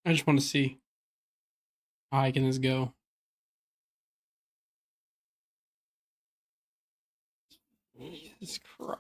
I just want to see how high can this go. Jesus Christ.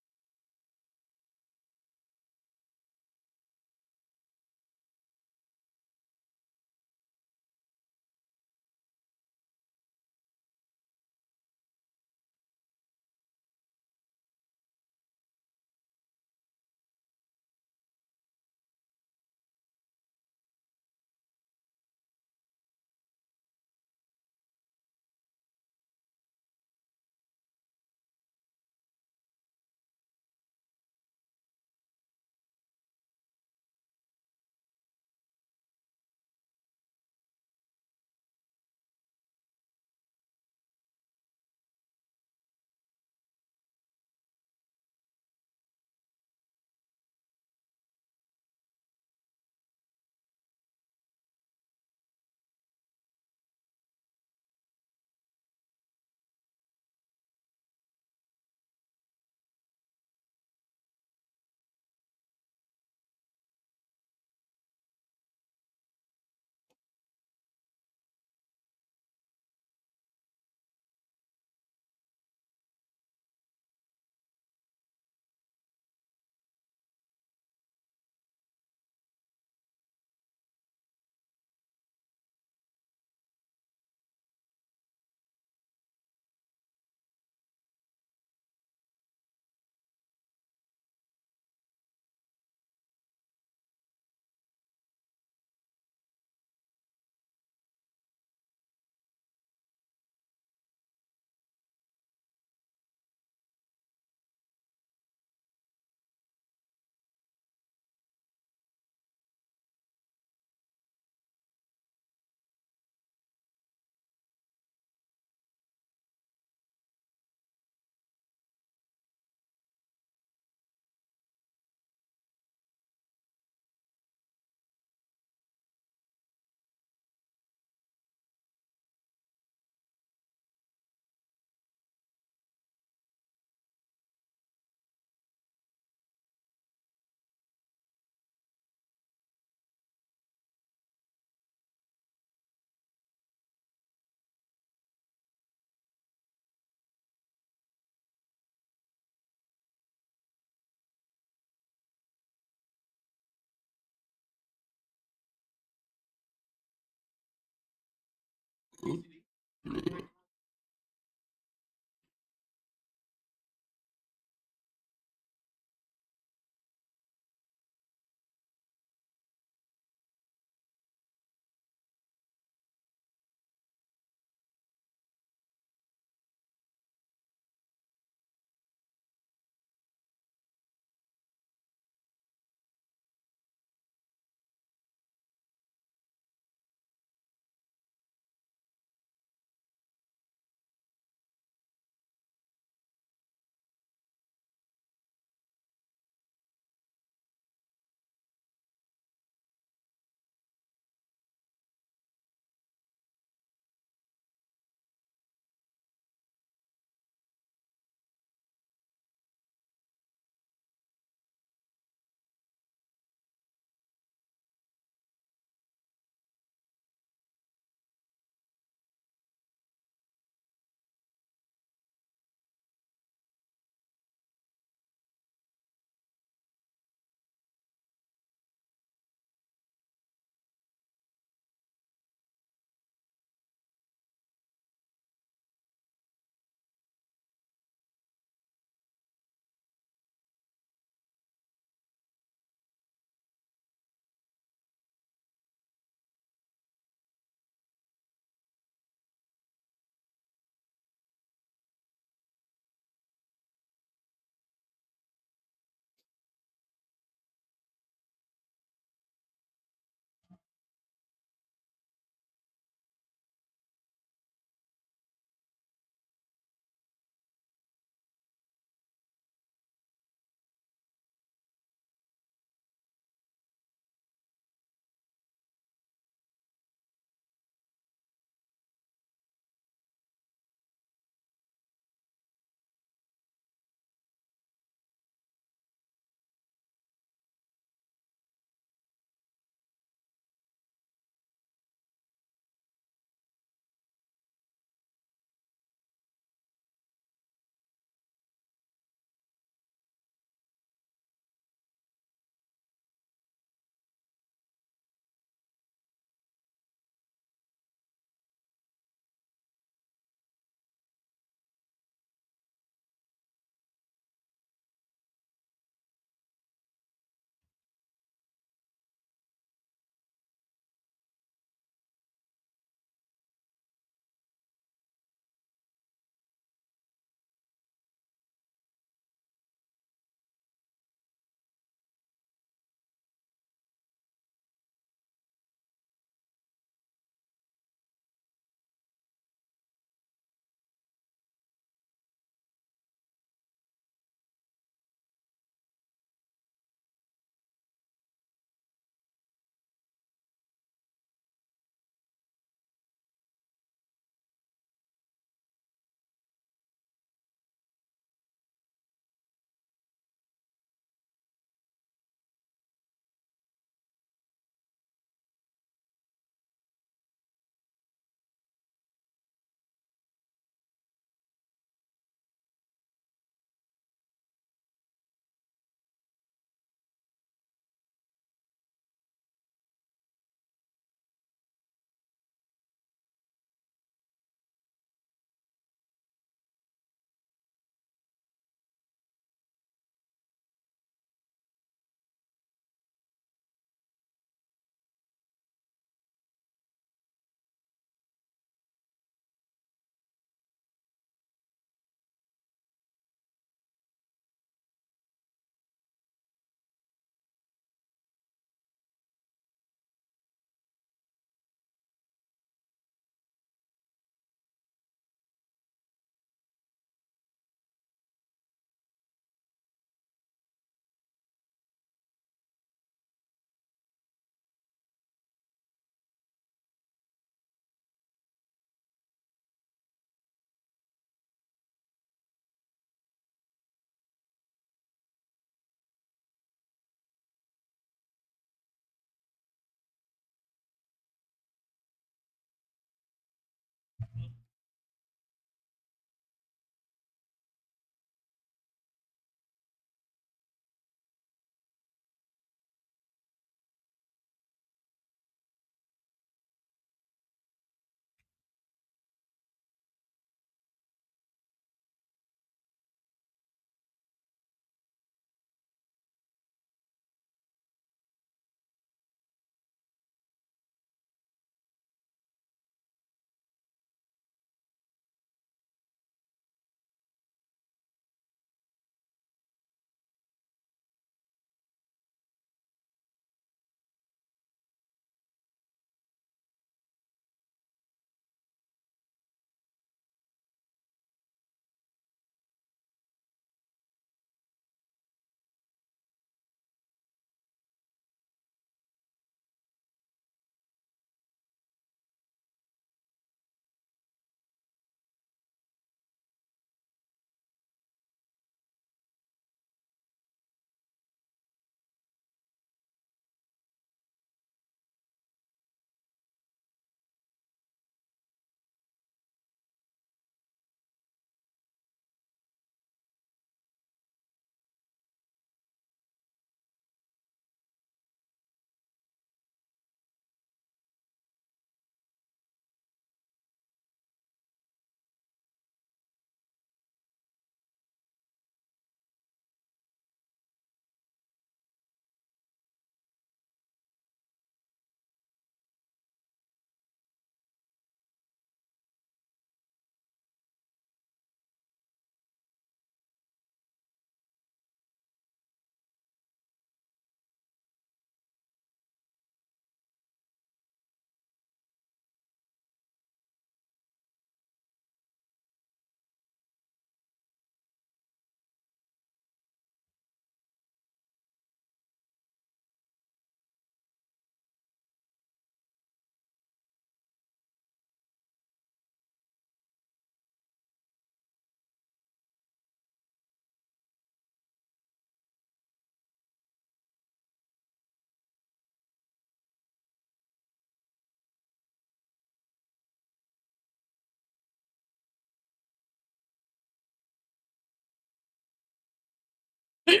I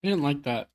didn't like that.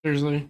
Seriously.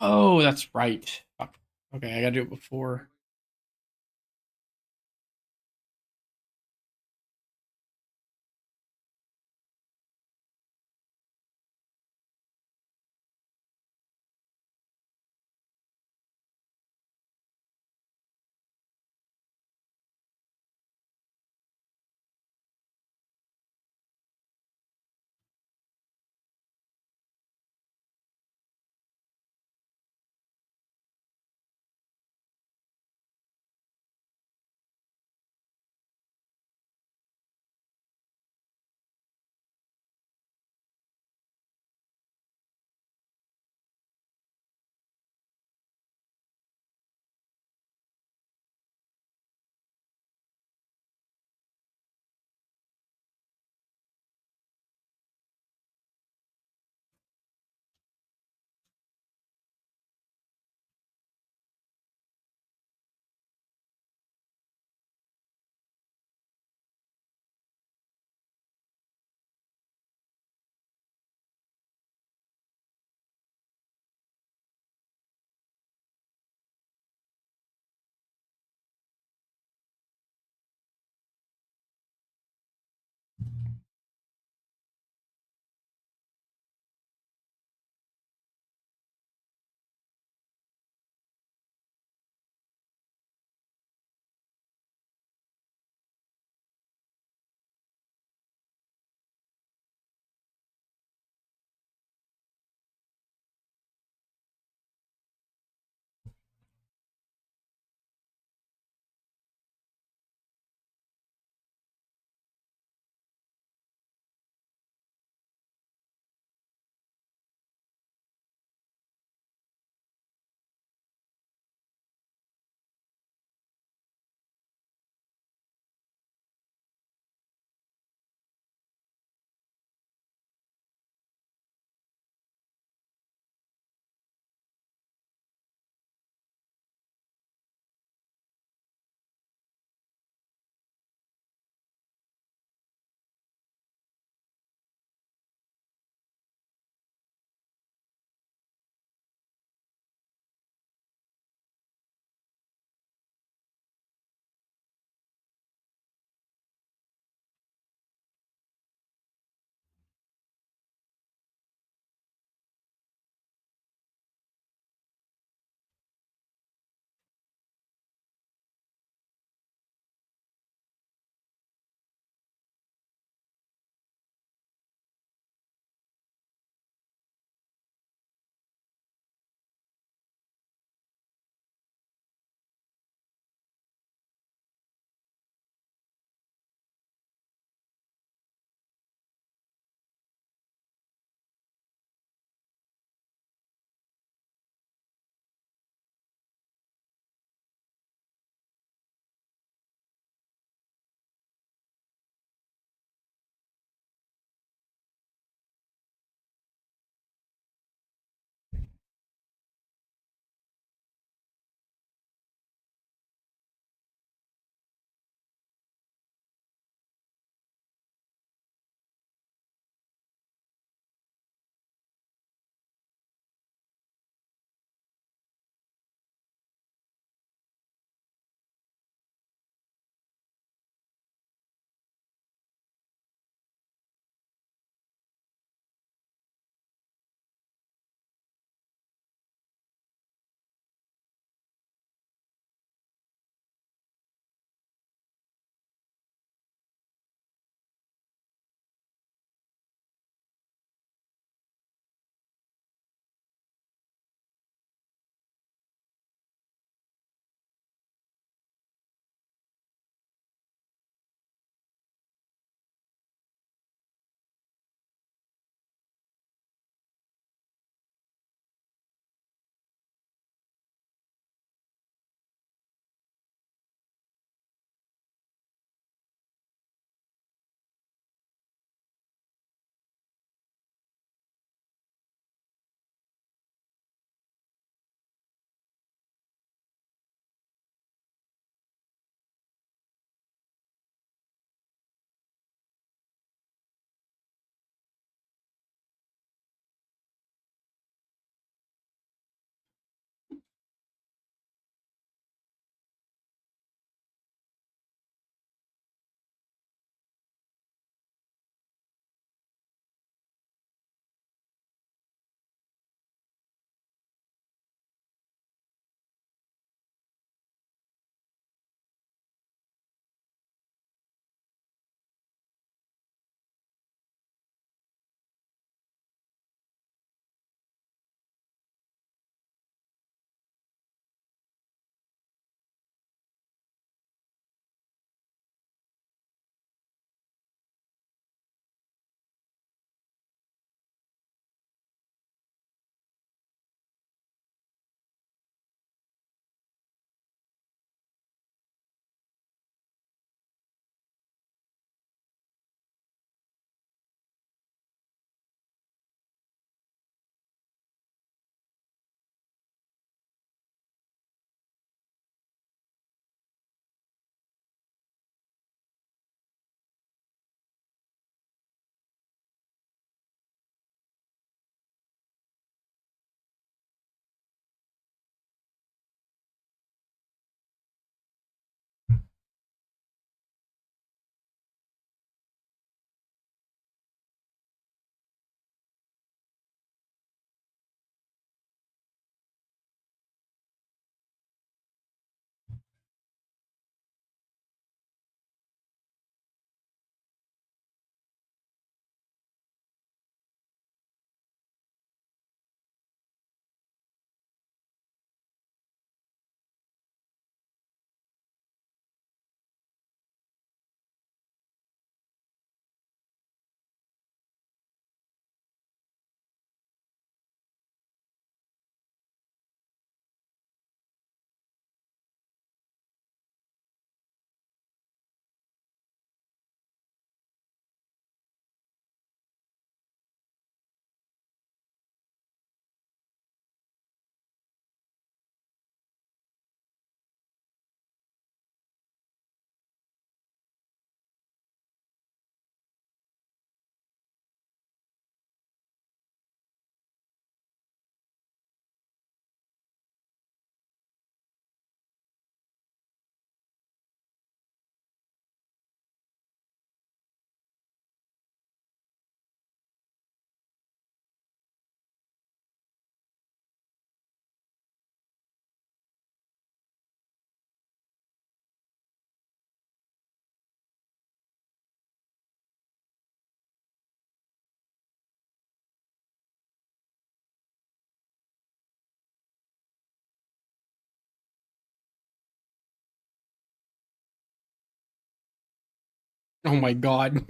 Oh, that's right. Fuck. Okay, I gotta do it before. Oh my god.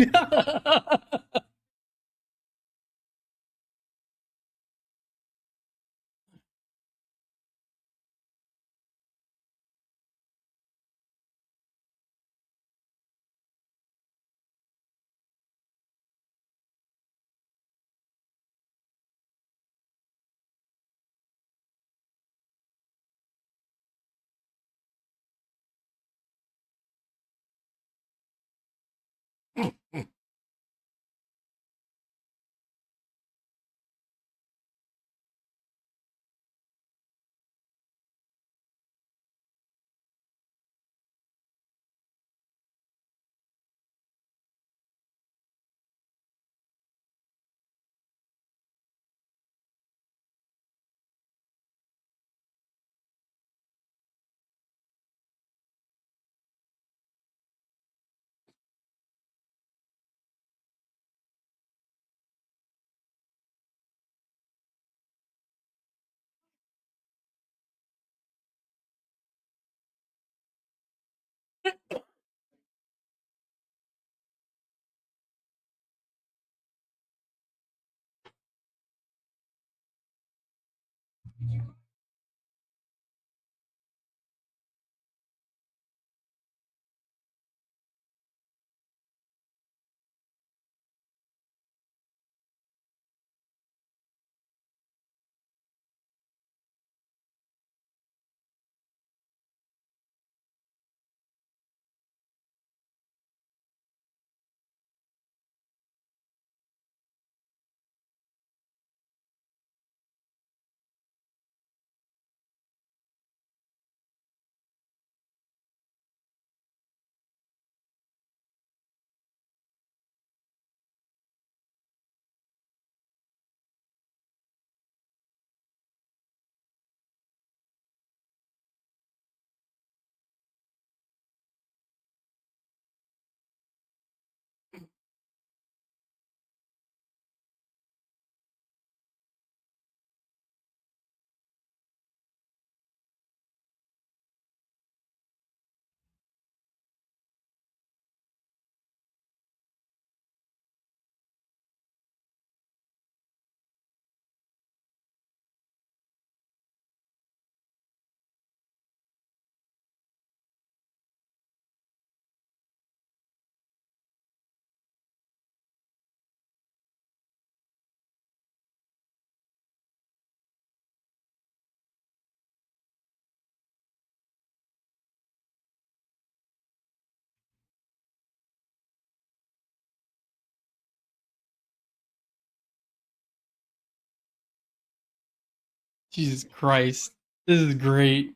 Jesus Christ. This is great.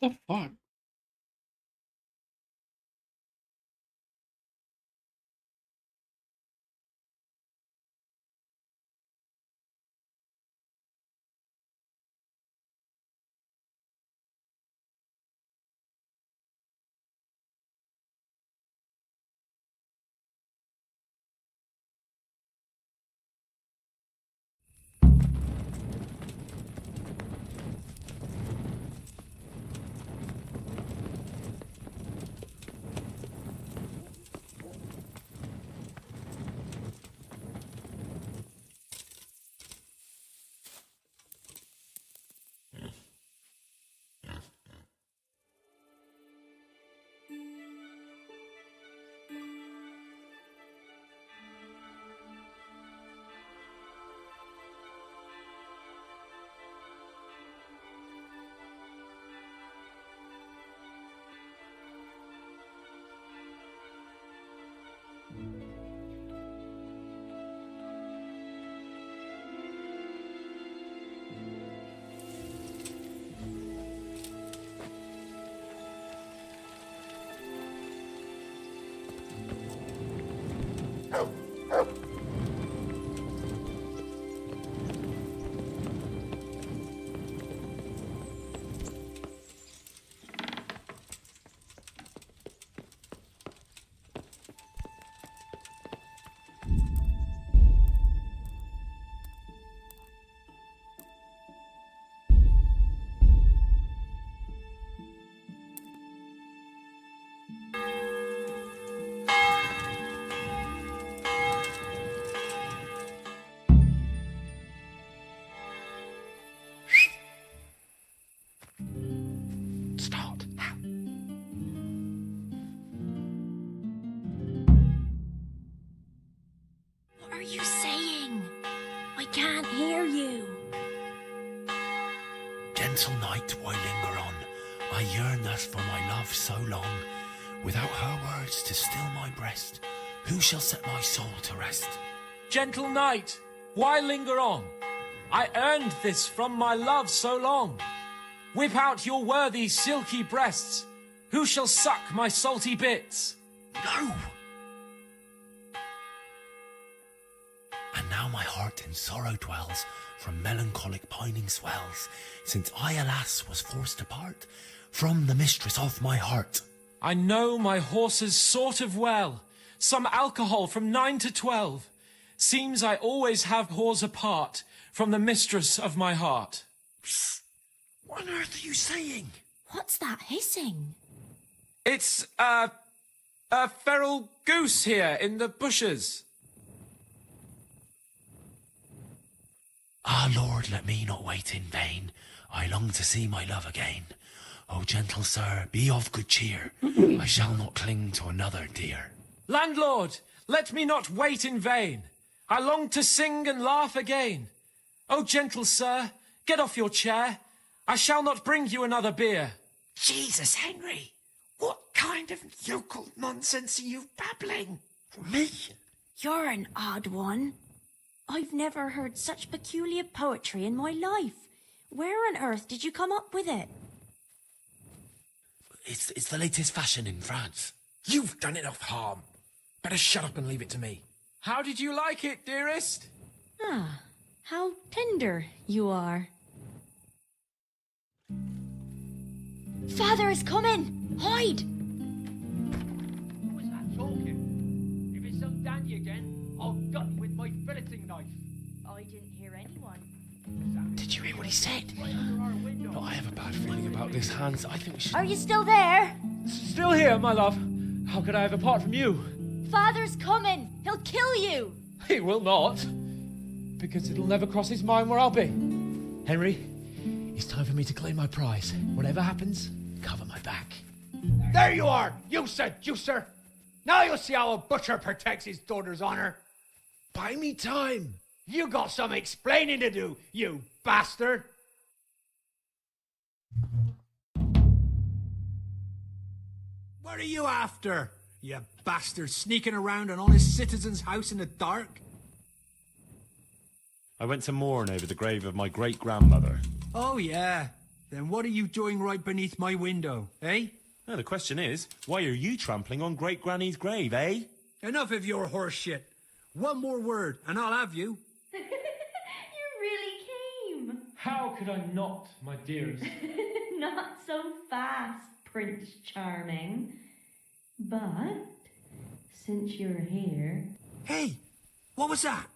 What the fuck? Start. What are you saying? I can't hear you. Gentle night, why linger on? I yearn thus for my love so long. Without her words to still my breast, who shall set my soul to rest? Gentle night, why linger on? I earned this from my love so long. Whip out your worthy silky breasts. Who shall suck my salty bits? No! And now my heart in sorrow dwells, from melancholic pining swells, since I, alas, was forced to part from the mistress of my heart. I know my horses sort of well. Some alcohol from 9 to 12. Seems I always have whores apart from the mistress of my heart. Psst. What on earth are you saying? What's that hissing? It's, a feral goose here in the bushes. Ah, Lord, let me not wait in vain. I long to see my love again. O gentle sir, be of good cheer. I shall not cling to another dear. Landlord, let me not wait in vain. I long to sing and laugh again. O gentle sir, get off your chair. I shall not bring you another beer. Jesus, Henry, what kind of yokel nonsense are you babbling? Me? You're an odd one. I've never heard such peculiar poetry in my life. Where on earth did you come up with it? It's the latest fashion in France. You've done enough harm. Better shut up and leave it to me. How did you like it, dearest? Ah, how tender you are. Father is coming! Hide! Who was that talking? If it's some dandy again, I'll gut him with my filleting knife. I didn't hear anyone. Did you hear what he said? Right under our window. I have a bad feeling about this, Hans. I think we should... Are you still there? Still here, my love. How could I have apart from you? Father's coming! He'll kill you! He will not. Because it'll never cross his mind where I'll be. Henry, it's time for me to claim my prize. Whatever happens, cover my back. There you are, you seducer! Now you'll see how a butcher protects his daughter's honor. Buy me time. You got some explaining to do, you bastard! What are you after, you bastard, sneaking around an honest citizen's house in the dark? I went to mourn over the grave of my great-grandmother. Oh, yeah. Then what are you doing right beneath my window, eh? No, the question is, why are you trampling on Great Granny's grave, eh? Enough of your horse shit. One more word, and I'll have you. You really came. How could I not, my dearest? Not so fast, Prince Charming. But since you're here... Hey, what was that?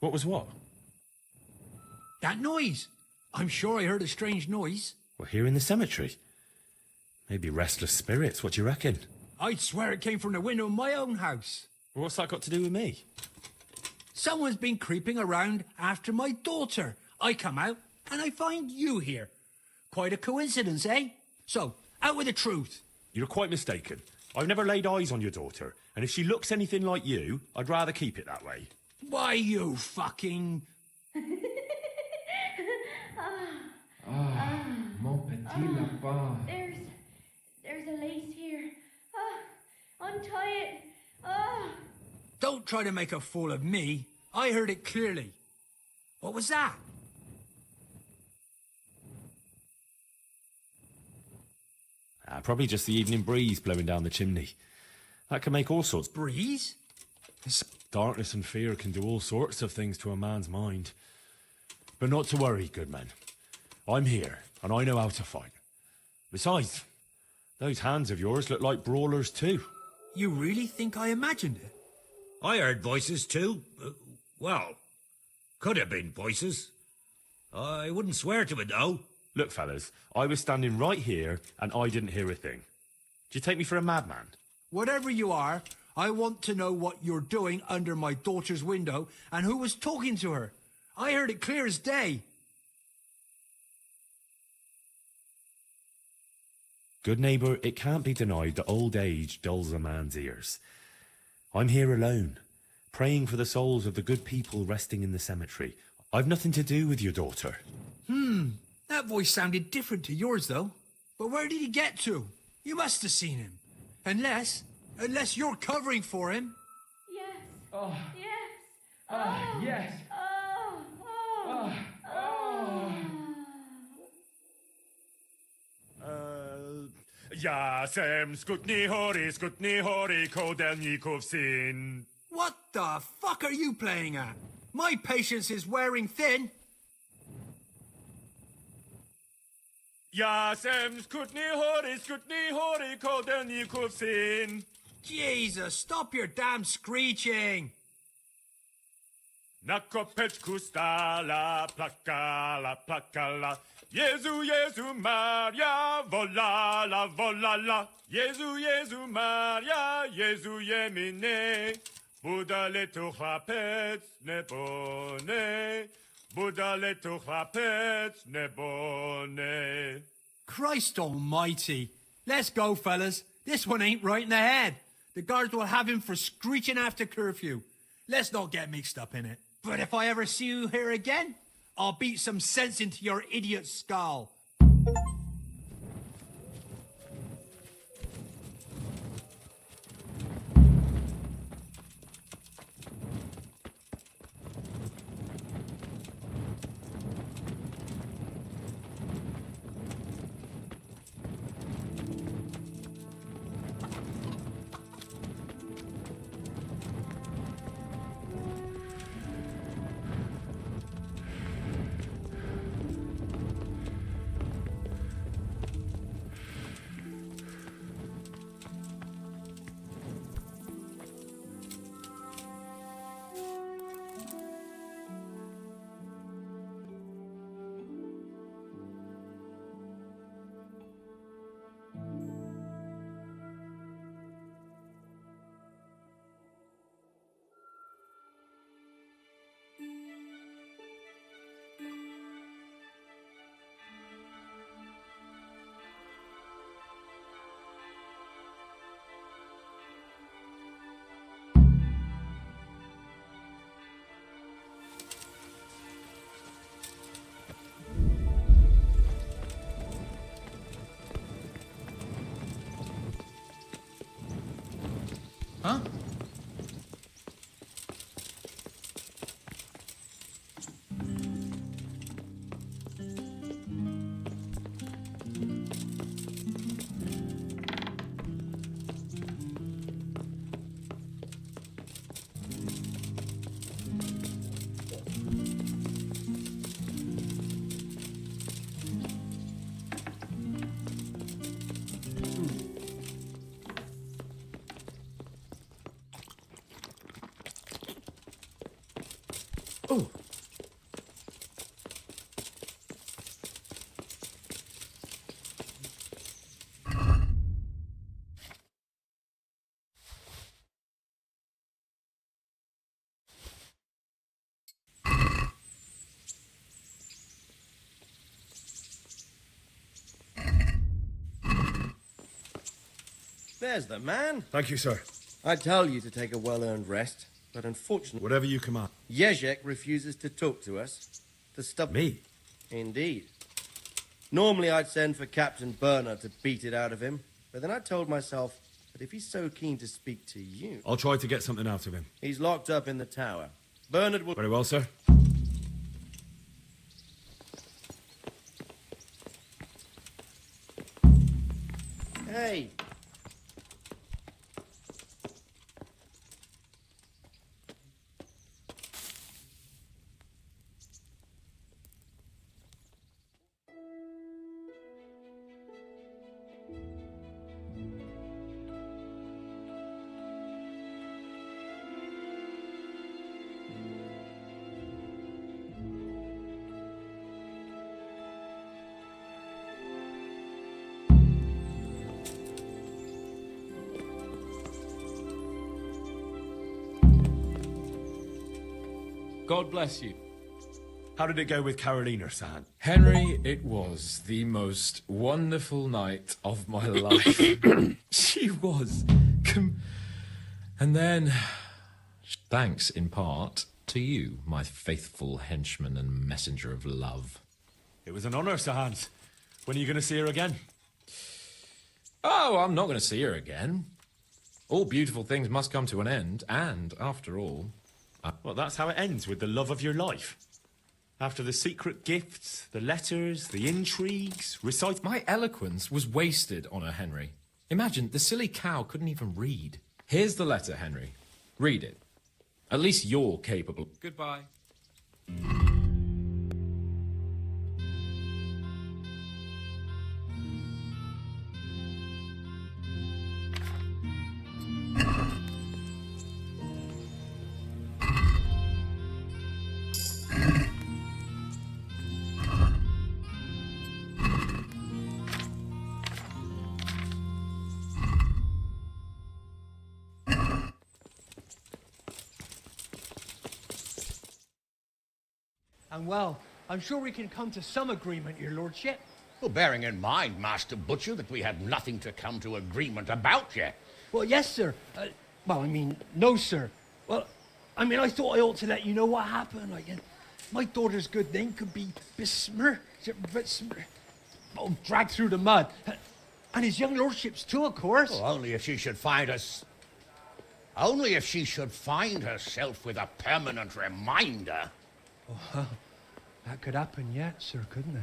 What was what? That noise. I'm sure I heard a strange noise. We're here in the cemetery. Maybe restless spirits, what do you reckon? I'd swear it came from the window of my own house. Well, what's that got to do with me? Someone's been creeping around after my daughter. I come out and I find you here. Quite a coincidence, eh? So, out with the truth. You're quite mistaken. I've never laid eyes on your daughter, and if she looks anything like you, I'd rather keep it that way. Why, you fucking... Mon petit lapin. There's a lace here. Untie it. Don't try to make a fool of me. I heard it clearly. What was that? Probably just the evening breeze blowing down the chimney. That can make all sorts... Breeze? Darkness and fear can do all sorts of things to a man's mind. But not to worry, good man. I'm here, and I know how to fight. Besides, those hands of yours look like brawlers too. You really think I imagined it? I heard voices too. Well, could have been voices. I wouldn't swear to it though. Look, fellas, I was standing right here, and I didn't hear a thing. Do you take me for a madman? Whatever you are, I want to know what you're doing under my daughter's window and who was talking to her. I heard it clear as day. Good neighbour, it can't be denied that old age dulls a man's ears. I'm here alone, praying for the souls of the good people resting in the cemetery. I've nothing to do with your daughter. That voice sounded different to yours, though. But where did he get to? You must have seen him. Unless you're covering for him. Yes. Oh. Yes. Yes. Jasem skutni hori kodelnikov sin. What the fuck are you playing at? My patience is wearing thin. Jasem skutni hori kodelnikov sin. Jesus, stop your damn screeching. Nakopeczku stala plakala. Jezu Maria, volala. Jezu Maria, Jezu jemine. Budale tu chlapec nebone. Budale tu chlapec nebone. Christ almighty. Let's go, fellas. This one ain't right in the head. The guards will have him for screeching after curfew. Let's not get mixed up in it. But if I ever see you here again, I'll beat some sense into your idiot skull. Huh? Oh. There's the man. Thank you, sir. I tell you to take a well-earned rest, but unfortunately, Whatever you command. Jezek refuses to talk to us. The stuff. Me? Indeed. Normally, I'd send for Captain Burner to beat it out of him, but then I told myself that if he's so keen to speak to you, I'll try to get something out of him. he's locked up in the tower. Bernard will. Very well, sir. Hey. God bless you. How did it go with Carolina, San? Henry, it was the most wonderful night of my life. She was. And then, thanks in part to you, my faithful henchman and messenger of love. It was an honour, Sir Hans. When are you going to see her again? Oh, I'm not going to see her again. All beautiful things must come to an end, and after all... Well, that's how it ends, with the love of your life. After the secret gifts, the letters, the intrigues, recite... My eloquence was wasted on her, Henry. Imagine, the silly cow couldn't even read. Here's the letter, Henry. Read it. At least you're capable. Goodbye. And well, I'm sure we can come to some agreement, your lordship. Well, bearing in mind, Master Butcher, that we had nothing to come to agreement about yet. Well, yes, sir. No, sir. Well, I thought I ought to let you know what happened. My daughter's good name could be dragged through the mud. And his young lordship's too, of course. Well, only if she should find us... Only if she should find herself with a permanent reminder. Well, that could happen yet, sir, couldn't it?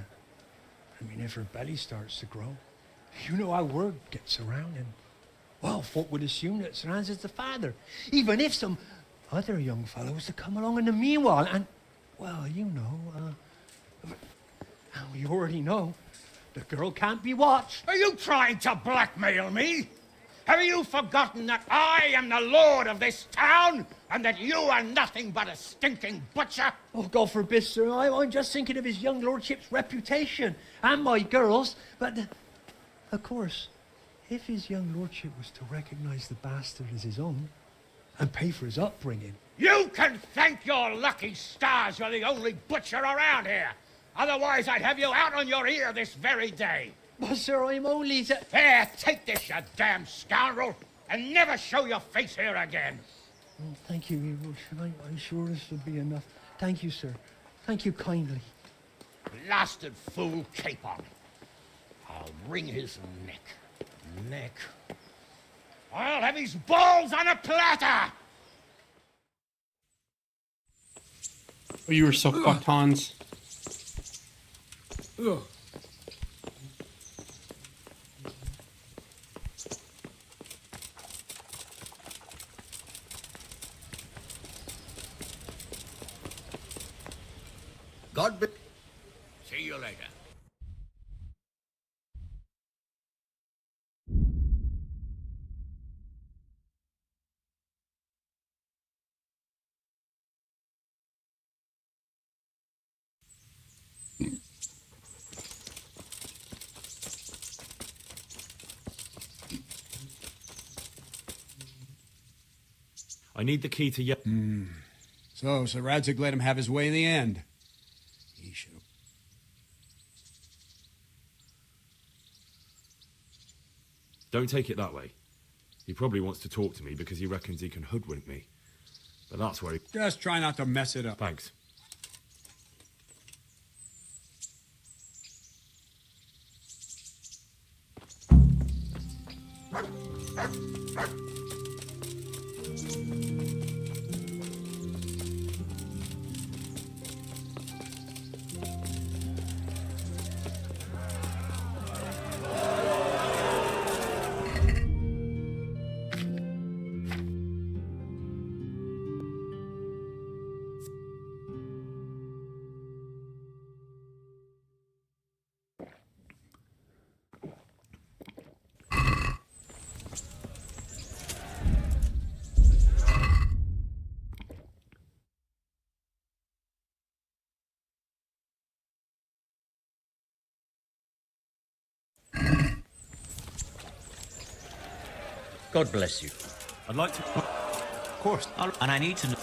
If her belly starts to grow. You know how word gets around, and, well, folk would assume that Sir Hans is the father, even if some other young fellow was to come along in the meanwhile, and, well, you already know, the girl can't be watched. Are you trying to blackmail me? Have you forgotten that I am the lord of this town, and that you are nothing but a stinking butcher? Oh, God forbid, sir. I'm just thinking of his young lordship's reputation, and my girl's. But, of course, if his young lordship was to recognize the bastard as his own, and pay for his upbringing... You can thank your lucky stars you're the only butcher around here. Otherwise, I'd have you out on your ear this very day. But, sir, I'm only... Here, take this, you damn scoundrel, and never show your face here again. Oh, thank you, your lordship. I'm sure this will be enough. Thank you, sir. Thank you kindly. Blasted fool capon. I'll wring his neck. I'll have his balls on a platter! Oh, you were so fucked, Hans. Ugh. God be... See you later. I need the key to Ye- So, Sir Radzig let him have his way in the end. He should have. Don't take it that way. He probably wants to talk to me because he reckons he can hoodwink me. But that's where he... Just try not to mess it up. Thanks. God bless you. I'd like to... Of course. And I need to know.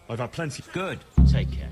I've had plenty... Good. Take care.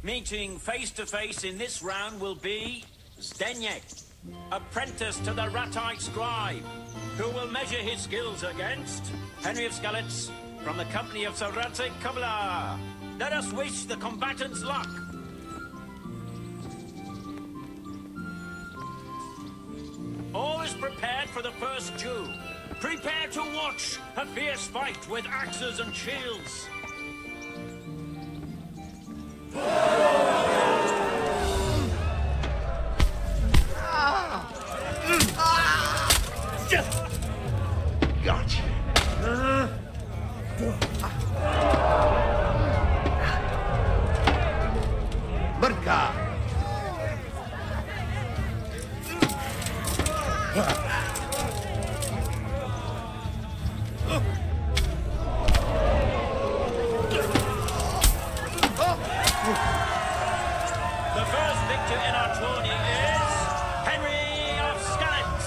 Meeting face to face in this round will be Zdeněk, apprentice to the Ratai scribe, who will measure his skills against Henry of Skalitz from the company of Saratic Kabla. Let us wish the combatants luck. All is prepared for the first duel. Prepare to watch a fierce fight with axes and shields. Gotcha. Berkah. The first victor in our tourney is Henry of Skalitz.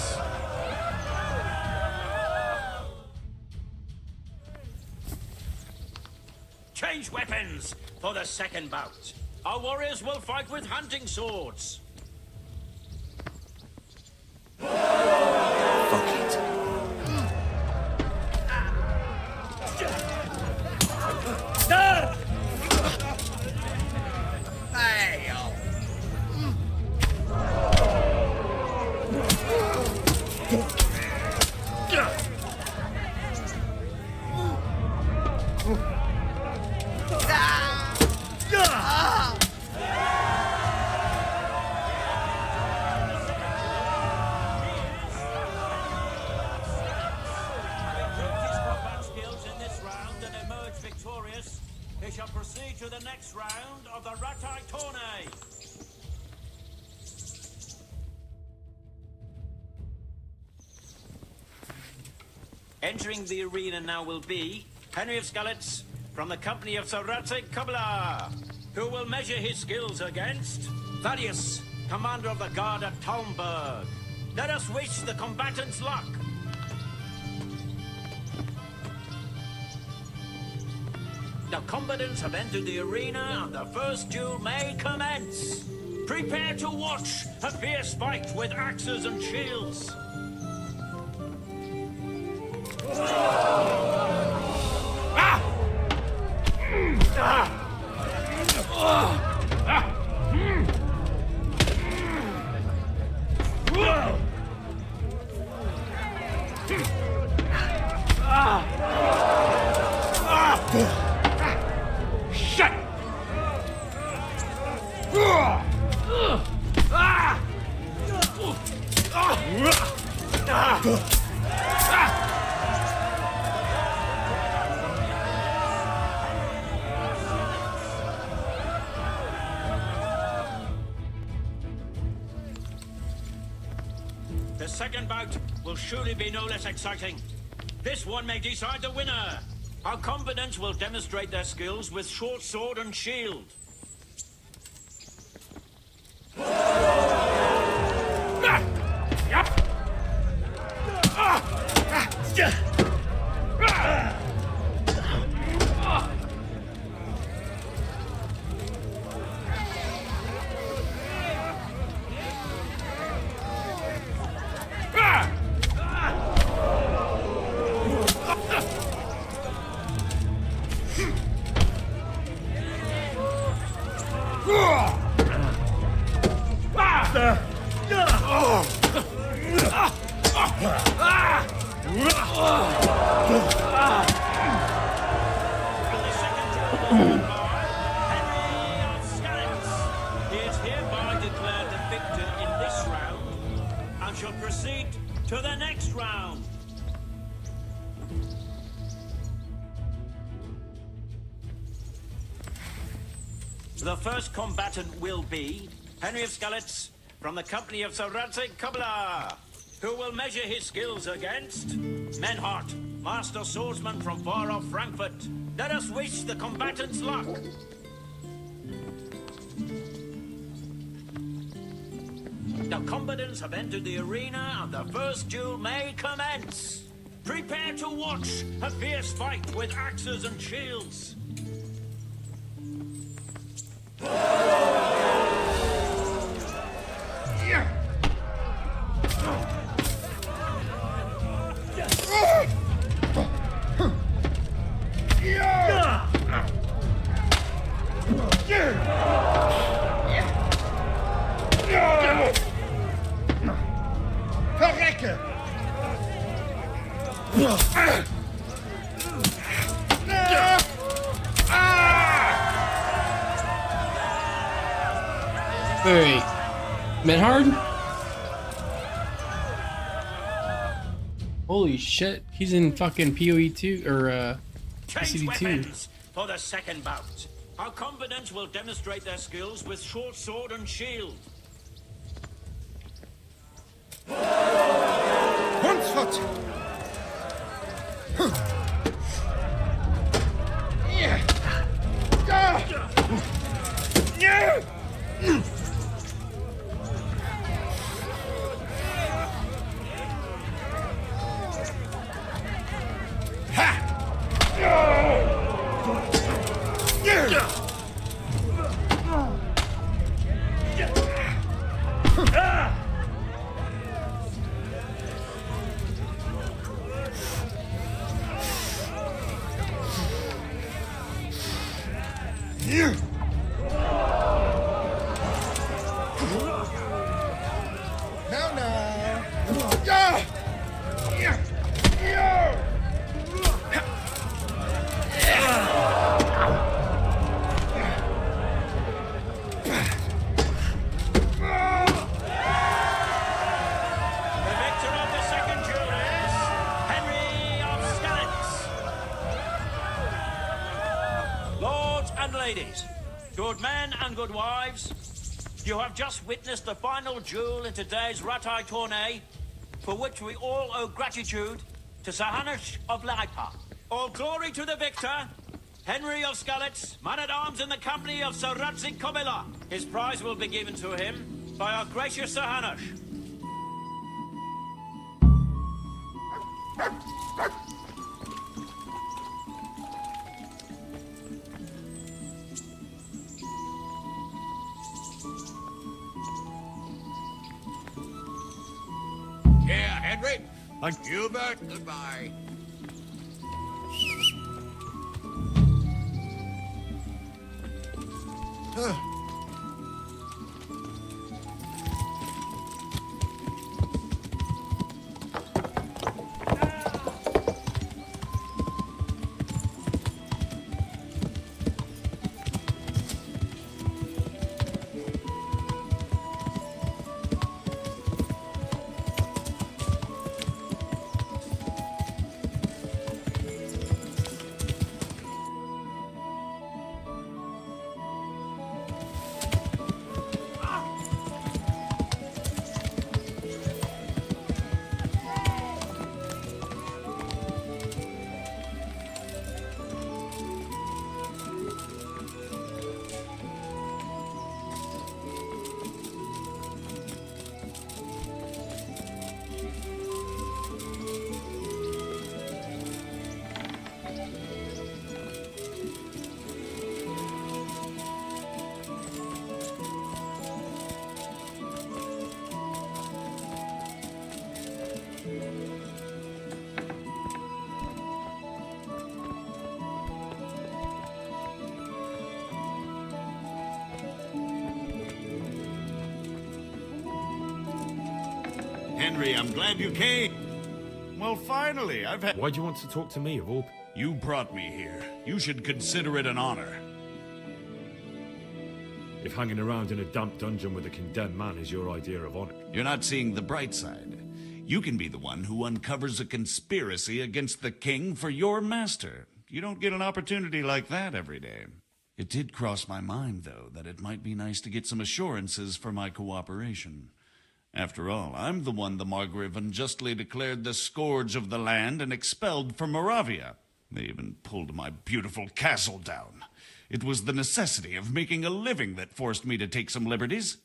Change weapons for the second bout. Our warriors will fight with hunting swords. They shall proceed to the next round of the Ratai tourney. Entering the arena now will be Henry of Skalitz from the company of Saratic Kabla, who will measure his skills against Thaddeus, commander of the guard at Talmberg. Let us wish the combatants luck. The combatants have entered the arena and the first duel may commence. Prepare to watch a fierce fight with axes and shields. Shut! The second bout bout will surely be no less exciting. This one may decide the winner. Our combatants will demonstrate their skills with short sword and shield. Shall proceed to the next round. The first combatant will be Henry of Skalitz from the company of Sir Radzig Kobyla, who will measure his skills against Menhart, master swordsman from far off Frankfurt. Let us wish the combatants luck. The combatants have entered the arena and the first duel may commence. Prepare to watch a fierce fight with axes and shields. Wait. Menhard? Holy shit. He's in fucking PoE 2 or Change KCD 2. weapons for the second bout. Our combatants will demonstrate their skills with short sword and shield. Huntsfoot! Yeah! Yeah! Ladies, good men and good wives, you have just witnessed the final duel in today's Ratai tourney, for which we all owe gratitude to Sir Hanush of Laipa. All glory to the victor, Henry of Skalitz, man-at-arms in the company of Sir Radzig Kobyla. His prize will be given to him by our gracious Sir Hanush. Yeah, Henry. And Hubert, goodbye. Henry, I'm glad you came. Well, finally, I've had... Why do you want to talk to me of all... You brought me here. You should consider it an honor. If hanging around in a damp dungeon with a condemned man is your idea of honor... You're not seeing the bright side. You can be the one who uncovers a conspiracy against the king for your master. You don't get an opportunity like that every day. It did cross my mind, though, that it might be nice to get some assurances for my cooperation. After all, I'm the one the Margrave unjustly declared the scourge of the land and expelled from Moravia. They even pulled my beautiful castle down. It was the necessity of making a living that forced me to take some liberties.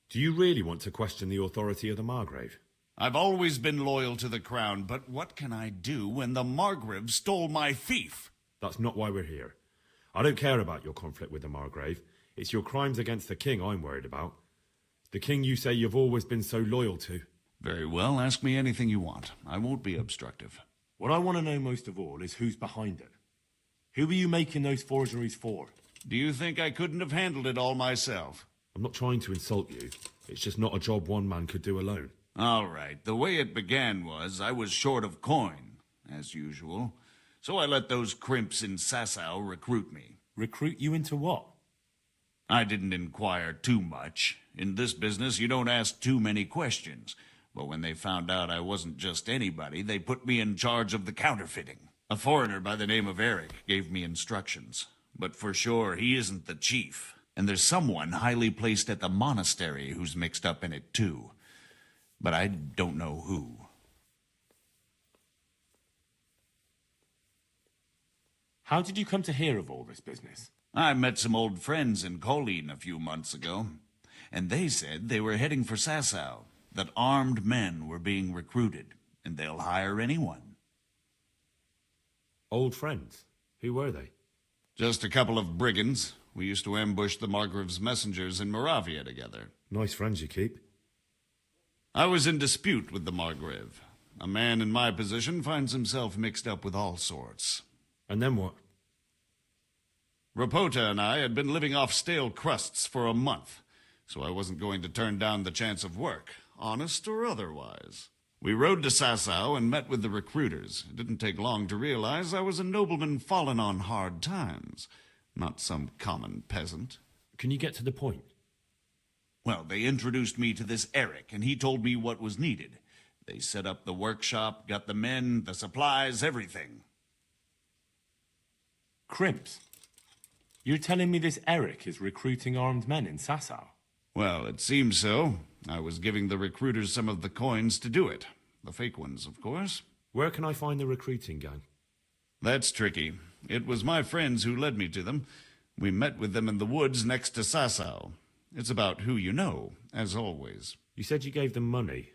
Do you really want to question the authority of the Margrave? I've always been loyal to the crown, but what can I do when the Margrave stole my fief? That's not why we're here. I don't care about your conflict with the Margrave. It's your crimes against the king I'm worried about. The king you say you've always been so loyal to. Very well, ask me anything you want. I won't be obstructive. What I want to know most of all is who's behind it. Who are you making those forgeries for? Do you think I couldn't have handled it all myself? I'm not trying to insult you. It's just not a job one man could do alone. All right, the way it began was I was short of coin, as usual. So I let those crimps in Sasau recruit me. Recruit you into what? I didn't inquire too much. In this business, you don't ask too many questions. But when they found out I wasn't just anybody, they put me in charge of the counterfeiting. A foreigner by the name of Eric gave me instructions. But for sure, he isn't the chief. And there's someone highly placed at the monastery who's mixed up in it too. But I don't know who. How did you come to hear of all this business? I met some old friends in Colleen a few months ago, and they said they were heading for Sasau, that armed men were being recruited, and they'll hire anyone. Old friends? Who were they? Just a couple of brigands. We used to ambush the Margrave's messengers in Moravia together. Nice friends you keep. I was in dispute with the Margrave. A man in my position finds himself mixed up with all sorts. And then what? Rapota and I had been living off stale crusts for a month, so I wasn't going to turn down the chance of work, honest or otherwise. We rode to Sasau and met with the recruiters. It didn't take long to realize I was a nobleman fallen on hard times, not some common peasant. Can you get to the point? Well, they introduced me to this Eric, and he told me what was needed. They set up the workshop, got the men, the supplies, everything. Crimps? You're telling me this Eric is recruiting armed men in Sasau? Well, it seems so. I was giving the recruiters some of the coins to do it. The fake ones, of course. Where can I find the recruiting gang? That's tricky. It was my friends who led me to them. We met with them in the woods next to Sasau. It's about who you know, as always. You said you gave them money.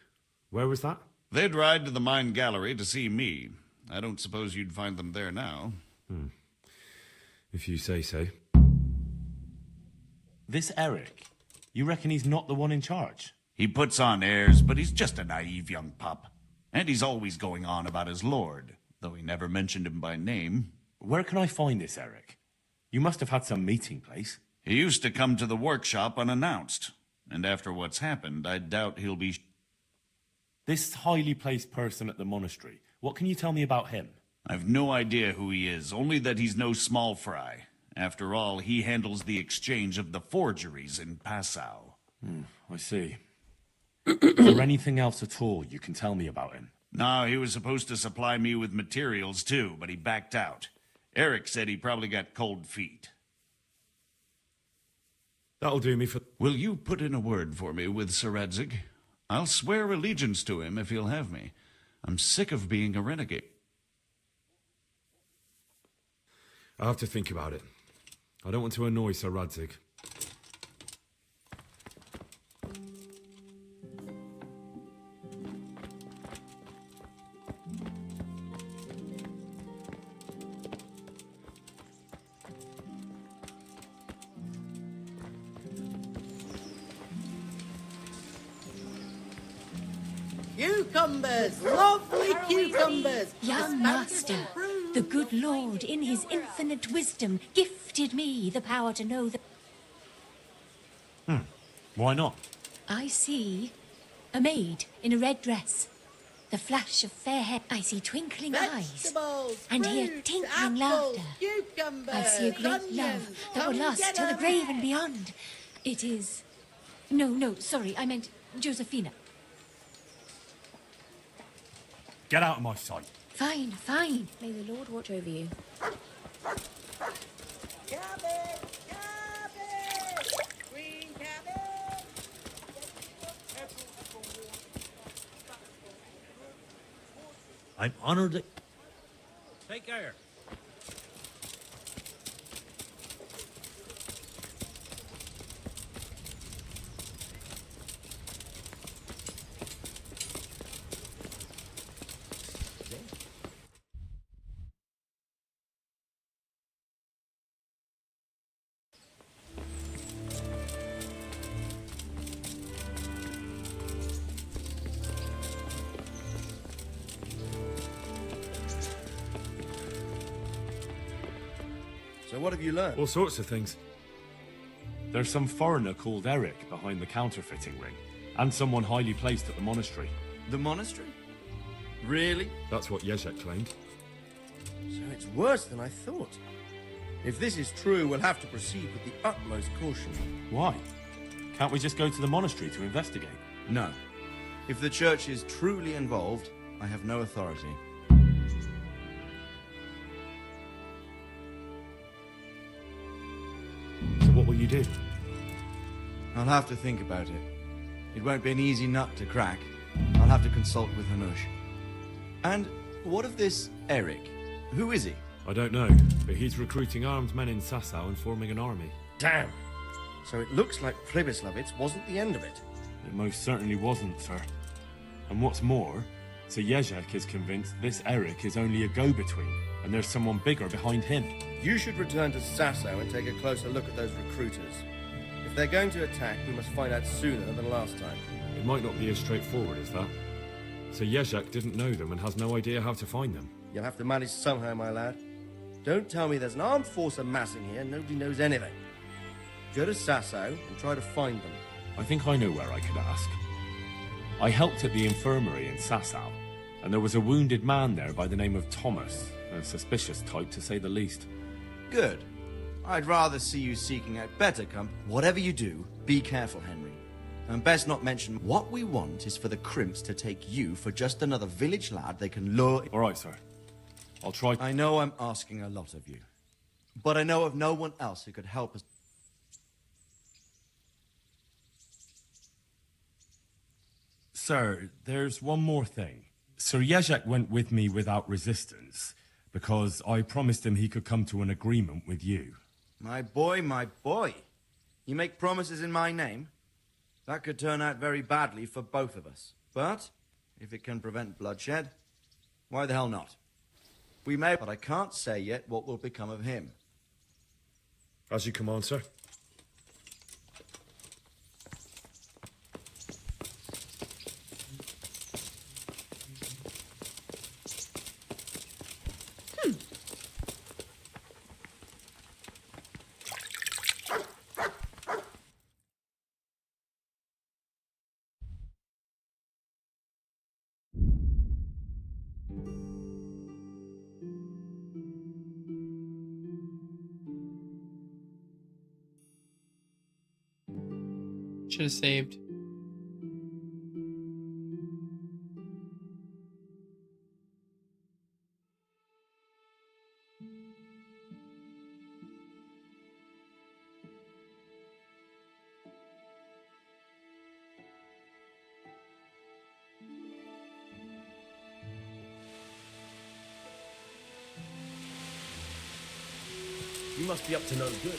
Where was that? They'd ride to the mine gallery to see me. I don't suppose you'd find them there now. If you say so. This Eric, you reckon he's not the one in charge? He puts on airs, but he's just a naive young pup. And he's always going on about his lord, though he never mentioned him by name. Where can I find this Eric? You must have had some meeting place. He used to come to the workshop unannounced. And after what's happened, I doubt he'll be... This highly placed person at the monastery, what can you tell me about him? I've no idea who he is, only that he's no small fry. After all, he handles the exchange of the forgeries in Passau. I see. Is there anything else at all you can tell me about him? No, he was supposed to supply me with materials too, but he backed out. Eric said he probably got cold feet. That'll do me for... Will you put in a word for me with Sir Radzig? I'll swear allegiance to him if he'll have me. I'm sick of being a renegade. I'll have to think about it. I don't want to annoy Sir Radzig. Cucumbers! Lovely cucumbers! Young master, the good Lord, in his infinite wisdom, gifted me the power to know the... Why not? I see a maid in a red dress. The flash of fair hair. I see twinkling eyes. Vegetables, And hear fruits, tinkling apples, laughter. cucumbers, I see a great onions. love that will Come last get till the 'em. grave and beyond. It is... No, sorry, I meant Josephina. Get out of my sight. Fine. May the Lord watch over you. Cabbage! Green cabbage! I'm honored that... Take care. So what have you learned? All sorts of things. There's some foreigner called Eric behind the counterfeiting ring, and someone highly placed at the monastery. The monastery? Really? That's what Yezhek claimed. So it's worse than I thought. If this is true, we'll have to proceed with the utmost caution. Why? Can't we just go to the monastery to investigate? No. If the church is truly involved, I have no authority. So what will you do? I'll have to think about it. It won't be an easy nut to crack. I'll have to consult with Hanush. And what of this Eric? Who is he? I don't know, but he's recruiting armed men in Sasau and forming an army. Damn! So it looks like Pribyslavitz wasn't the end of it. It most certainly wasn't, sir. And what's more, Sir Yezhek is convinced this Eric is only a go-between, and there's someone bigger behind him. You should return to Sasau and take a closer look at those recruiters. If they're going to attack, we must find out sooner than last time. It might not be as straightforward as that. Sir Yezhek didn't know them and has no idea how to find them. You'll have to manage somehow, my lad. Don't tell me there's an armed force amassing here and nobody knows anything. Go to Sasau and try to find them. I think I know where I could ask. I helped at the infirmary in Sasau, and there was a wounded man there by the name of Thomas, a suspicious type to say the least. Good. I'd rather see you seeking out better company. Whatever you do, be careful, Henry. And best not mention what we want is for the crimps to take you for just another village lad they can lure... All right, sir. I'll try... I know I'm asking a lot of you, but I know of no one else who could help us. Sir, there's one more thing. Sir Yezhek went with me without resistance, because I promised him he could come to an agreement with you. My boy, my boy. You make promises in my name? That could turn out very badly for both of us. But, if it can prevent bloodshed, why the hell not? We may, but I can't say yet what will become of him. As you command, sir. Should have saved. You must be up to no good.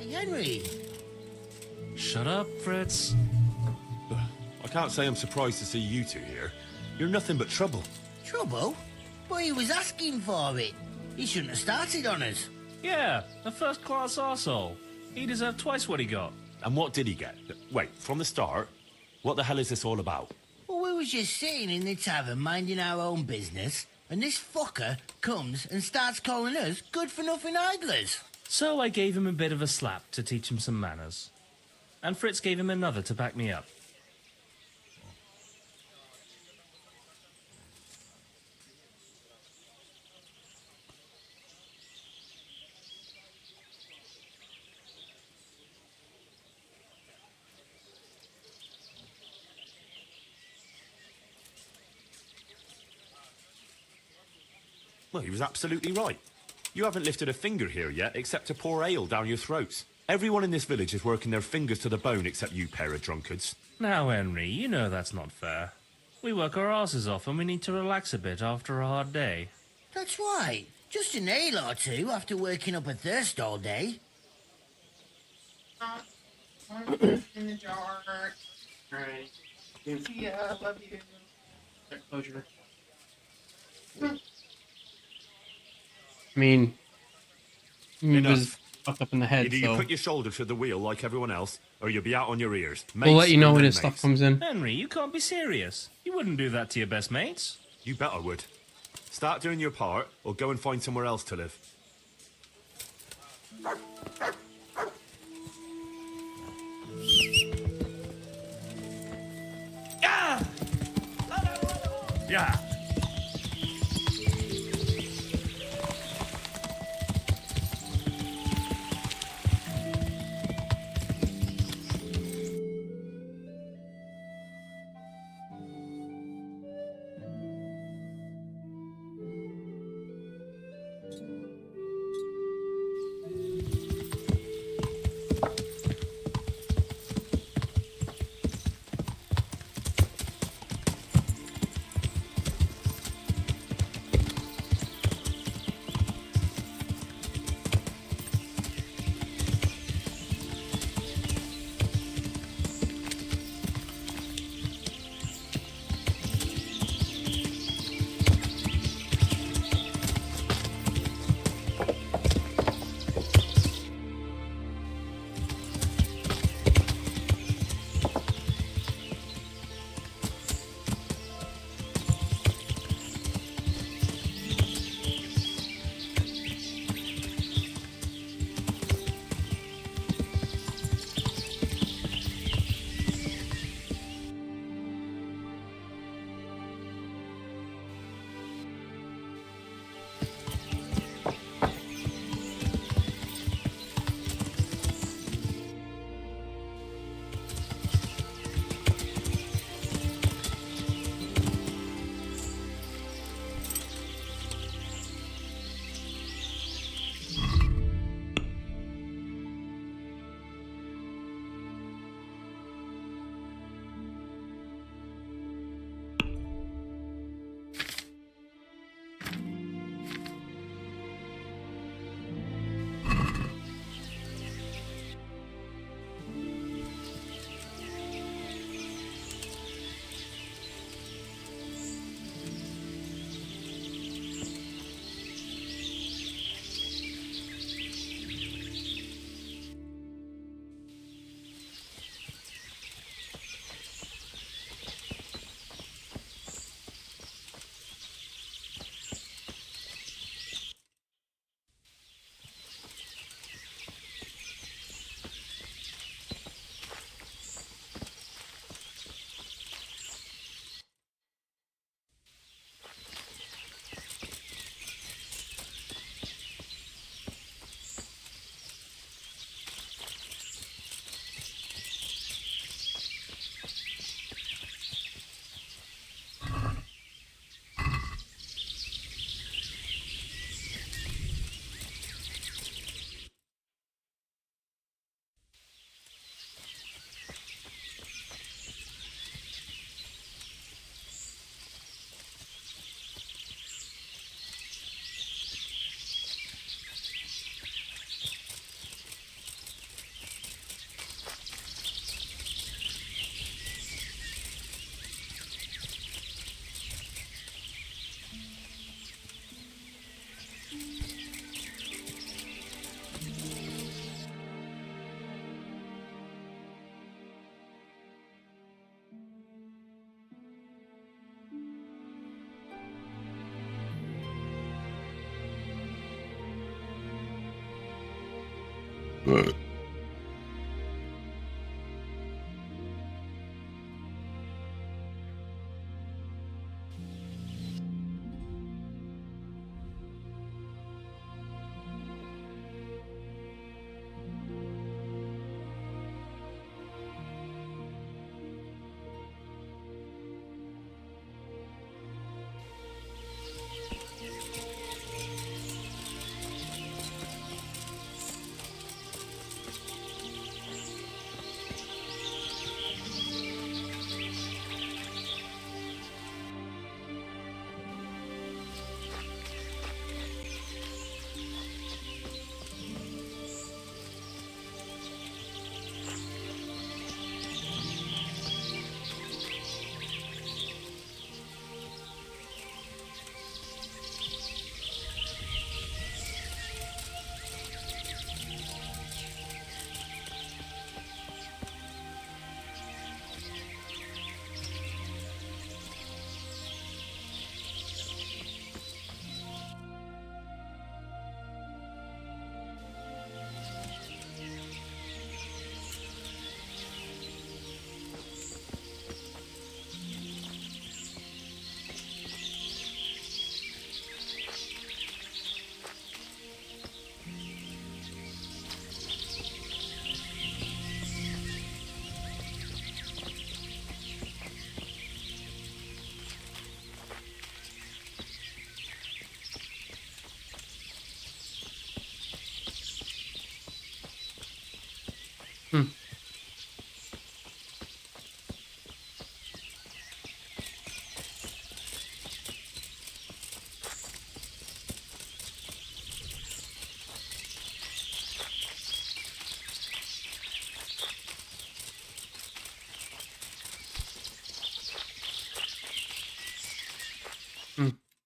Hey, Henry. Shut up, Fritz. I can't say I'm surprised to see you two here. You're nothing but trouble. Trouble? But he was asking for it. He shouldn't have started on us. Yeah, a first-class arsehole. He deserved twice what he got. And what did he get? Wait, from the start? What the hell is this all about? Well, we was just sitting in the tavern minding our own business, and this fucker comes and starts calling us good-for-nothing idlers. So I gave him a bit of a slap to teach him some manners. And Fritz gave him another to back me up. Well, he was absolutely right. You haven't lifted a finger here yet, except to pour ale down your throats. Everyone in this village is working their fingers to the bone except you pair of drunkards. Now, Henry, you know that's not fair. We work our asses off and we need to relax a bit after a hard day. That's right. Just an ale or two after working up a thirst all day. In the jar. Alright. Yeah, I love you. Check closure. I mean, he was fucked up in the head, Either so you put your shoulder to the wheel like everyone else, or you'll be out on your ears. we'll let you know when his mates. stuff comes in. Henry, you can't be serious. You wouldn't do that to your best mates. You bet I would. Start doing your part, or go and find somewhere else to live. Yeah.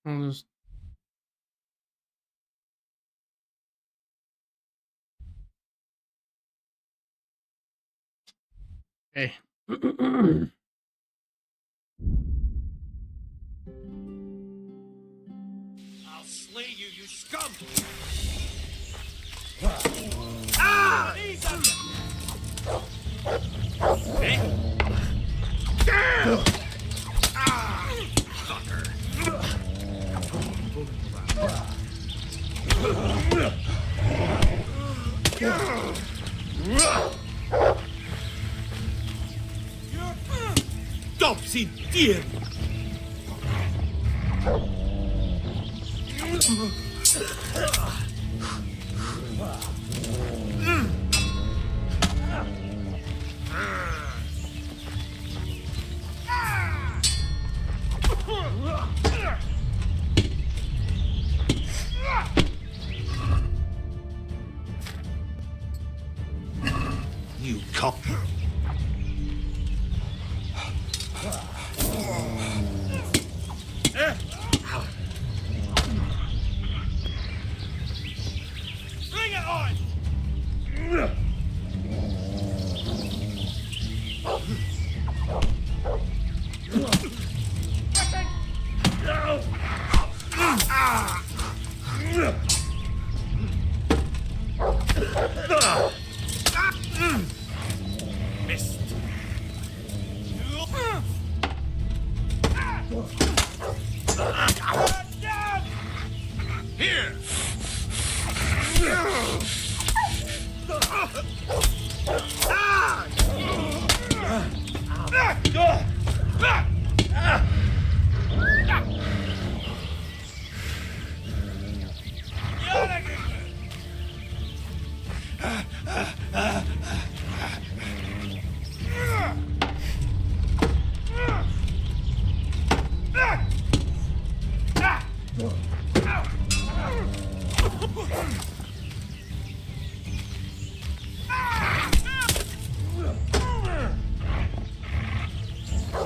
I'll just... Okay. I'll slay you, you scum! Ah! Eh? Ah! Fucker! Stop, si dear! You cop. Bring it on! Missed. Here!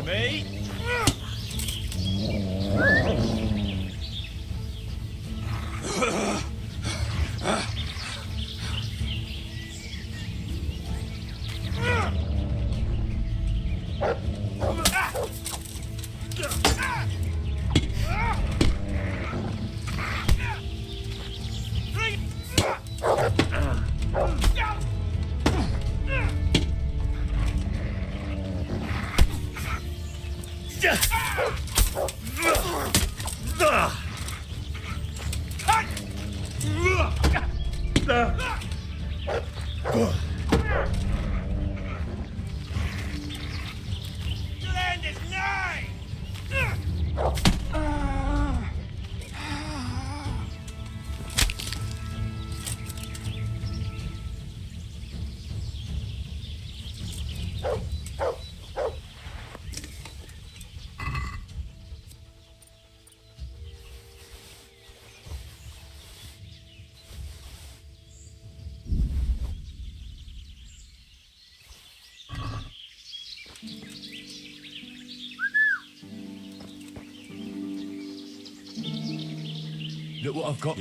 Me? Land is nigh! Look what I've got.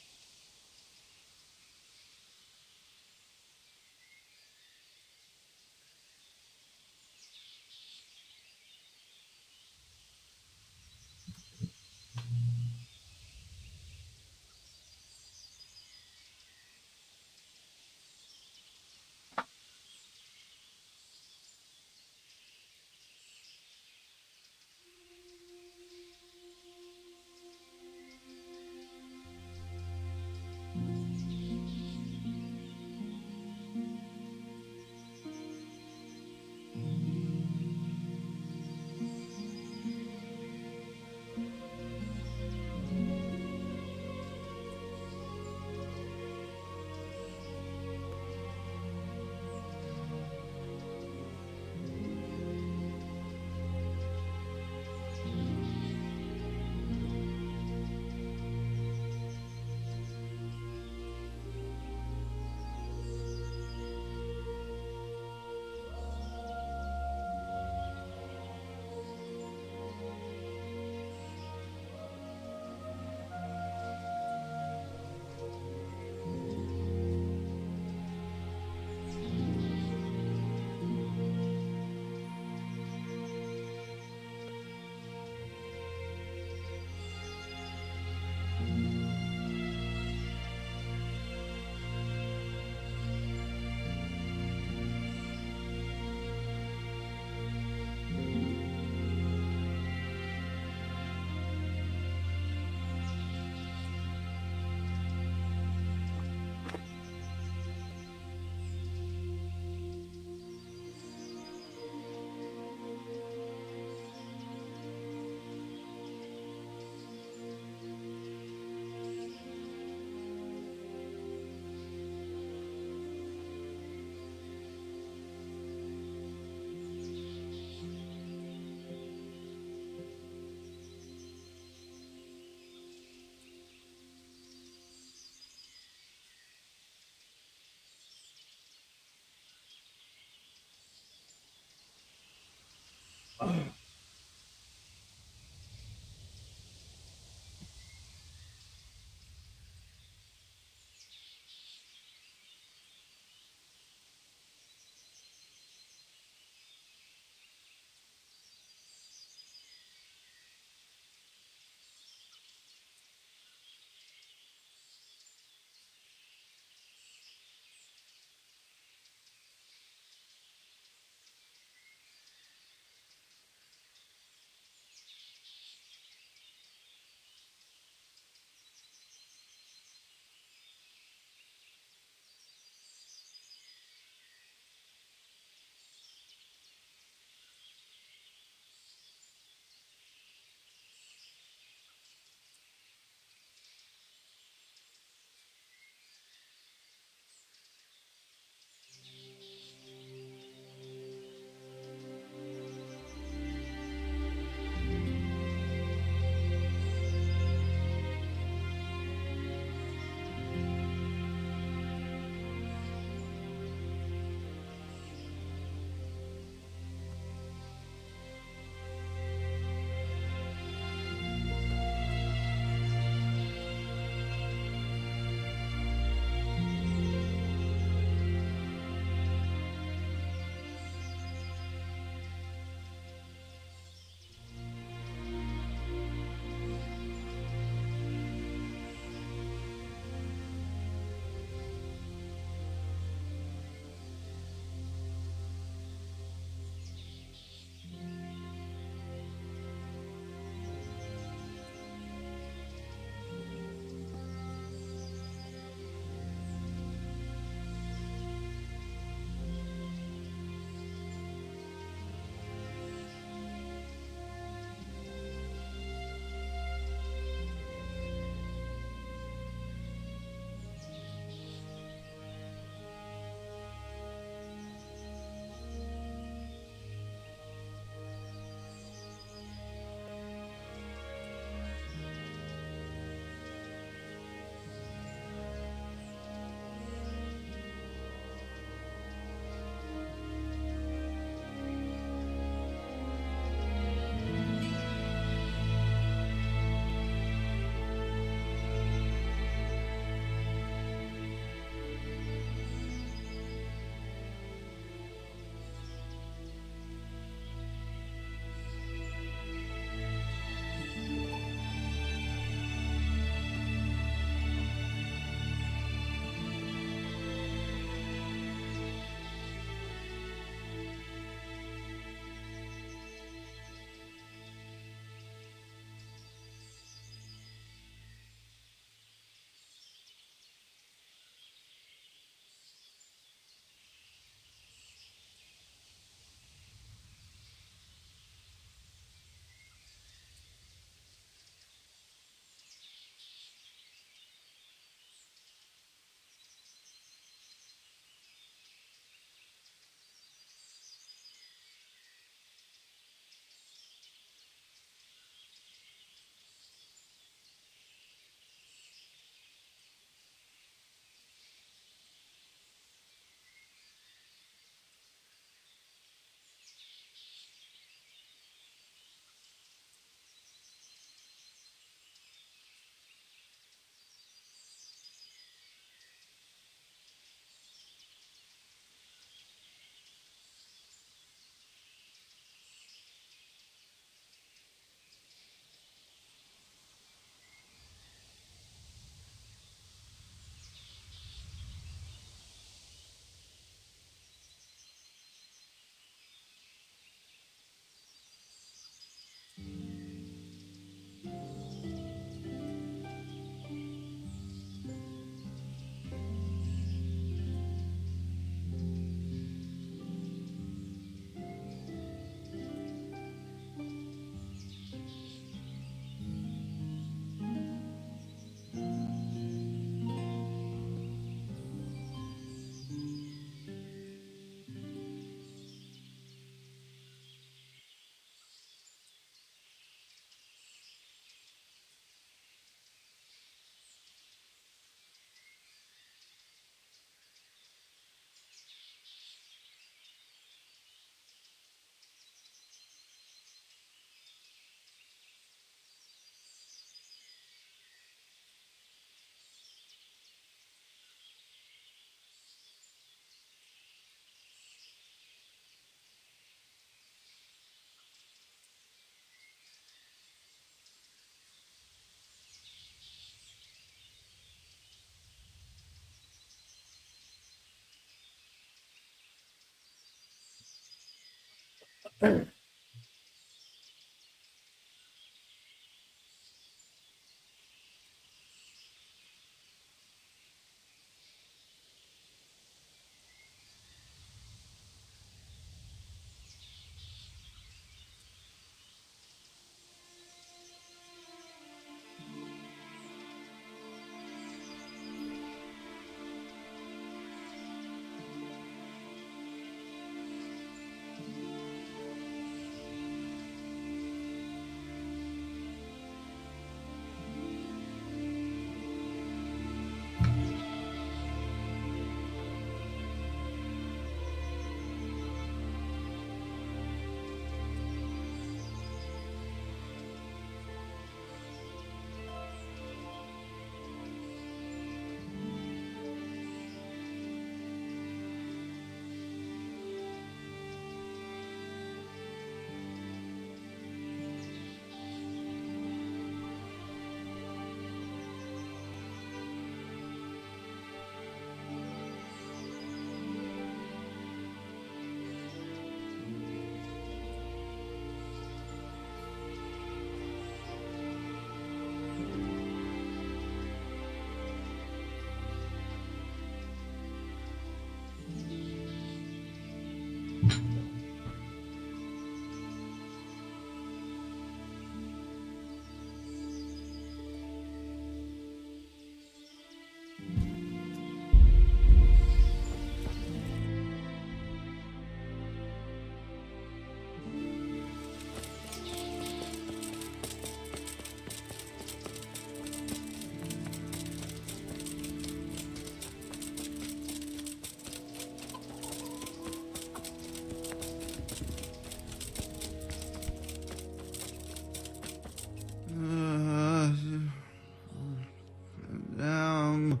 Damn.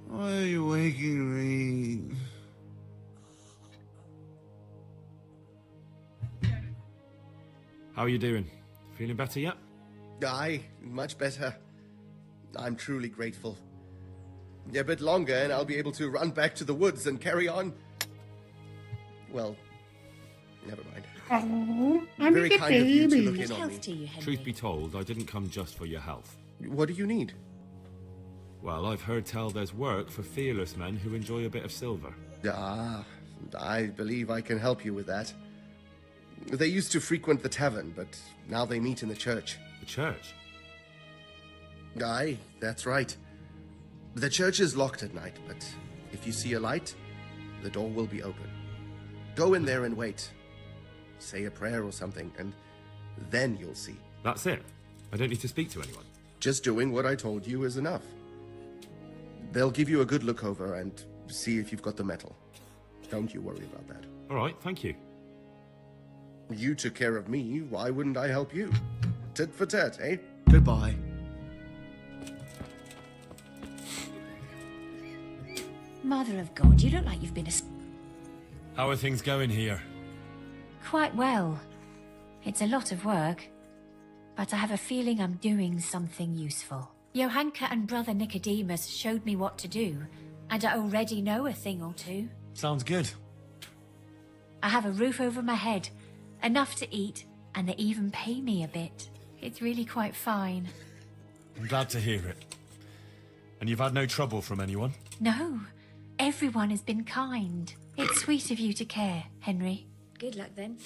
Why are you waking me? How are you doing? Feeling better yet? Aye, much better. I'm truly grateful. A bit longer and I'll be able to run back to the woods and carry on. Well, never mind. Very kind of you to look in on me. Truth be told, I didn't come just for your health. What do you need? Well, I've heard tell there's work for fearless men who enjoy a bit of silver. Ah, I believe I can help you with that. They used to frequent the tavern, but now they meet in the church. The church? Aye, that's right. The church is locked at night, but if you see a light, the door will be open. Go in there and wait. Say a prayer or something, and then you'll see. That's it? I don't need to speak to anyone? Just doing what I told you is enough. They'll give you a good look over and see if you've got the metal. Don't you worry about that. All right, thank you. You took care of me, why wouldn't I help you? Tit for tat, eh? Goodbye. Mother of God, you look like you've been How are things going here? quite well. It's a lot of work, but I have a feeling I'm doing something useful. Johanka and Brother Nicodemus showed me what to do, and I already know a thing or two. Sounds good. I have a roof over my head, enough to eat, and they even pay me a bit. It's really quite fine. I'm glad to hear it. And you've had no trouble from anyone? No, everyone has been kind. It's sweet of you to care, Henry. Good luck then.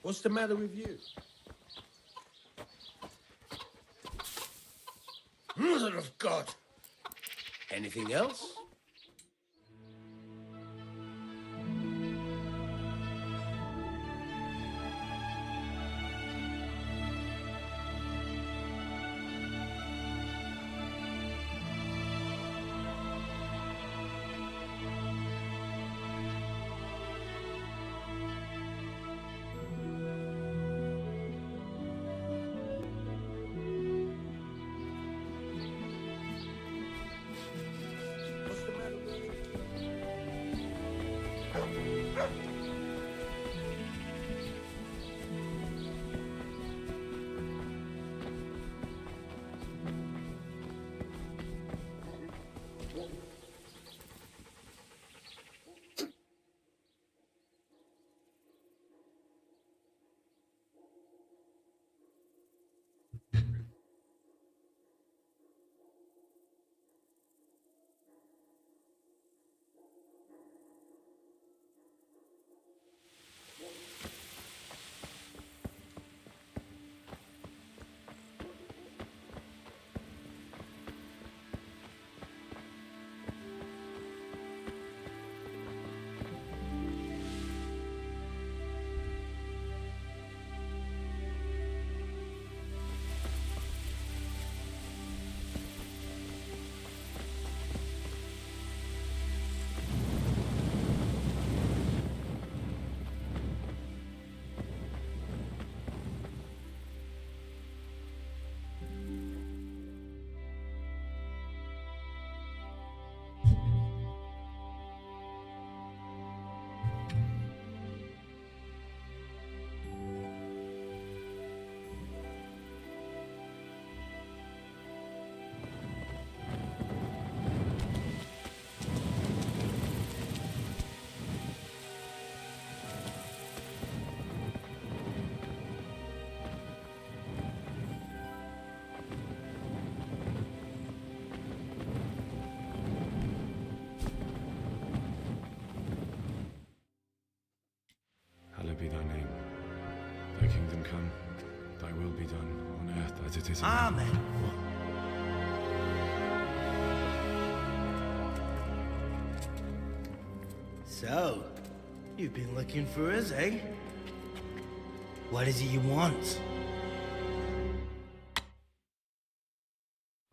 What's the matter with you? Mother of God! Anything else? Hallowed be thy name. Thy kingdom come, thy will be done, on earth as it is in heaven. Amen. So, you've been looking for us, eh? What is it you want?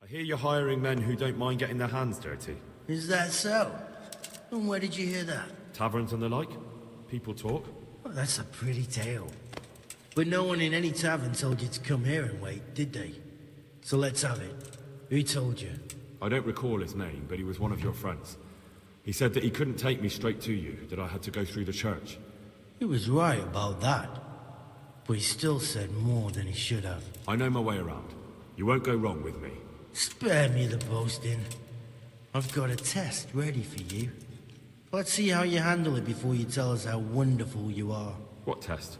I hear you're hiring men who don't mind getting their hands dirty. Is that so? And where did you hear that? Taverns and the like. People talk. Well, that's a pretty tale. But no one in any tavern told you to come here and wait, did they? So let's have it. Who told you? I don't recall his name, but he was one of your friends. He said that he couldn't take me straight to you, that I had to go through the church. He was right about that. But he still said more than he should have. I know my way around. You won't go wrong with me. Spare me the boasting. I've got a test ready for you. Let's see how you handle it before you tell us how wonderful you are. What test?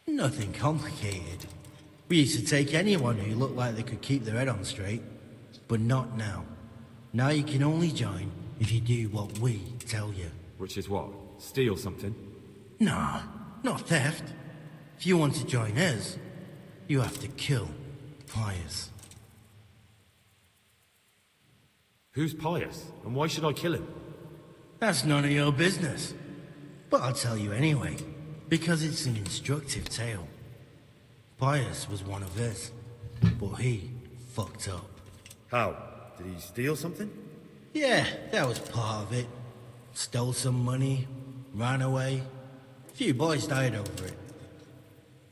Nothing complicated. We used to take anyone who looked like they could keep their head on straight. But not now. Now you can only join if you do what we tell you. Which is what? Steal something? Nah, not theft. If you want to join us, you have to kill Pius. Who's Pius? And why should I kill him? That's none of your business. But I'll tell you anyway, because it's an instructive tale. Pius was one of us, but he fucked up. How? Did he steal something? Yeah, that was part of it. Stole some money, ran away. A few boys died over it.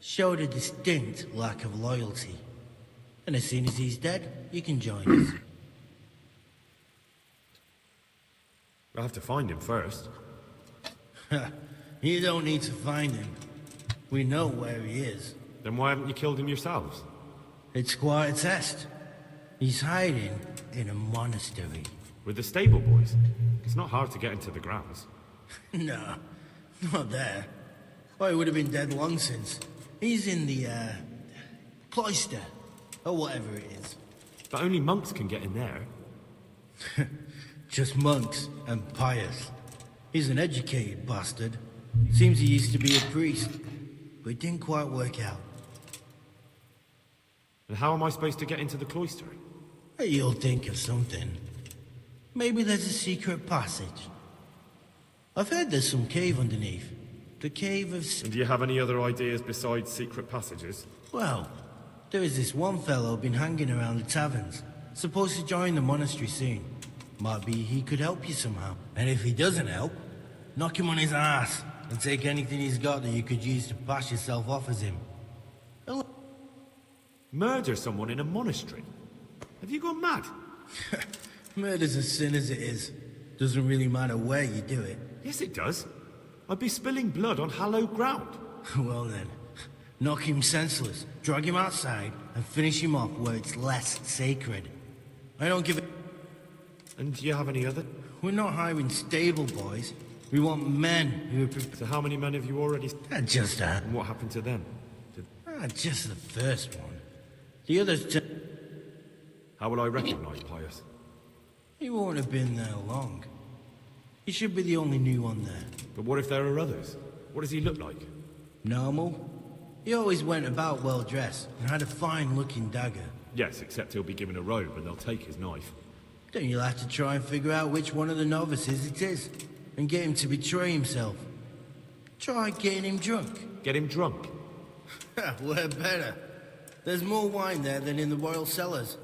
Showed a distinct lack of loyalty. And as soon as he's dead, you can join us. I'll have to find him first. You don't need to find him. We know where he is. Then why haven't you killed him yourselves? It's quite a test. He's hiding in a monastery. With the stable boys? It's not hard to get into the grounds. No, not there. Well, he would have been dead long since. He's in the, cloister, or whatever it is. But only monks can get in there. Just monks and pious. He's an educated bastard. Seems he used to be a priest, but it didn't quite work out. And how am I supposed to get into the cloister? You'll think of something. Maybe there's a secret passage. I've heard there's some cave underneath. The cave of... And do you have any other ideas besides secret passages? Well, there is this one fellow been hanging around the taverns. Supposed to join the monastery soon. Might be he could help you somehow. And if he doesn't help, knock him on his ass and take anything he's got that you could use to pass yourself off as him. Murder someone in a monastery? Have you gone mad? Murder's a sin as it is. Doesn't really matter where you do it. Yes, it does. I'd be spilling blood on hallowed ground. Well then, knock him senseless, drag him outside, and finish him off where it's less sacred. I don't give a... And do you have any other? We're not hiring stable boys. We want men who are... So how many men have you already... Just that. And what happened to them? Just the first one. The others... How will I recognize Pius? He won't have been there long. He should be the only new one there. But what if there are others? What does he look like? Normal. He always went about well dressed and had a fine-looking dagger. Yes, except he'll be given a robe and they'll take his knife. Then you'll have to try and figure out which one of the novices it is, and get him to betray himself. Try getting him drunk. Get him drunk? We're better. There's more wine there than in the royal cellars.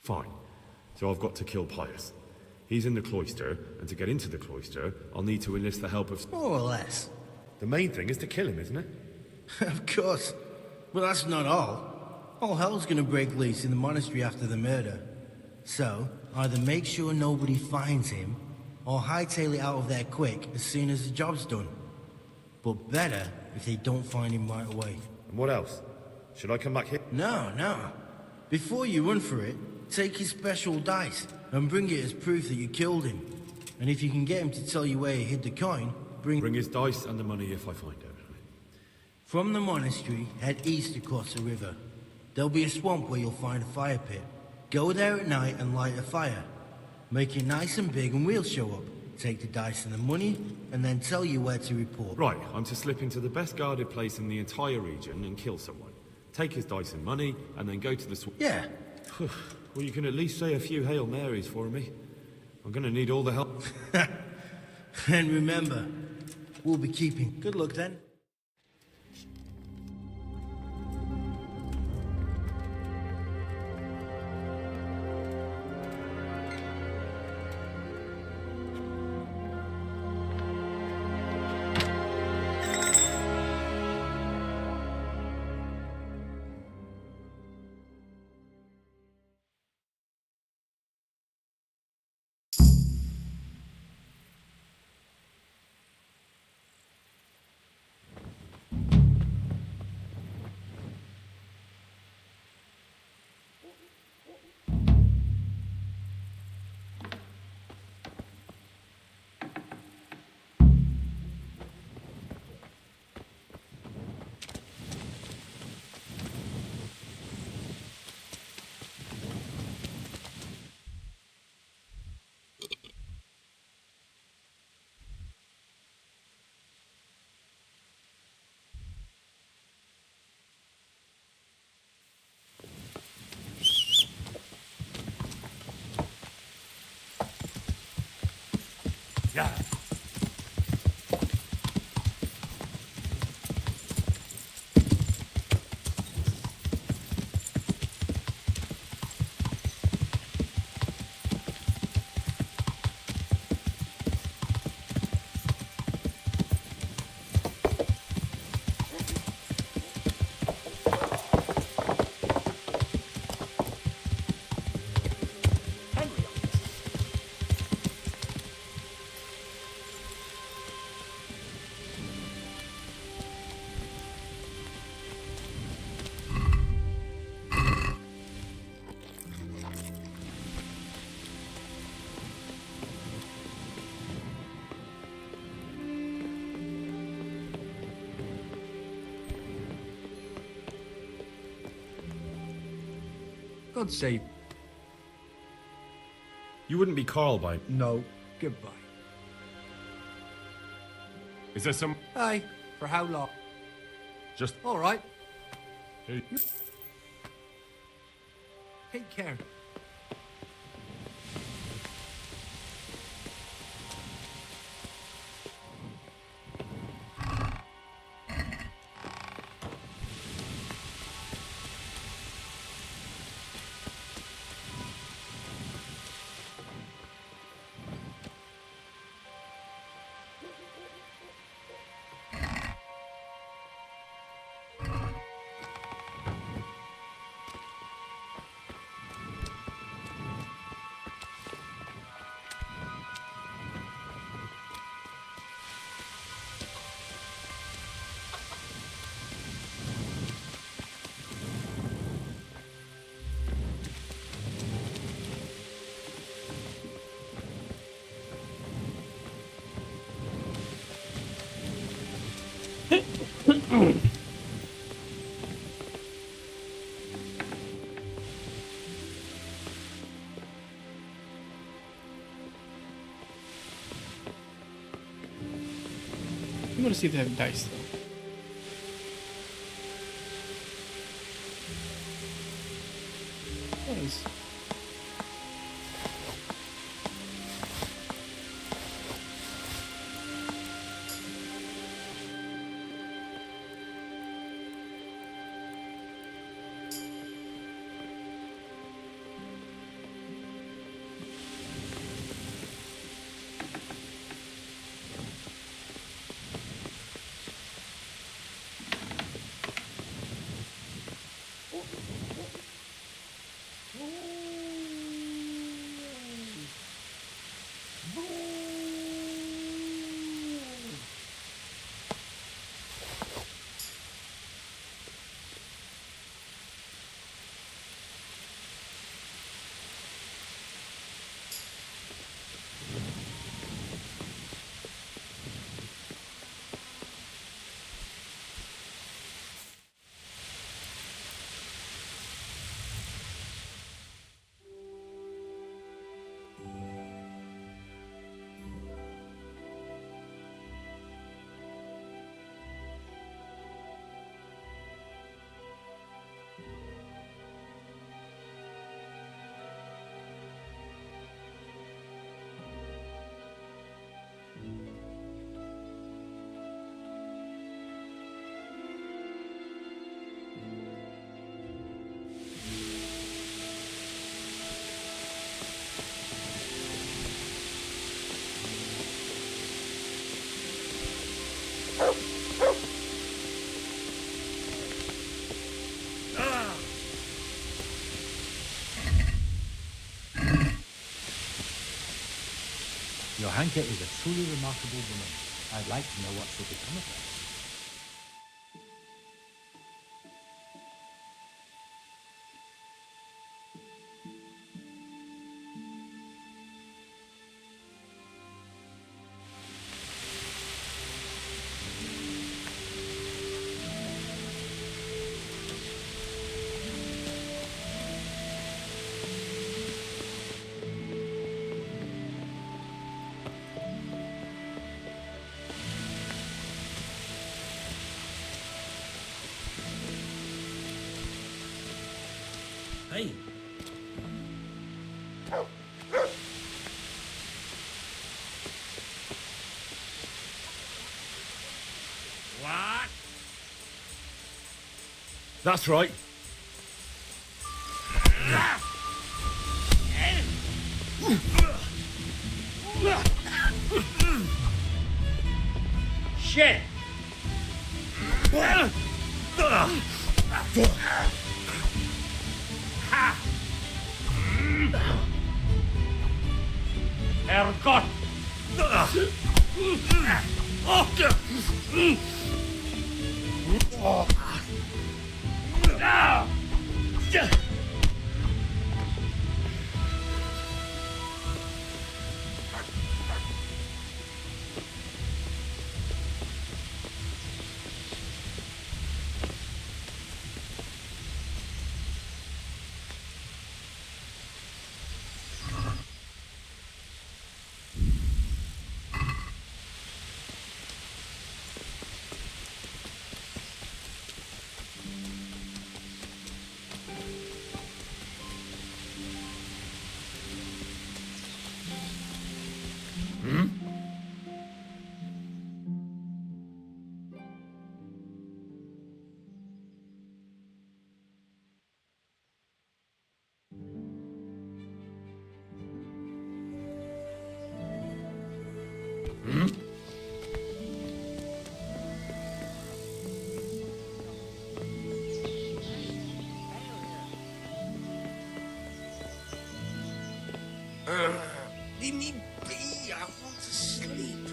Fine. So I've got to kill Pius. He's in the cloister, and to get into the cloister, I'll need to enlist the help of... More or less. The main thing is to kill him, isn't it? Of course. But that's not all. All hell's gonna break loose in the monastery after the murder. So, either make sure nobody finds him, or hightail it out of there quick as soon as the job's done. But better if they don't find him right away. And what else? Should I come back here? No. Before you run for it, take his special dice and bring it as proof that you killed him. And if you can get him to tell you where he hid the coin, Bring his dice and the money if I find it. From the monastery, head east across the river. There'll be a swamp where you'll find a fire pit. Go there at night and light a fire. Make it nice and big and we'll show up. Take the dice and the money, and then tell you where to report. Right, I'm to slip into the best guarded place in the entire region and kill someone. Take his dice and money, and then go to the swamp. Yeah. Well, you can at least say a few Hail Marys for me. I'm gonna need all the help. And remember, we'll be keeping. Good luck then. Yeah. God save. You wouldn't be Carl by... No. Goodbye. Is there some... Aye. For how long? Just... All right. Hey. Take care. I'm gonna see if they have dice though. Nice. Johanka is a truly remarkable woman. I'd like to know what will become of her. Hey. What? That's right. Shit! Herrgott! Hmm? Hmm? Leave me be. I want to sleep.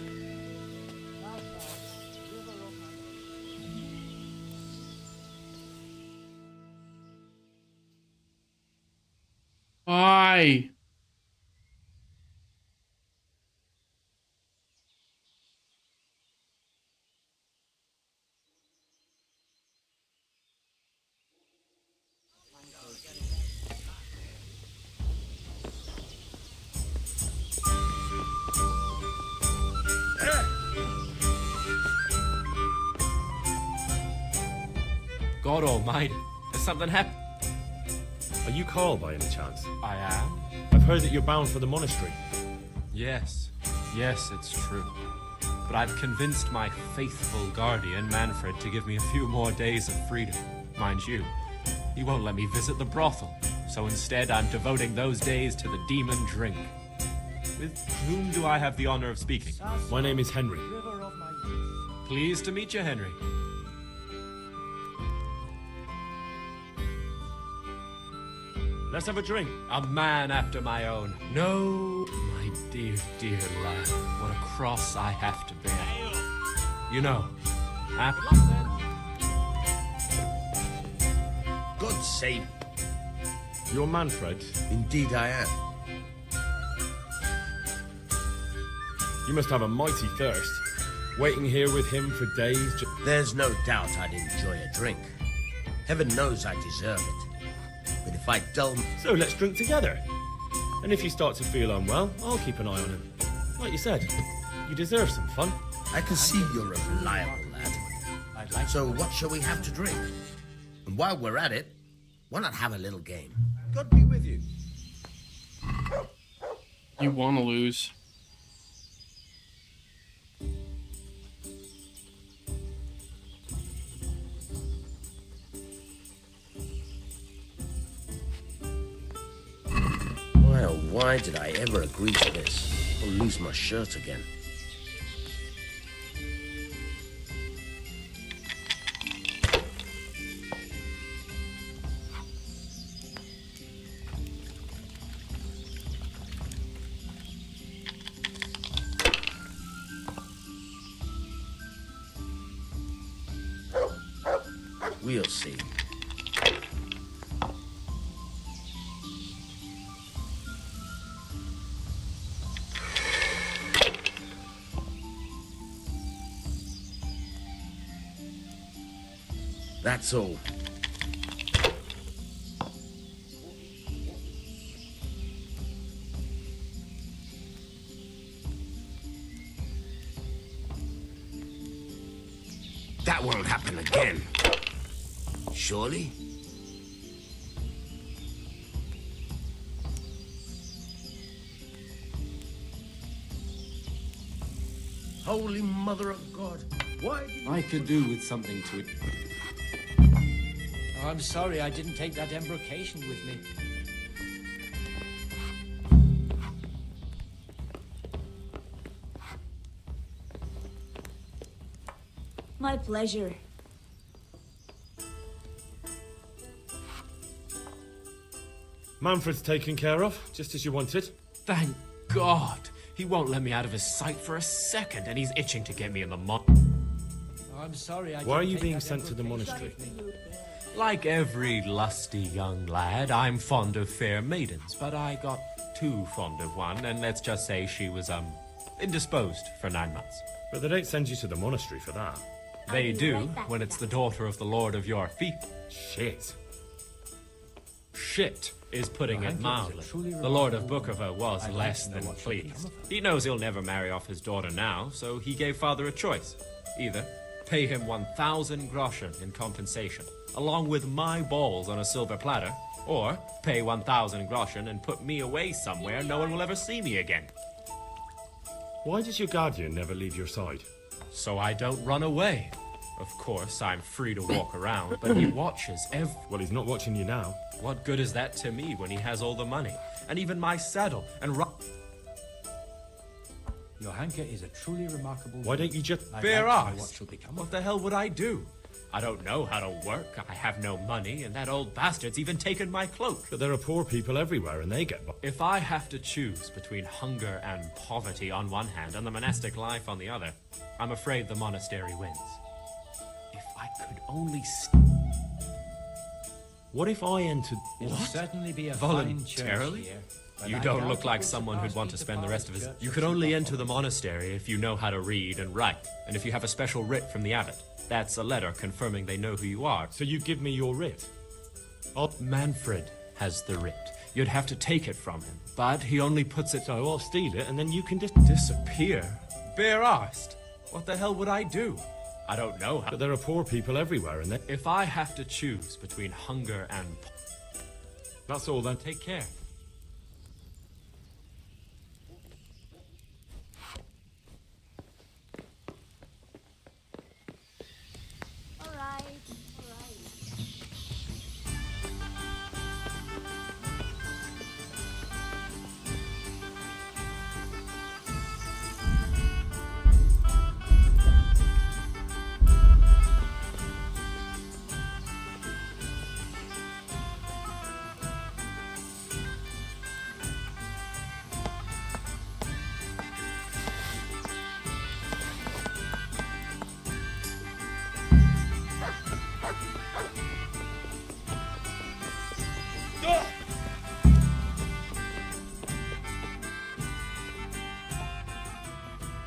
Why? God almighty, has something happened? Are you Carl by any chance? I am. I've heard that you're bound for the monastery. Yes, it's true. But I've convinced my faithful guardian, Manfred, to give me a few more days of freedom. Mind you, he won't let me visit the brothel, so instead I'm devoting those days to the demon drink. With whom do I have the honor of speaking? My name is Henry. Pleased to meet you, Henry. Let's have a drink. A man after my own. No, my dear, dear lad, what a cross I have to bear. You know, God save. You're Manfred? Indeed I am. You must have a mighty thirst. Waiting here with him for days. There's no doubt I'd enjoy a drink. Heaven knows I deserve it. But if I dull... So let's drink together. And if you start to feel unwell, I'll keep an eye on him. Like you said, you deserve some fun. I can see you're a reliable lad. So what shall we have to drink? And while we're at it, why not have a little game? God be with you. You want to lose. Why, oh why did I ever agree to this? I'll lose my shirt again. We'll see. That's all. That won't happen again. Surely? Holy Mother of God, why did you... I could do with something to it. Oh, I'm sorry I didn't take that embrocation with me. My pleasure. Manfred's taken care of, just as you wanted. Thank God. He won't let me out of his sight for a second, and he's itching to get me in the Oh, I'm sorry I Why are didn't you take being that sent to the embrocation monastery? with me. Like every lusty young lad, I'm fond of fair maidens, but I got too fond of one, and let's just say she was, indisposed for 9 months. But they don't send you to the monastery for that. They do, when it's the daughter of the Lord of your feet. Shit. Shit is putting it mildly. The Lord of Bookerver was less than pleased. He knows he'll never marry off his daughter now, so he gave father a choice. Either pay him 1,000 groschen in compensation, along with my balls on a silver platter, or pay 1,000 groschen and put me away somewhere no one will ever see me again. Why does your guardian never leave your side? So I don't run away. Of course, I'm free to walk around, but he watches Well, he's not watching you now. What good is that to me when he has all the money? And even my saddle and Your Hanka is a truly remarkable Why don't you just... I'd Bear like to know ass. what shall become What of the hell would I do? I don't know how to work, I have no money, and that old bastard's even taken my cloak. But there are poor people everywhere, and they get... If I have to choose between hunger and poverty on one hand and the monastic life on the other, I'm afraid the monastery wins. If I could only... What if I entered... It'll certainly be a fine church Voluntarily? here, but You I don't doubt look it like will someone surpass who'd want me to spend the pass rest of his... church You of could St. only enter Bartholomew. the monastery if you know how to read and write, and if you have a special writ from the abbot. That's a letter confirming they know who you are. So you give me your writ? Manfred has the writ. You'd have to take it from him, but he only puts it... So I'll steal it, and then you can just... Disappear? Bare-arsed? What the hell would I do? I don't know how... But there are poor people everywhere, and they... If I have to choose between hunger and... That's all then. Take care.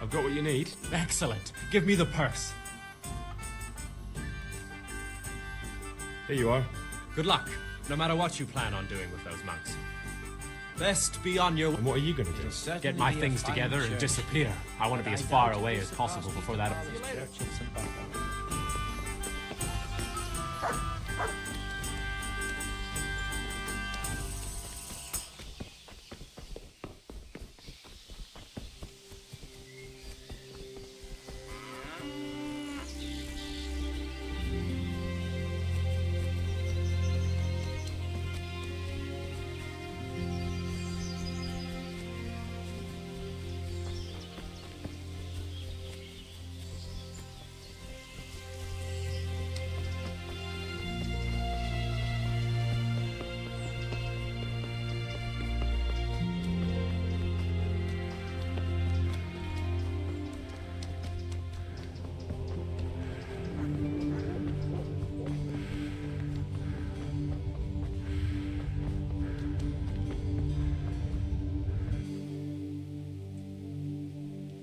I've got what you need. Excellent. Give me the purse. Here you are. Good luck, no matter what you plan on doing with those monks. Best be on your... And what are you going to do? Get my things together and disappear. I want to be as far away as possible before that... Church of St. Bartholomew.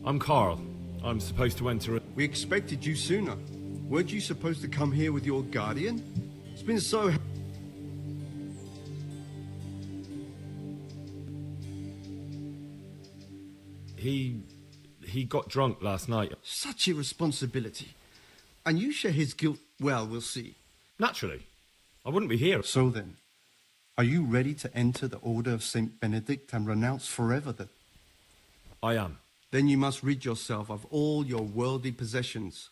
I'm Carl. I'm supposed to enter a... We expected you sooner. Weren't you supposed to come here with your guardian? It's been so... He got drunk last night. Such irresponsibility. And you share his guilt... Well, we'll see. Naturally. I wouldn't be here. So then, are you ready to enter the Order of St. Benedict and renounce forever the... I am. Then you must rid yourself of all your worldly possessions.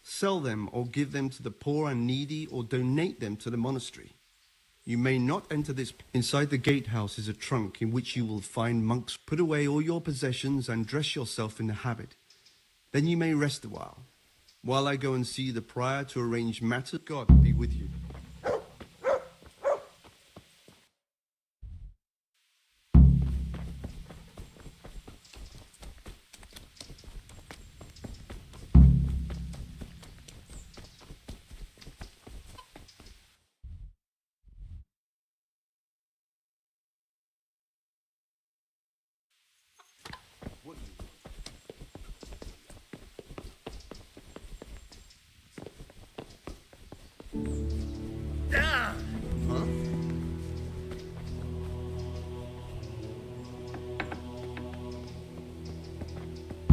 Sell them or give them to the poor and needy or donate them to the monastery. You may not enter this... Inside the gatehouse is a trunk in which you will find monks. Put away all your possessions and dress yourself in the habit. Then you may rest a while I go and see the prior to arrange matters. God be with you.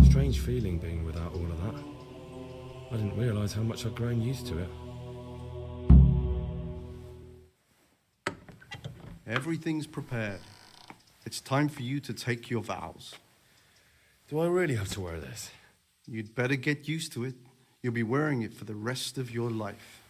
Strange feeling being without all of that. I didn't realise how much I'd grown used to it. Everything's prepared. It's time for you to take your vows. Do I really have to wear this? You'd better get used to it. You'll be wearing it for the rest of your life.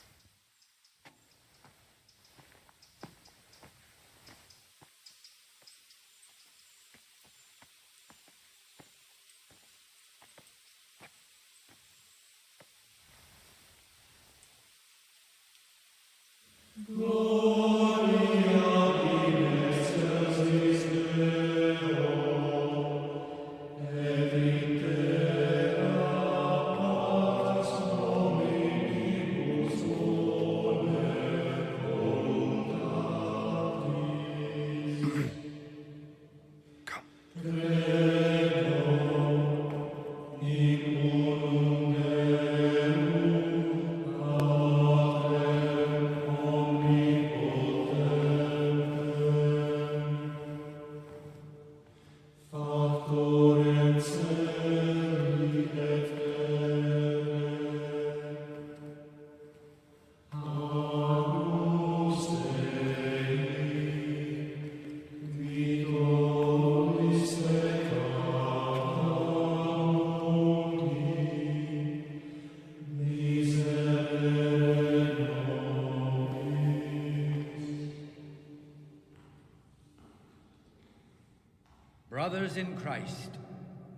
Brothers in Christ,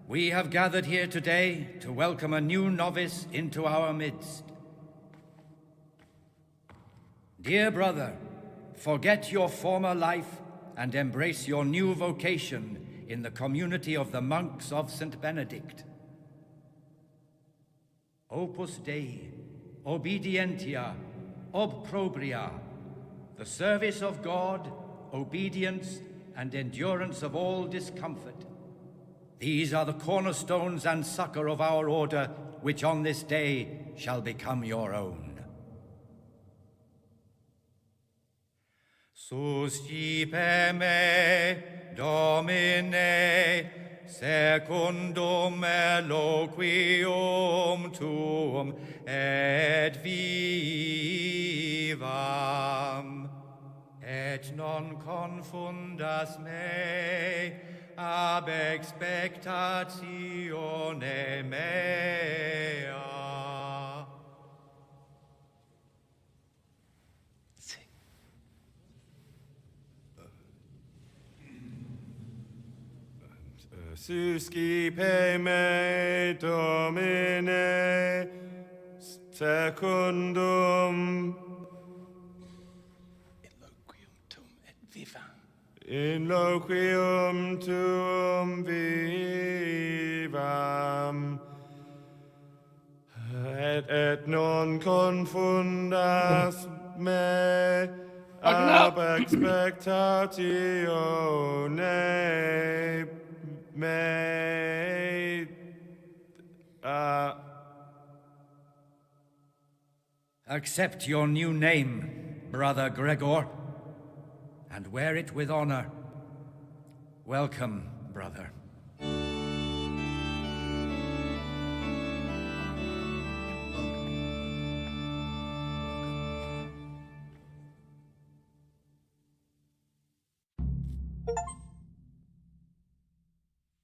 we have gathered here today to welcome a new novice into our midst. Dear brother, forget your former life and embrace your new vocation in the community of the monks of St. Benedict. Opus Dei, obedientia, obprobria, the service of God, obedience, and endurance of all discomfort. These are the cornerstones and succor of our order, which on this day shall become your own. Suscipe me, Domine, secundum eloquium tuum, et vivam. Et non confundas me ab expectatione mea. Suscipe me, Domine, secundum in loquium tuum vivam, et non confundas me ab expectatione mea. Accept your new name, Brother Gregor, and wear it with honor. Welcome, brother.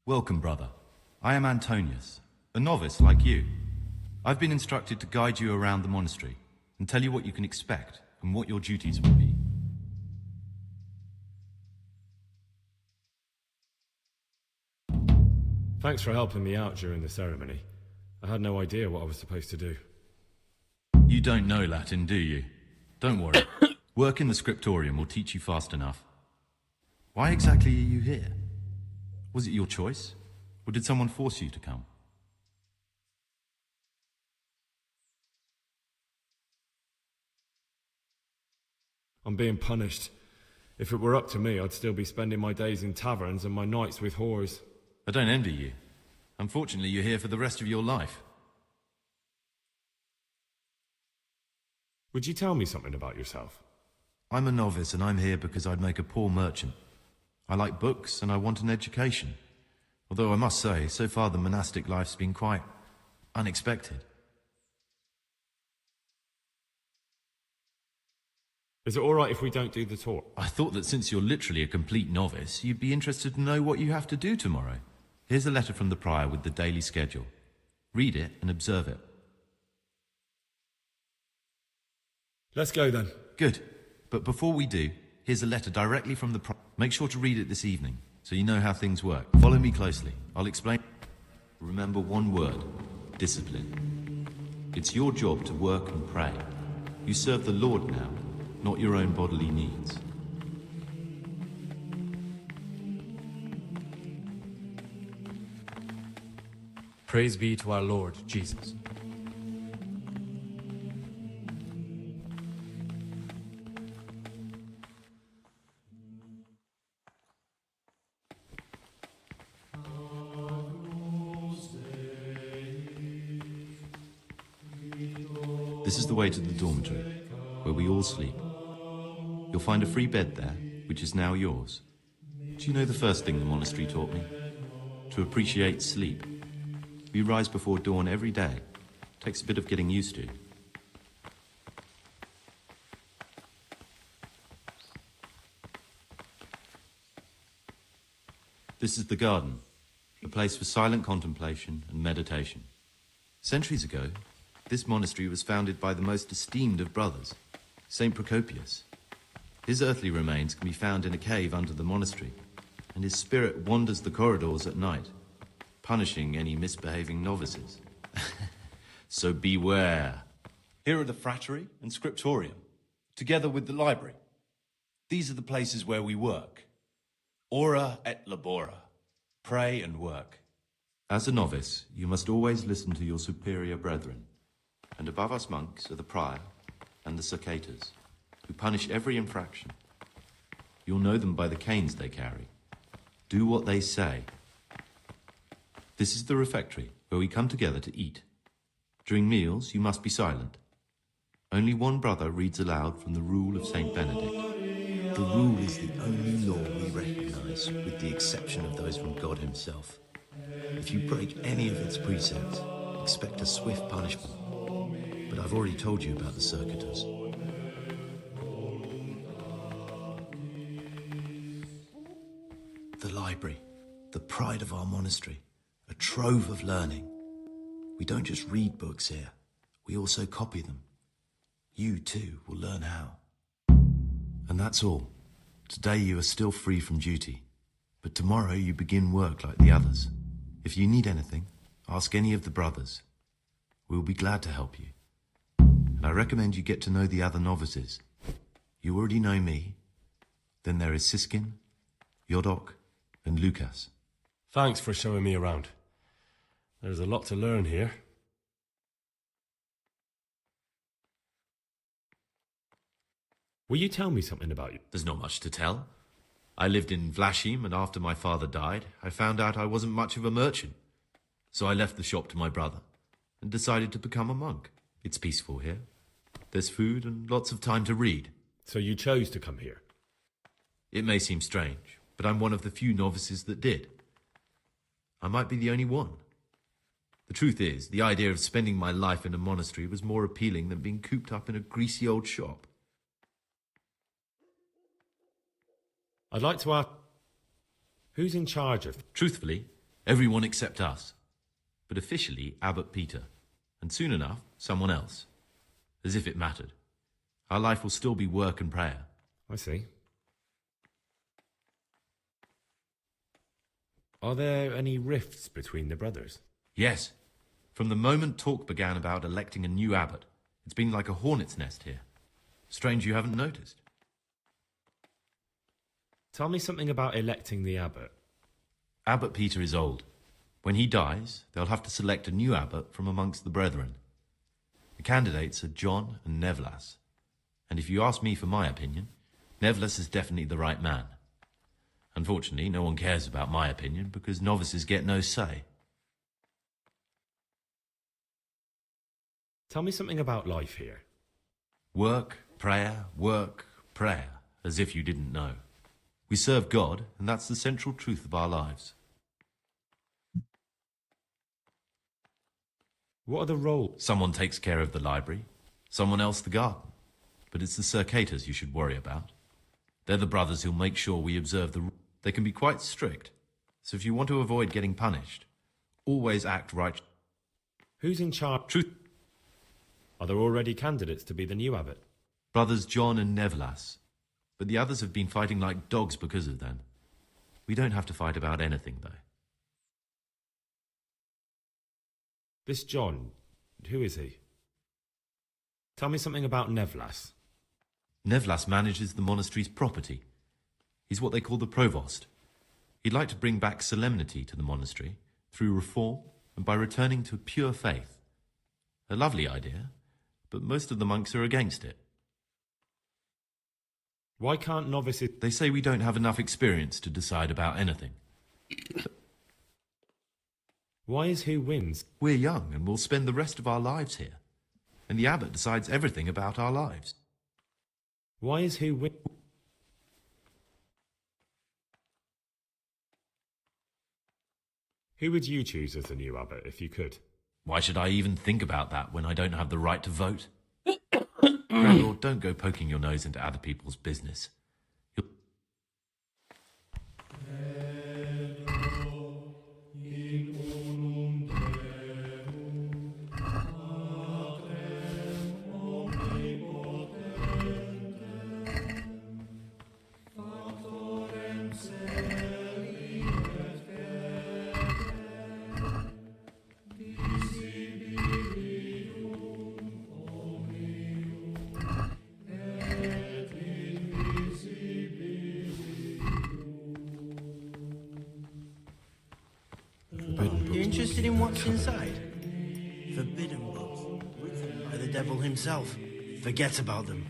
Welcome, brother. I am Antonius, a novice like you. I've been instructed to guide you around the monastery and tell you what you can expect and what your duties will be. Thanks for helping me out during the ceremony. I had no idea what I was supposed to do. You don't know Latin, do you? Don't worry. Work in the scriptorium will teach you fast enough. Why exactly are you here? Was it your choice? Or did someone force you to come? I'm being punished. If it were up to me, I'd still be spending my days in taverns and my nights with whores. I don't envy you. Unfortunately, you're here for the rest of your life. Would you tell me something about yourself? I'm a novice and I'm here because I'd make a poor merchant. I like books and I want an education. Although I must say, so far the monastic life's been quite unexpected. Is it alright if we don't do the talk? I thought that since you're literally a complete novice, you'd be interested to know what you have to do tomorrow. Here's a letter from the prior with the daily schedule. Read it and observe it. Let's go then. Good. But before we do, here's a letter directly from the prior. Make sure to read it this evening, so you know how things work. Follow me closely. I'll explain. Remember one word: discipline. It's your job to work and pray. You serve the Lord now, not your own bodily needs. Praise be to our Lord Jesus. This is the way to the dormitory, where we all sleep. You'll find a free bed there, which is now yours. Do you know the first thing the monastery taught me? To appreciate sleep. We rise before dawn every day. Takes a bit of getting used to. This is the garden, a place for silent contemplation and meditation. Centuries ago, this monastery was founded by the most esteemed of brothers, Saint Procopius. His earthly remains can be found in a cave under the monastery, and his spirit wanders the corridors at night, punishing any misbehaving novices. So beware. Here are the frattery and scriptorium, together with the library. These are the places where we work. Ora et labora. Pray and work. As a novice, you must always listen to your superior brethren. And above us monks are the prior and the circators, who punish every infraction. You'll know them by the canes they carry. Do what they say. This is the refectory, where we come together to eat. During meals, you must be silent. Only one brother reads aloud from the Rule of Saint Benedict. The rule is the only law we recognize, with the exception of those from God himself. If you break any of its precepts, expect a swift punishment. But I've already told you about the circuitous. The library, the pride of our monastery, a trove of learning. We don't just read books here, we also copy them. You too will learn how. And that's all. Today you are still free from duty, but tomorrow you begin work like the others. If you need anything, ask any of the brothers. We'll be glad to help you. And I recommend you get to know the other novices. You already know me. Then there is Siskin, Yodok, and Lucas. Thanks for showing me around. There's a lot to learn here. Will you tell me something about you? There's not much to tell. I lived in Vlashim, and after my father died, I found out I wasn't much of a merchant. So I left the shop to my brother and decided to become a monk. It's peaceful here. There's food and lots of time to read. So you chose to come here? It may seem strange, but I'm one of the few novices that did. I might be the only one. The truth is, the idea of spending my life in a monastery was more appealing than being cooped up in a greasy old shop. I'd like to ask, who's in charge of? Truthfully, everyone except us. But officially, Abbot Peter. And soon enough, someone else. As if it mattered. Our life will still be work and prayer. I see. Are there any rifts between the brothers? Yes. From the moment talk began about electing a new abbot, it's been like a hornet's nest here. Strange you haven't noticed. Tell me something about electing the abbot. Abbot Peter is old. When he dies, they'll have to select a new abbot from amongst the brethren. The candidates are John and Nevlas. And if you ask me for my opinion, Nevlas is definitely the right man. Unfortunately, no one cares about my opinion because novices get no say. Tell me something about life here. Work, prayer, as if you didn't know. We serve God, and that's the central truth of our lives. What are the roles? Someone takes care of the library, someone else the garden. But it's the circators you should worry about. They're the brothers who'll make sure we observe the rules. They can be quite strict. So if you want to avoid getting punished, always act right. Who's in charge? Truth. Are there already candidates to be the new abbot? Brothers John and Nevlas. But the others have been fighting like dogs because of them. We don't have to fight about anything, though. This John, who is he? Tell me something about Nevlas. Nevlas manages the monastery's property. He's what they call the provost. He'd like to bring back solemnity to the monastery through reform and by returning to pure faith. A lovely idea, but most of the monks are against it. Why can't novices... They say we don't have enough experience to decide about anything. Why is who wins? We're young and we'll spend the rest of our lives here. And the abbot decides everything about our lives. Why is who win? Who would you choose as the new abbot if you could? Why should I even think about that when I don't have the right to vote? Gregor, don't go poking your nose into other people's business. You're interested in what's inside? Forbidden books, written by the devil himself. Forget about them.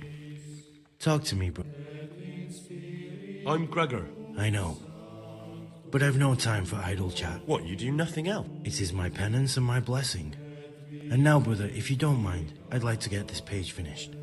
Talk to me, bro. I'm Gregor. I know. But I've no time for idle chat. What, you do nothing else? It is my penance and my blessing. And now, brother, if you don't mind, I'd like to get this page finished.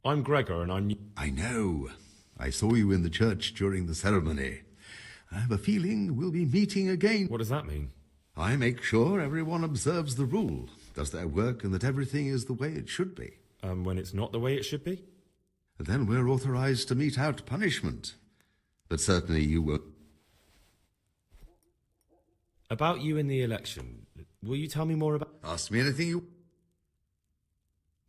I'm Gregor and I'm... I know. I saw you in the church during the ceremony. I have a feeling we'll be meeting again. What does that mean? I make sure everyone observes the rule, does their work, and that everything is the way it should be. When it's not the way it should be? Then we're authorized to mete out punishment. But certainly you will... About you in the election, will you tell me more about... Ask me anything you...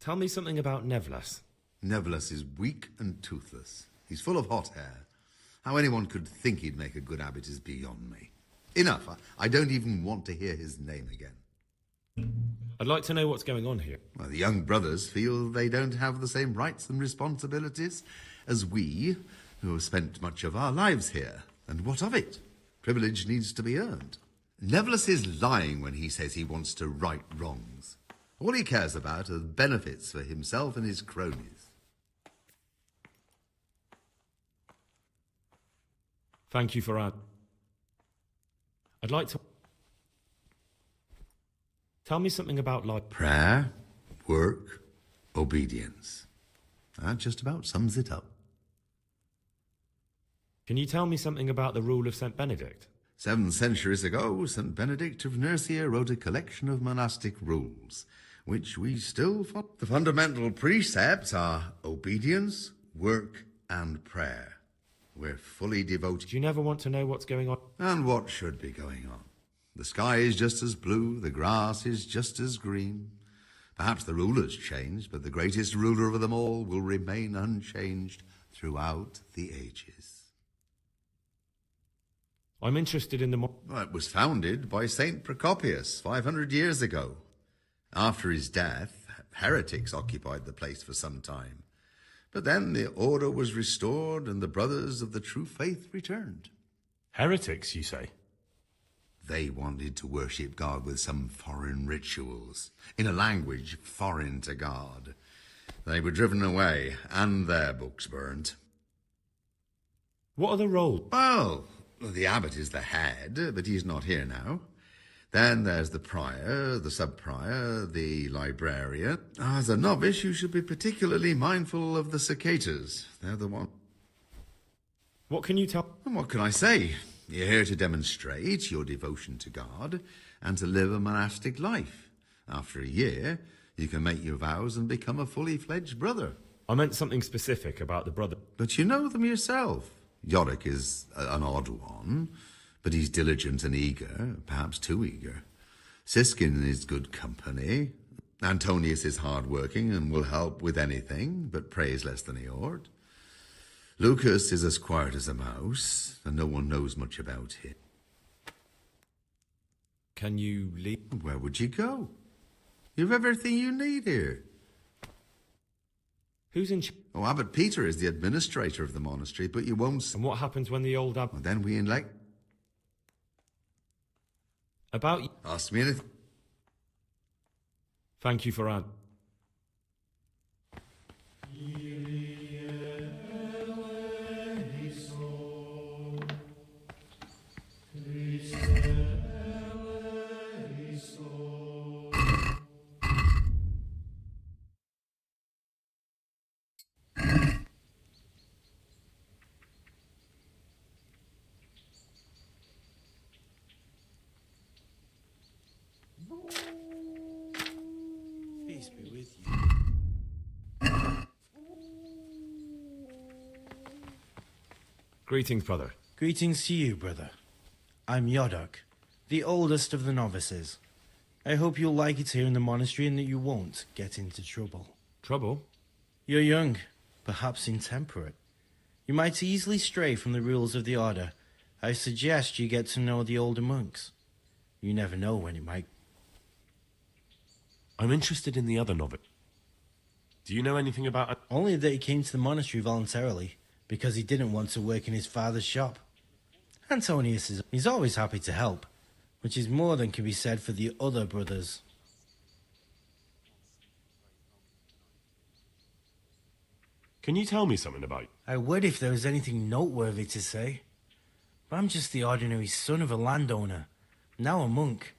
Tell me something about Nevlas. Nevlas is weak and toothless. He's full of hot hair. How anyone could think he'd make a good abbot is beyond me. Enough. I don't even want to hear his name again. I'd like to know what's going on here. Well, the young brothers feel they don't have the same rights and responsibilities as we, who have spent much of our lives here. And what of it? Privilege needs to be earned. Nevlas is lying when he says he wants to right wrongs. All he cares about are benefits for himself and his cronies. Thank you for I'd like to... Tell me something about life. Prayer, work, obedience. That just about sums it up. Can you tell me something about the rule of St. Benedict? 7 centuries ago, St. Benedict of Nursia wrote a collection of monastic rules, which we still follow. The fundamental precepts are obedience, work, and prayer. We're fully devoted. Do you never want to know what's going on? And what should be going on? The sky is just as blue, the grass is just as green. Perhaps the ruler's changed, but the greatest ruler of them all will remain unchanged throughout the ages. I'm interested in the... Well, it was founded by Saint Procopius 500 years ago. After his death, heretics occupied the place for some time. But then the order was restored and the brothers of the true faith returned. Heretics, you say? They wanted to worship God with some foreign rituals, in a language foreign to God. They were driven away, and their books burnt. What are the roles? Well, the abbot is the head, but he's not here now. Then there's the prior, the sub-prior, the librarian. As a novice, you should be particularly mindful of the cicadas. They're the one. What can you tell? And what can I say? You're here to demonstrate your devotion to God and to live a monastic life. After a year, you can make your vows and become a fully fledged brother. I meant something specific about the brother. But you know them yourself. Yorick is an odd one, but he's diligent and eager, perhaps too eager. Siskin is good company. Antonius is hard-working and will help with anything, but prays less than he ought. Lucas is as quiet as a mouse, and no one knows much about him. Can you leave? Where would you go? You've everything you need here. Who's in... Oh, Abbot Peter is the administrator of the monastery, but you won't... And what happens when the old abbot... Well, then we elect... About... Ask me anything. Thank you for answering. Peace be with you. Greetings, brother. Greetings to you, brother. I'm Yodok, the oldest of the novices. I hope you'll like it here in the monastery and that you won't get into trouble. Trouble? You're young, perhaps intemperate. You might easily stray from the rules of the order. I suggest you get to know the older monks. You never know when it might... I'm interested in the other novice. Do you know anything about... Only that he came to the monastery voluntarily, because he didn't want to work in his father's shop. Antonius he's always happy to help, which is more than can be said for the other brothers. Can you tell me something about you? I would if there was anything noteworthy to say. But I'm just the ordinary son of a landowner, now a monk.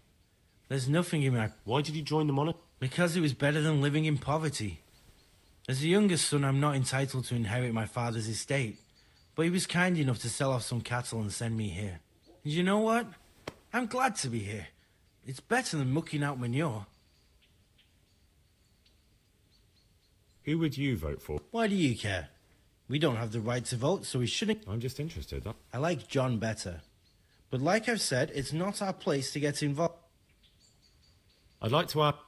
There's nothing in my... Why did you join the monastery? Because it was better than living in poverty. As the youngest son, I'm not entitled to inherit my father's estate, but he was kind enough to sell off some cattle and send me here. And you know what? I'm glad to be here. It's better than mucking out manure. Who would you vote for? Why do you care? We don't have the right to vote, so we shouldn't... I'm just interested. I like John better. But like I've said, it's not our place to get involved. I'd like to ask...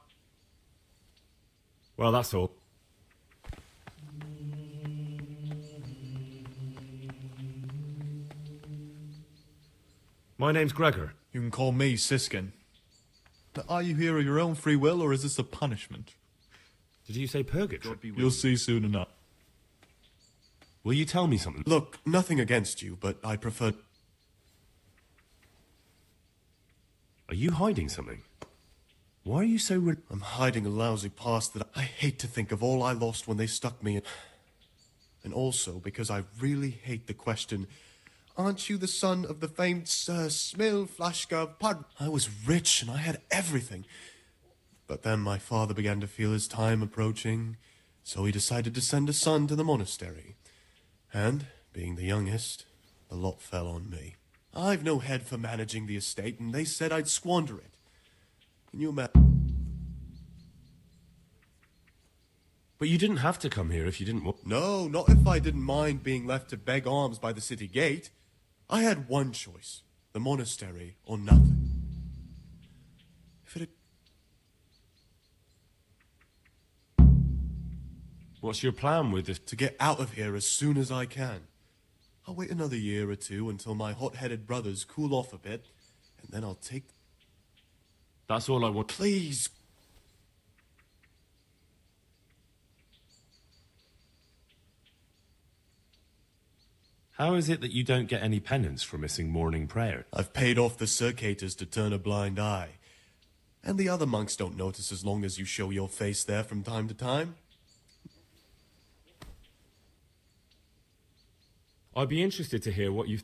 Well, that's all. My name's Gregor. You can call me Siskin. Are you here of your own free will, or is this a punishment? Did you say purgatory? You'll see soon enough. Will you tell me something? Look, nothing against you, but I prefer... Are you hiding something? Why are you so... I'm hiding a lousy past that I hate to think of all I lost when they stuck me in. And also because I really hate the question, aren't you the son of the famed Sir Smil Flashka Pud? I was rich and I had everything. But then my father began to feel his time approaching, so he decided to send a son to the monastery. And, being the youngest, the lot fell on me. I've no head for managing the estate, and they said I'd squander it. Can you imagine? But you didn't have to come here if you didn't want... No, not if I didn't mind being left to beg alms by the city gate. I had one choice, the monastery or nothing. If it had... What's your plan with this? To get out of here as soon as I can. I'll wait another year or two until my hot-headed brothers cool off a bit, and then I'll take... That's all I want. Please. How is it that you don't get any penance for missing morning prayer? I've paid off the circators to turn a blind eye. And the other monks don't notice as long as you show your face there from time to time. I'd be interested to hear what you...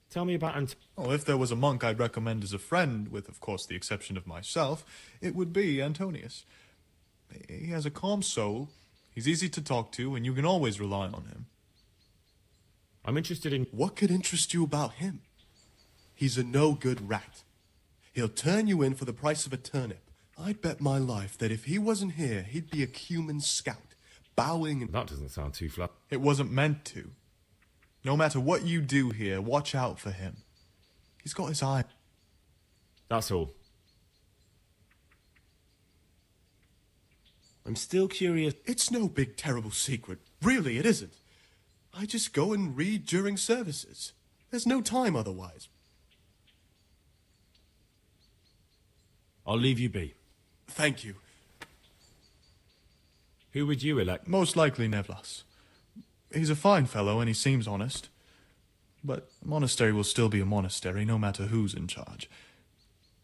Tell me about Oh, if there was a monk I'd recommend as a friend, with, of course, the exception of myself, it would be Antonius. He has a calm soul, he's easy to talk to, and you can always rely on him. I'm interested in... What could interest you about him? He's a no-good rat. He'll turn you in for the price of a turnip. I'd bet my life that if he wasn't here, he'd be a cumin scout, bowing and... That doesn't sound too flat. It wasn't meant to. No matter what you do here, watch out for him. He's got his eye. That's all. I'm still curious. It's no big, terrible secret. Really, it isn't. I just go and read during services. There's no time otherwise. I'll leave you be. Thank you. Who would you elect? Most likely Nevlas. He's a fine fellow and he seems honest. But a monastery will still be a monastery, no matter who's in charge.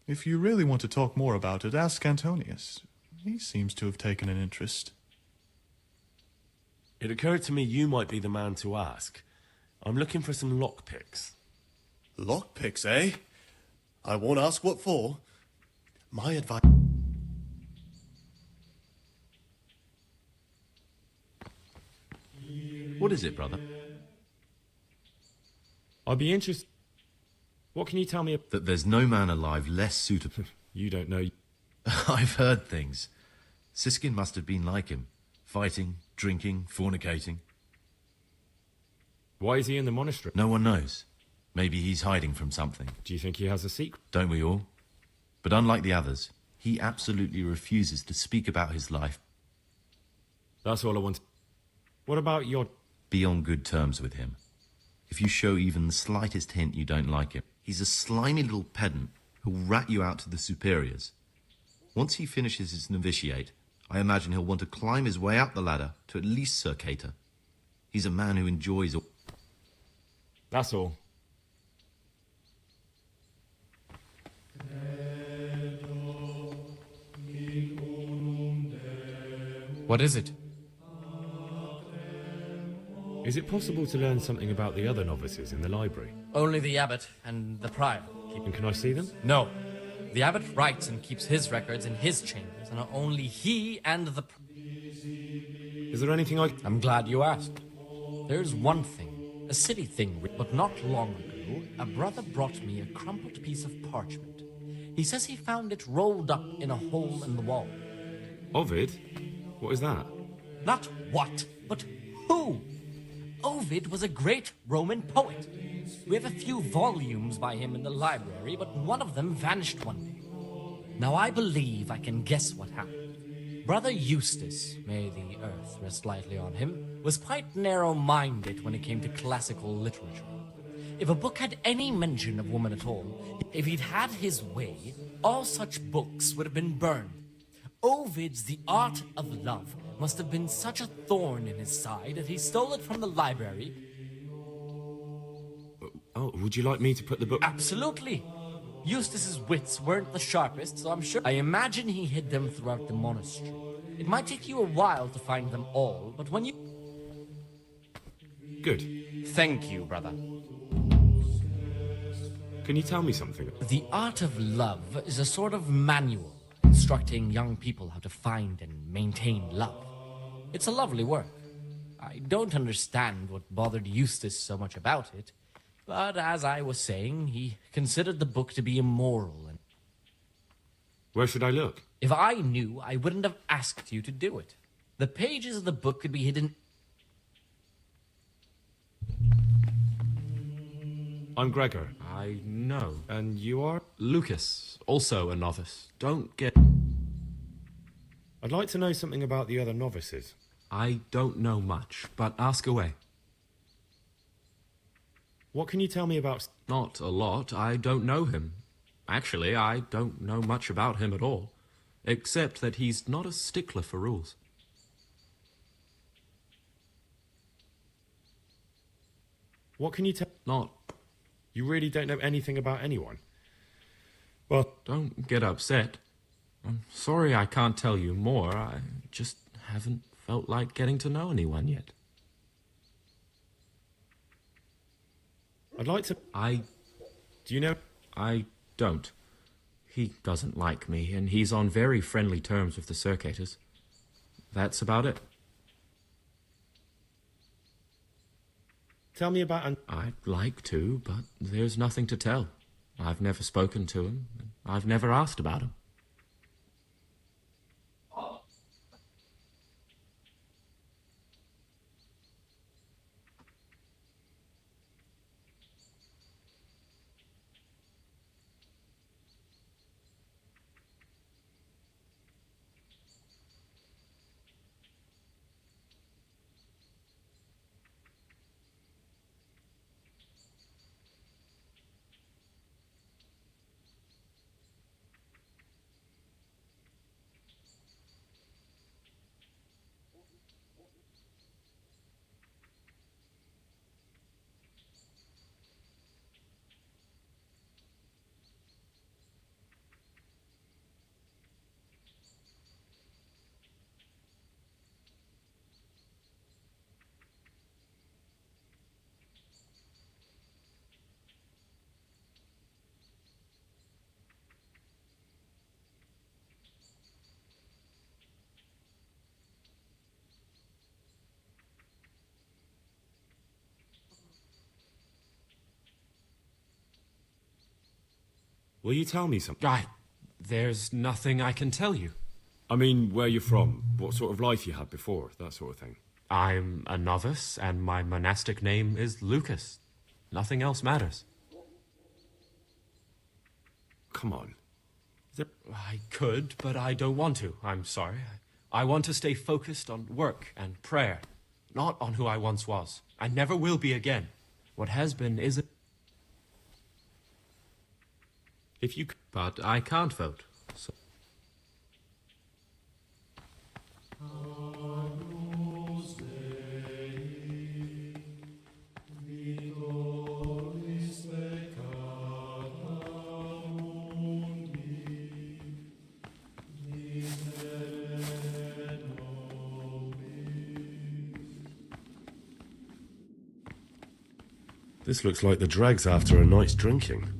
If you really want to talk more about it, ask Antonius. He seems to have taken an interest. It occurred to me you might be the man to ask. I'm looking for some lockpicks. Lockpicks, eh? I won't ask what for. My advice... What is it, brother? I'd be interested... What can you tell me... That there's no man alive less suitable... You don't know... I've heard things. Siskin must have been like him. Fighting, drinking, fornicating. Why is he in the monastery? No one knows. Maybe he's hiding from something. Do you think he has a secret? Don't we all? But unlike the others, he absolutely refuses to speak about his life. That's all I want. What about your... Be on good terms with him. If you show even the slightest hint you don't like him, he's a slimy little pedant who'll rat you out to the superiors. Once he finishes his novitiate, I imagine he'll want to climb his way up the ladder to at least Circator. He's a man who enjoys... That's all. What is it? Is it possible to learn something about the other novices in the library? Only the abbot and the prior. And can I see them? No. The abbot writes and keeps his records in his chambers, and only he and the... Is there anything I... I'm glad you asked. There's one thing, a silly thing, but not long ago, a brother brought me a crumpled piece of parchment. He says he found it rolled up in a hole in the wall. Ovid? What is that? Not what, but who? Ovid was a great Roman poet. We have a few volumes by him in the library, but one of them vanished one day. Now I believe I can guess what happened. Brother Eustace, may the earth rest lightly on him, was quite narrow-minded when it came to classical literature. If a book had any mention of woman at all, if he'd had his way, all such books would have been burned. Ovid's The Art of Love must have been such a thorn in his side that he stole it from the library. Oh, would you like me to put the book... Absolutely. Eustace's wits weren't the sharpest, so I'm sure... I imagine he hid them throughout the monastery. It might take you a while to find them all, but when you... Good. Thank you, brother. Can you tell me something? The Art of Love is a sort of manual instructing young people how to find and maintain love. It's a lovely work. I don't understand what bothered Eustace so much about it. But as I was saying, he considered the book to be immoral, and Where should I look? if I knew, I wouldn't have asked you to do it. The pages of the book could be hidden. I'm Gregor. I know. And you are? Lucas, also a novice. Don't get... I'd like to know something about the other novices. I don't know much, but ask away. What can you tell me about... Not a lot. I don't know him. Actually, I don't know much about him at all, except that he's not a stickler for rules. What can you tell... Not... You really don't know anything about anyone? Well... Don't get upset. I'm sorry I can't tell you more. I just haven't felt like getting to know anyone yet. I'd like to... Do you know... I don't. He doesn't like me, and he's on very friendly terms with the Circators. That's about it. Tell me about... I'd like to, but there's nothing to tell. I've never spoken to him. I've never asked about him. Will you tell me something? There's nothing I can tell you. I mean, where you're from, what sort of life you had before, that sort of thing. I'm a novice, and my monastic name is Lucas. Nothing else matters. Come on. I could, but I don't want to. I'm sorry. I want to stay focused on work and prayer, not on who I once was. I never will be again. What has been isn't... If you... But I can't vote, so... This looks like the dregs after a night's drinking.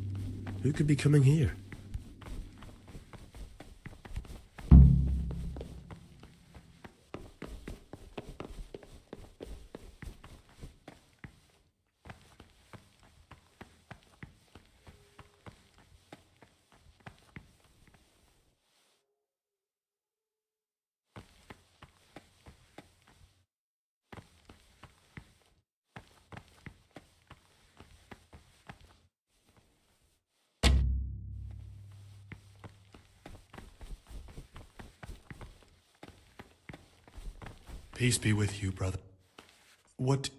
Who could be coming here? Peace be with you, brother. What...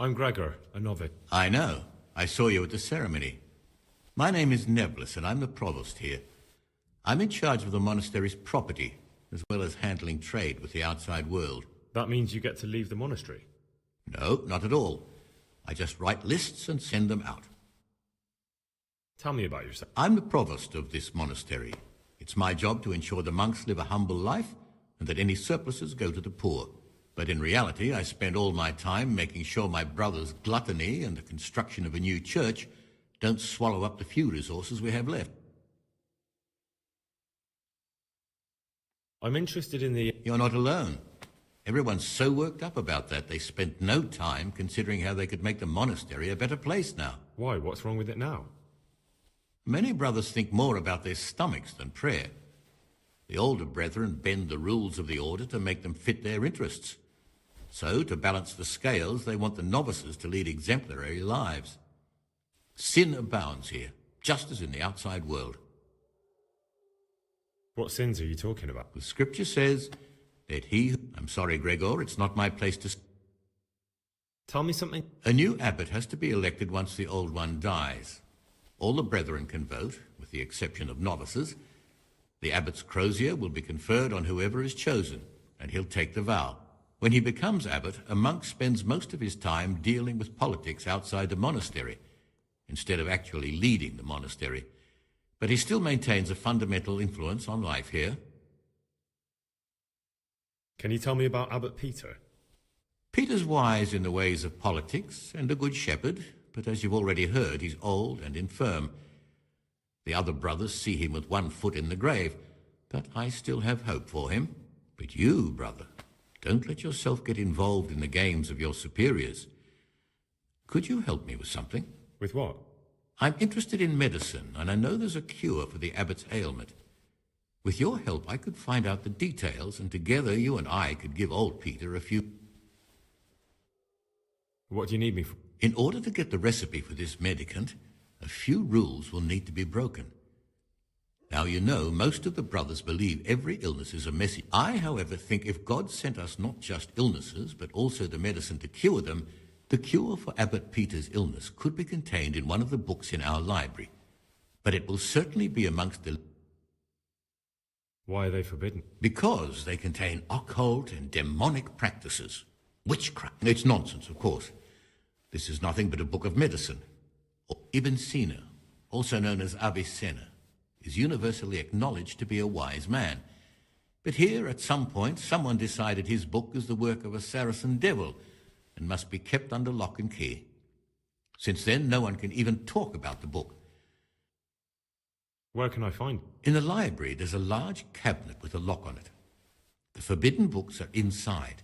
I'm Gregor, a novice. I know. I saw you at the ceremony. My name is Nebulus, and I'm the provost here. I'm in charge of the monastery's property, as well as handling trade with the outside world. That means you get to leave the monastery? No, not at all. I just write lists and send them out. Tell me about yourself. I'm the provost of this monastery. It's my job to ensure the monks live a humble life and that any surpluses go to the poor. But in reality, I spend all my time making sure my brother's gluttony and the construction of a new church don't swallow up the few resources we have left. I'm interested in the... You're not alone. Everyone's so worked up about that, they spent no time considering how they could make the monastery a better place now. Why? What's wrong with it now? Many brothers think more about their stomachs than prayer. The older brethren bend the rules of the order to make them fit their interests. So, to balance the scales, they want the novices to lead exemplary lives. Sin abounds here, just as in the outside world. What sins are you talking about? The scripture says that he... I'm sorry, Gregor, it's not my place to... Tell me something. A new abbot has to be elected once the old one dies. All the brethren can vote, with the exception of novices. The abbot's crozier will be conferred on whoever is chosen, and he'll take the vow. When he becomes abbot, a monk spends most of his time dealing with politics outside the monastery, instead of actually leading the monastery. But he still maintains a fundamental influence on life here. Can you tell me about Abbot Peter? Peter's wise in the ways of politics and a good shepherd, but as you've already heard, he's old and infirm. The other brothers see him with one foot in the grave, but I still have hope for him. But you, brother, don't let yourself get involved in the games of your superiors. Could you help me with something? With what? I'm interested in medicine, and I know there's a cure for the abbot's ailment. With your help, I could find out the details, and together you and I could give old Peter a few... What do you need me for? In order to get the recipe for this medicament, a few rules will need to be broken. Now, you know, most of the brothers believe every illness is a message. I, however, think if God sent us not just illnesses, but also the medicine to cure them, the cure for Abbot Peter's illness could be contained in one of the books in our library. But it will certainly be amongst the... Why are they forbidden? Because they contain occult and demonic practices. Witchcraft. It's nonsense, of course. This is nothing but a book of medicine. Ibn Sina, also known as Avicenna, is universally acknowledged to be a wise man. But here, at some point, someone decided his book is the work of a Saracen devil and must be kept under lock and key. Since then, no one can even talk about the book. Where can I find it? In the library, there's a large cabinet with a lock on it. The forbidden books are inside.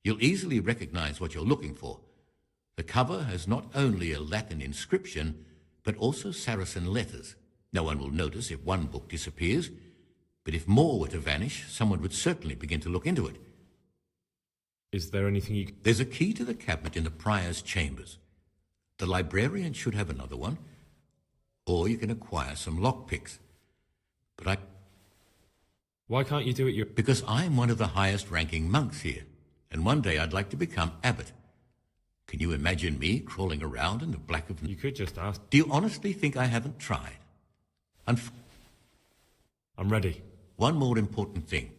You'll easily recognize what you're looking for. The cover has not only a Latin inscription, but also Saracen letters. No one will notice if one book disappears, but if more were to vanish, someone would certainly begin to look into it. Is there anything you... There's a key to the cabinet in the prior's chambers. The librarian should have another one, or you can acquire some lockpicks. But Why can't you do it Because I'm one of the highest-ranking monks here, and one day I'd like to become abbot. Can you imagine me crawling around in the black of... You could just ask. Do you honestly think I haven't tried? I'm ready. One more important thing.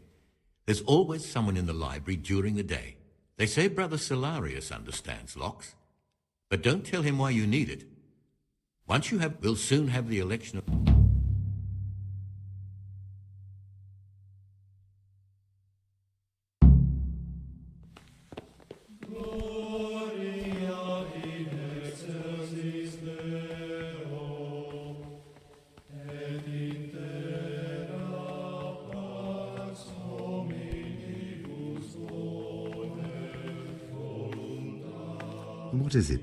There's always someone in the library during the day. They say Brother Solarius understands locks. But don't tell him why you need it. Once you have... We'll soon have the election of... What is it?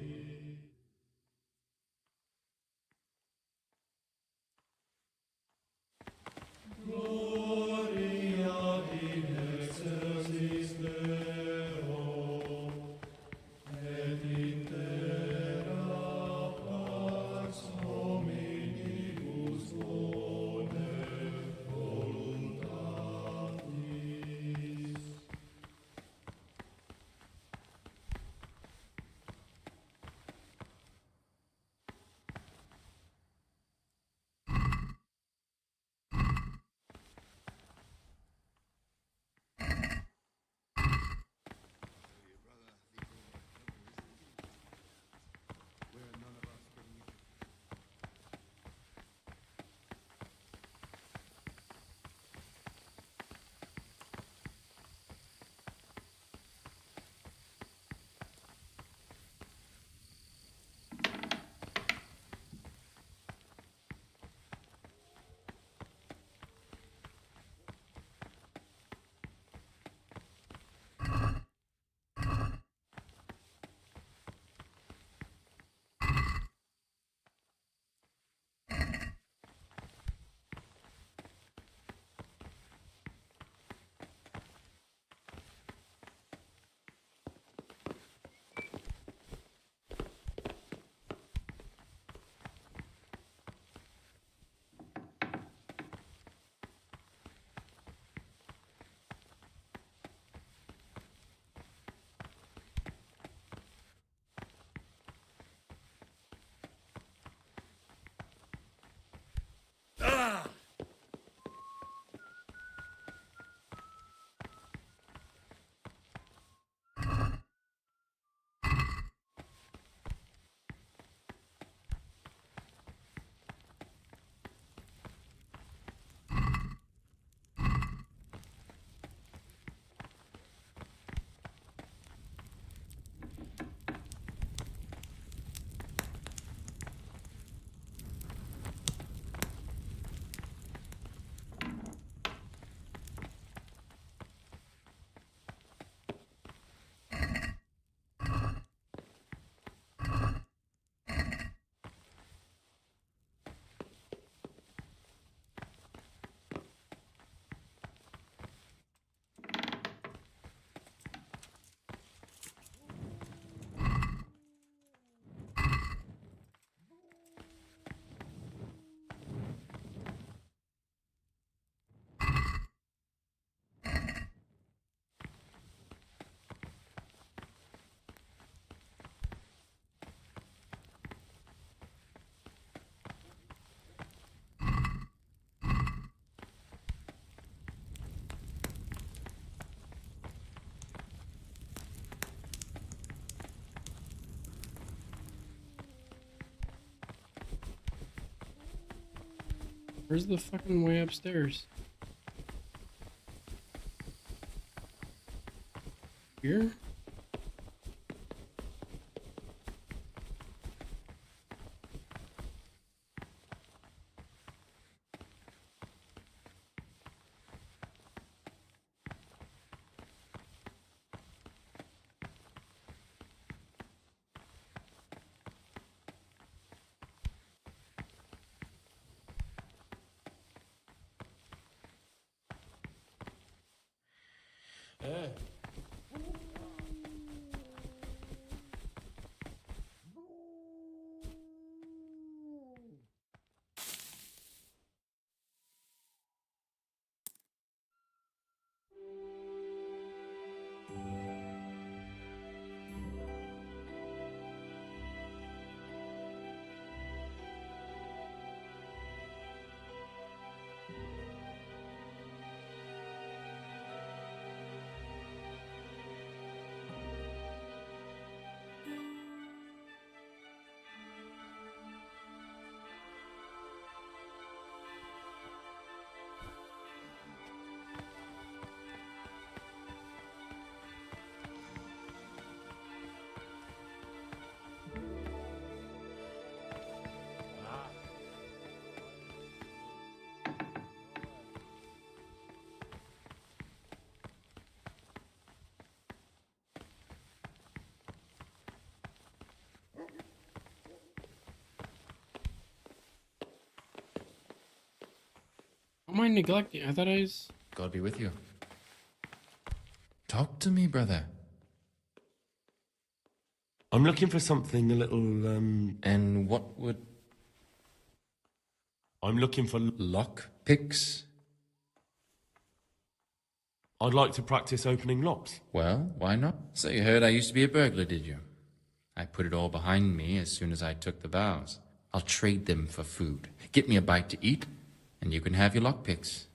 Where's the fucking way upstairs? Here? Am I neglecting? I thought I was... God be with you. Talk to me, brother. I'm looking for something a little, And what would... I'm looking for... Lock picks? I'd like to practice opening locks. Well, why not? So you heard I used to be a burglar, did you? I put it all behind me as soon as I took the vows. I'll trade them for food. Get me a bite to eat, and you can have your lockpicks.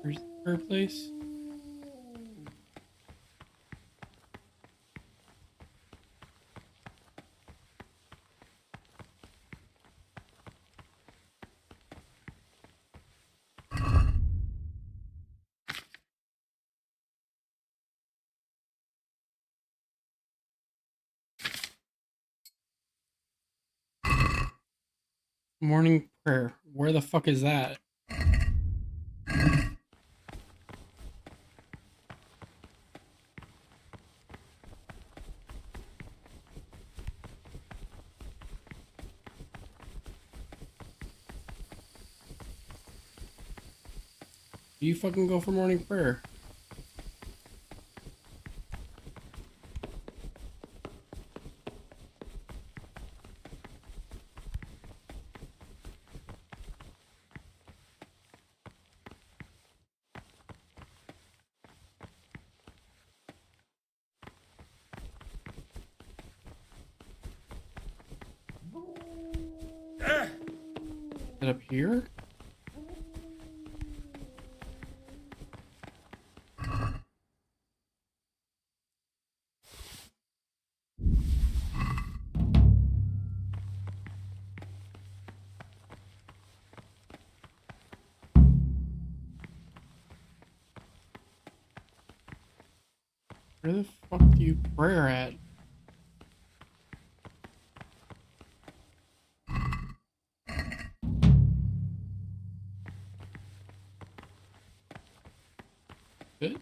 Where's her place? Morning prayer. Where the fuck is that? Do you fucking go for morning prayer? Is it up here? Where the fuck do you prayer at? Good.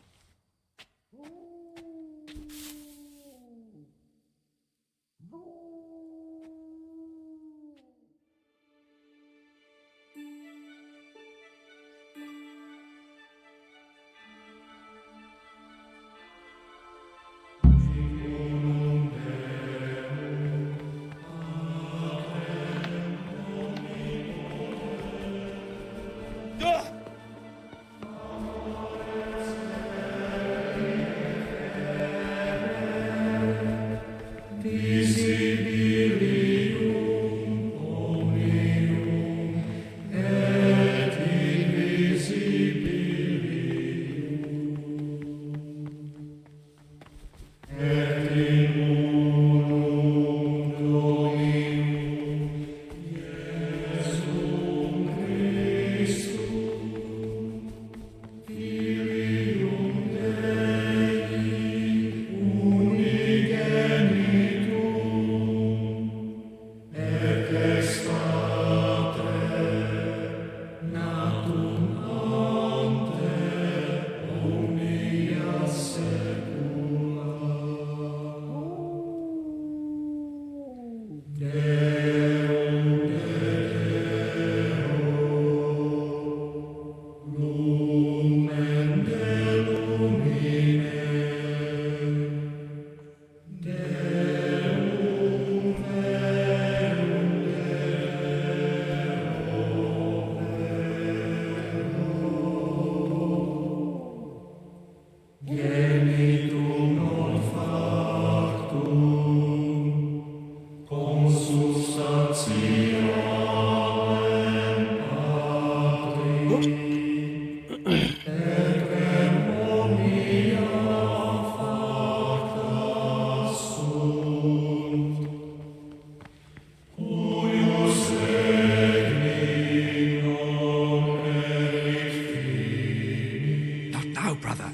Not now, brother.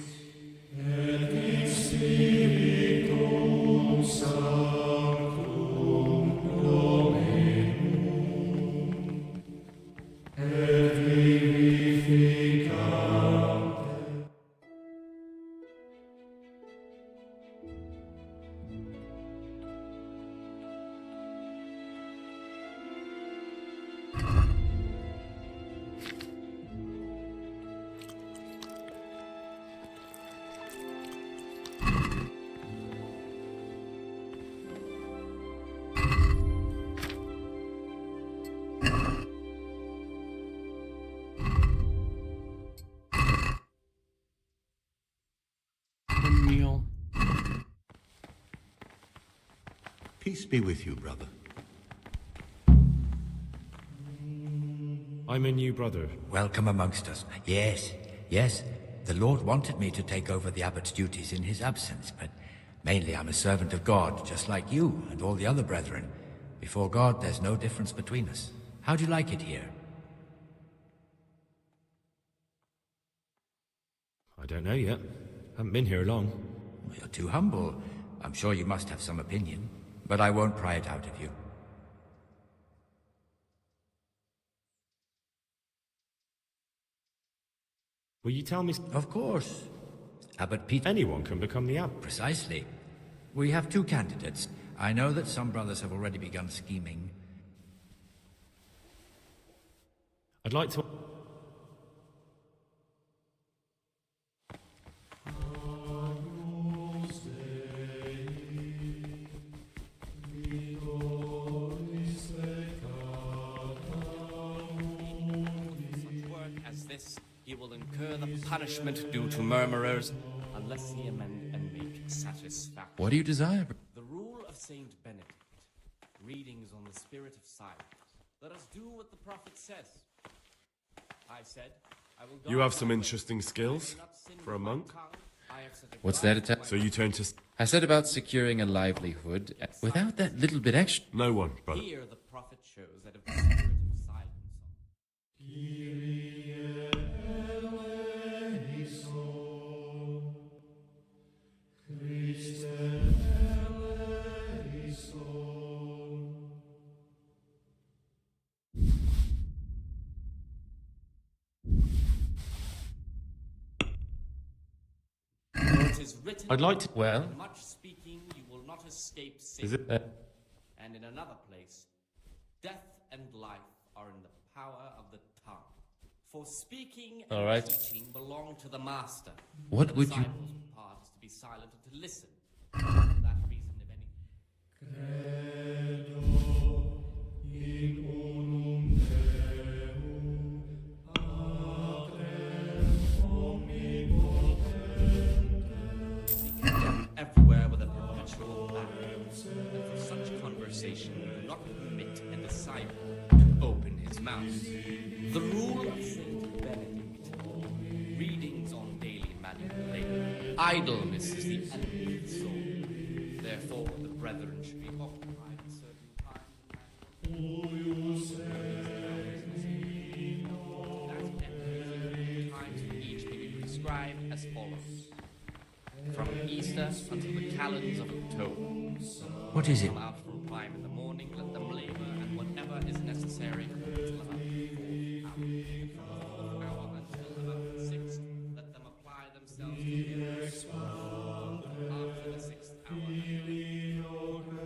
Meal. Peace be with you, brother. I'm a new brother. Welcome amongst us. Yes, yes. The Lord wanted me to take over the abbot's duties in his absence, but mainly I'm a servant of God, just like you and all the other brethren. Before God, there's no difference between us. How do you like it here? I don't know yet. Haven't been here long. You're too humble. I'm sure you must have some opinion, but I won't pry it out of you. Will you tell me? Of course. Abbot Peter. Anyone can become the abbot. Precisely. We have two candidates. I know that some brothers have already begun scheming. I'd like to. He will incur the punishment due to murmurers unless he amend and make satisfaction. What do you desire? The rule of Saint Benedict. Readings on the spirit of silence. Let us do what the prophet says. I said, I will go. You have some interesting skills for a monk. What's that? So you turn to. I said about securing a livelihood without that little bit extra. No one, brother. Here the prophet shows that of the spirit of silence. it is written, I'd like to. Well? in much speaking you will not escape sin. Is it? And in another place, death and life are in the power of the tongue. For speaking and All right. teaching belong to the master. What The would you- disciples' part is to be silent and to listen. For that reason, if any... Everywhere with a perpetual lack. And for such conversation, do not permit a disciple to open his mouth. The rule of Saint Benedict. Readings on daily manipulation. Idleness is the enemy of the soul. Therefore, the brethren should be occupied at certain times for each may be prescribed as follows. From Easter until the calends of October. What is it? Allow for a prime in the morning, let them labor, and whatever is necessary until about the 4th hour until about the 6th, let them apply themselves to miracles. After the 6th hour,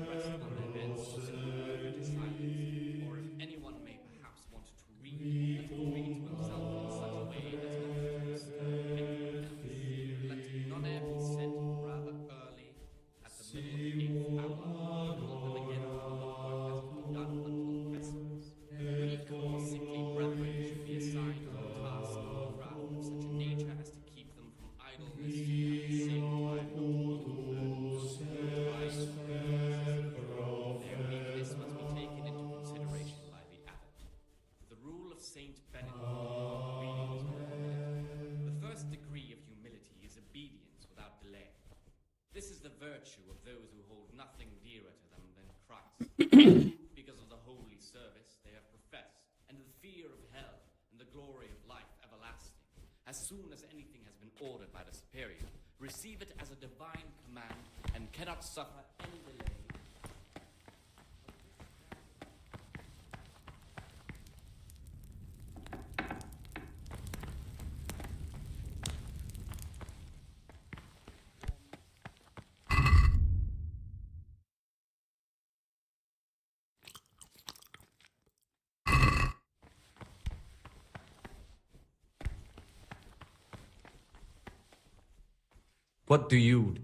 rest on their beds or sit in silence. Or if anyone may perhaps want to read, let him read to himself in such a way as not to disturb anyone else. Let none air be sent rather early at the middle of the 8th hour, and hold them again until the work has to be done until vespers. Weak or sickly brethren should be assigned to a task throughout of such a nature as to keep them from idleness, and at the same time their weakness must be taken into consideration by the abbot. The rule of Saint Benedict. Readings on humility. The first degree of humility is obedience without delay. This is the virtue of those who hold nothing dearer to them than Christ. Because of the holy service they have professed, and the fear of hell, and the glory of life everlasting. As soon as anything has been ordered by the superior, receive it as a divine command, and cannot suffer any delay. What do you...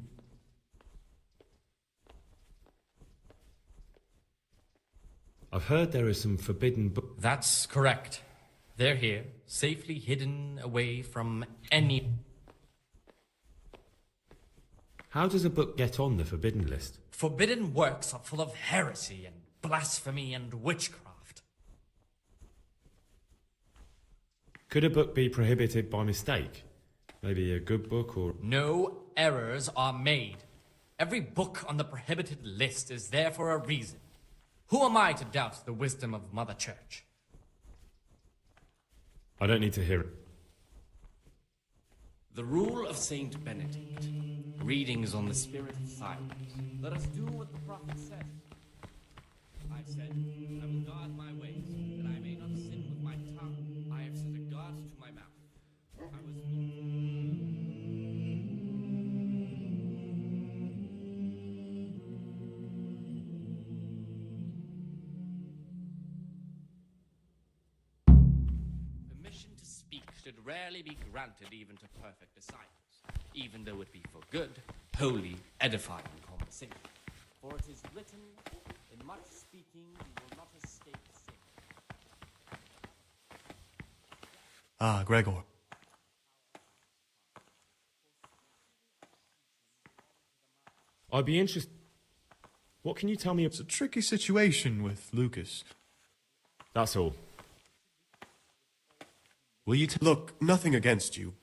I've heard there are some forbidden books. That's correct. They're here, safely hidden away from any... How does a book get on the forbidden list? Forbidden works are full of heresy and blasphemy and witchcraft. Could a book be prohibited by mistake? Maybe a good book or... No errors are made. Every book on the prohibited list is there for a reason. Who am I to doubt the wisdom of Mother Church? I don't need to hear it. The rule of Saint Benedict. Readings on the spirit of silence. Let us do what the prophet said. I said, I will guard my ways, that I may not sin with my tongue. I have set a guard to my mouth. I was... Permission to speak should rarely be granted even to perfect disciples, even though it be for good, holy, edifying conversation. For it is written, in much speaking you will not escape sin. Ah, Gregor. I'd be interested... What can you tell me... It's a tricky situation with Lucas. That's all. Will you look, nothing against you.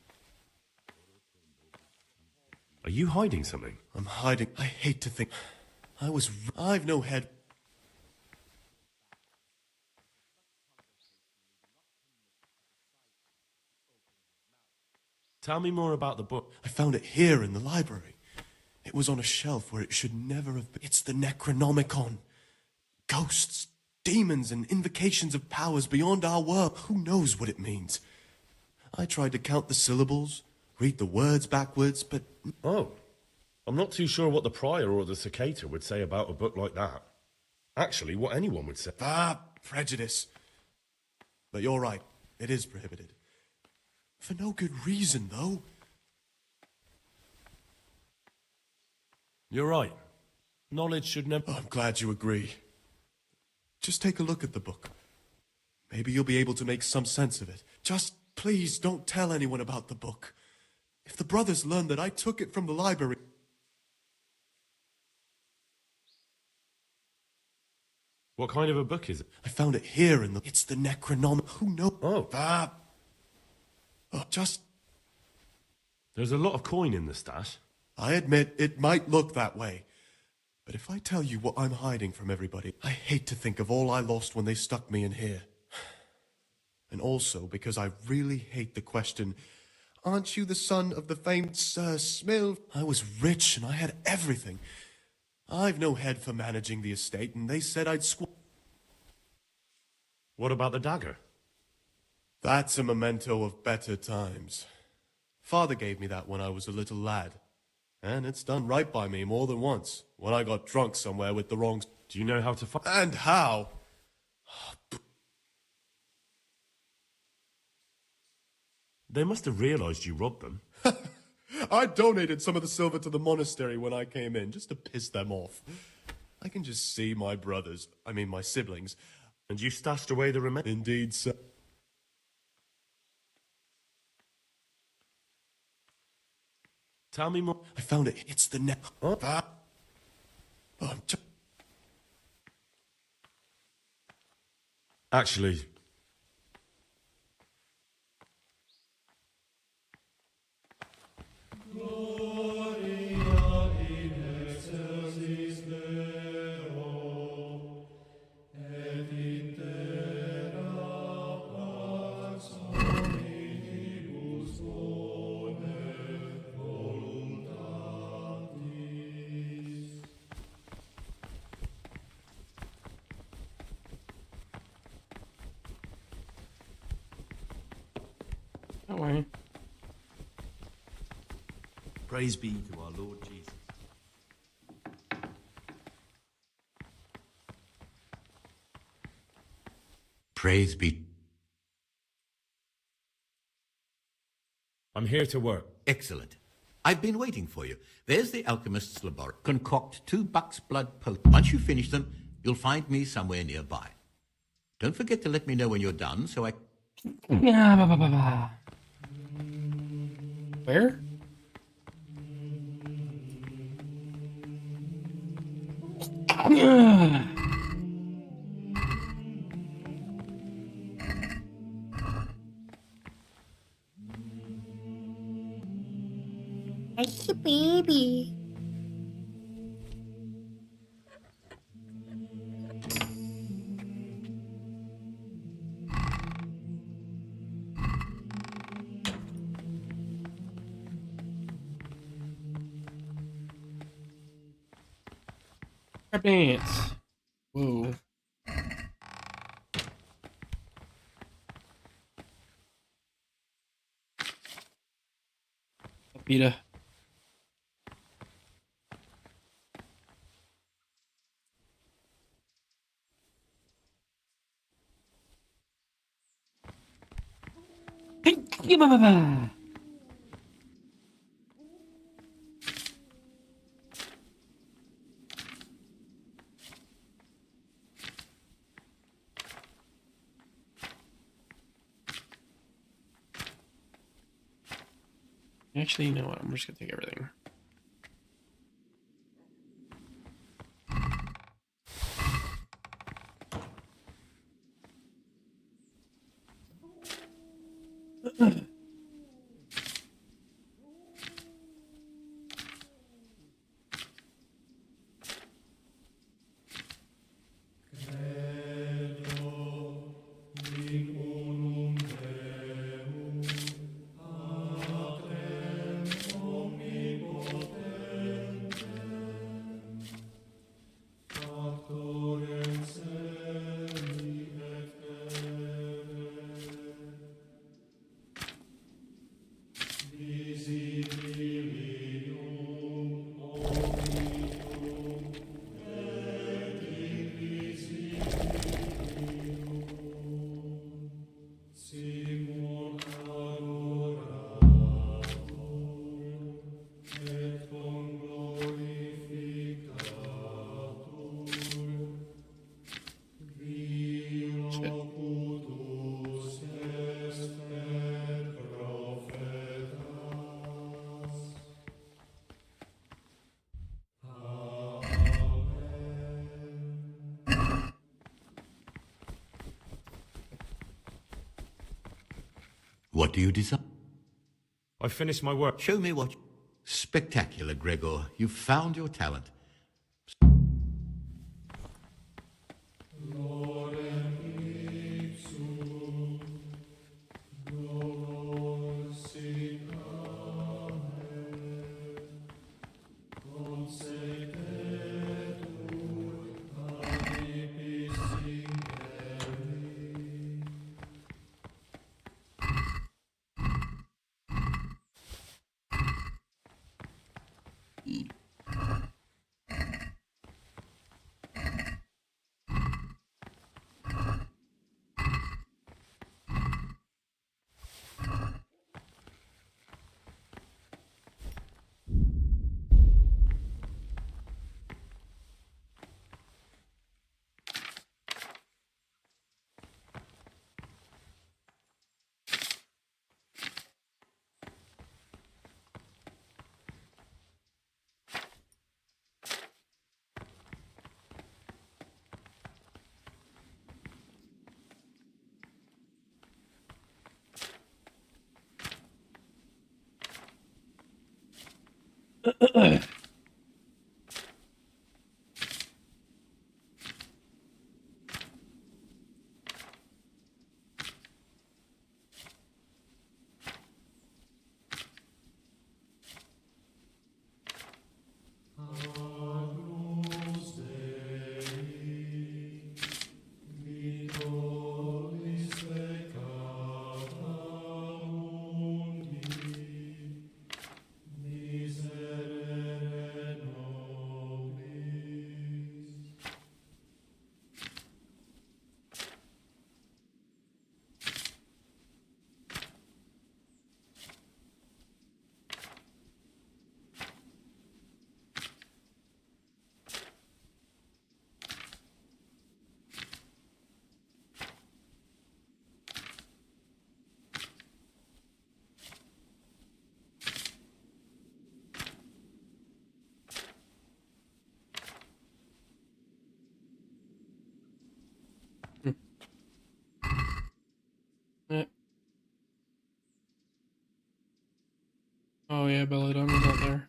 Are you hiding something? I'm hiding. I hate to think. I've no head. Tell me more about the book. I found it here in the library. It was on a shelf where it should never have been. It's the Necronomicon. Ghosts, demons, and invocations of powers beyond our world. Who knows what it means? I tried to count the syllables, read the words backwards, but... Oh, I'm not too sure what the Prior or the Cicada would say about a book like that. Actually, what anyone would say. Prejudice. But you're right, it is prohibited. For no good reason, though. You're right. Knowledge should never... I'm glad you agree. Just take a look at the book. Maybe you'll be able to make some sense of it. Just please don't tell anyone about the book. If the brothers learn that I took it from the library... What kind of a book is it? I found it here in the... It's the Necronomicon. Who knows? Oh. Just... There's a lot of coin in the stash. I admit it might look that way. But if I tell you what I'm hiding from everybody, I hate to think of all I lost when they stuck me in here. And also because I really hate the question, aren't you the son of the famed Sir Smil? I was rich and I had everything. I've no head for managing the estate, and they said I'd What about the dagger? That's a memento of better times. Father gave me that when I was a little lad. And it's done right by me more than once, when I got drunk somewhere with the wrong... Do you know how to find... And how? They must have realized you robbed them. I donated some of the silver to the monastery when I came in, just to piss them off. I can just see my siblings. And you stashed away the remains? Indeed, sir. Tell me more. I found it. It's the net. Actually... That way. Praise be to our Lord Jesus. Praise be. I'm here to work. Excellent. I've been waiting for you. There's the alchemist's laboratory. Concoct 2 buck's blood potions. Once you finish them, you'll find me somewhere nearby. Don't forget to let me know when you're done, so I... Where? It's a baby. Dance. Whoa. Peter. Actually, you know what? I'm just gonna take everything. What do you desire? I finished my work. Show me what. Spectacular, Gregor. You've found your talent. Oh yeah, Belladonna's out there.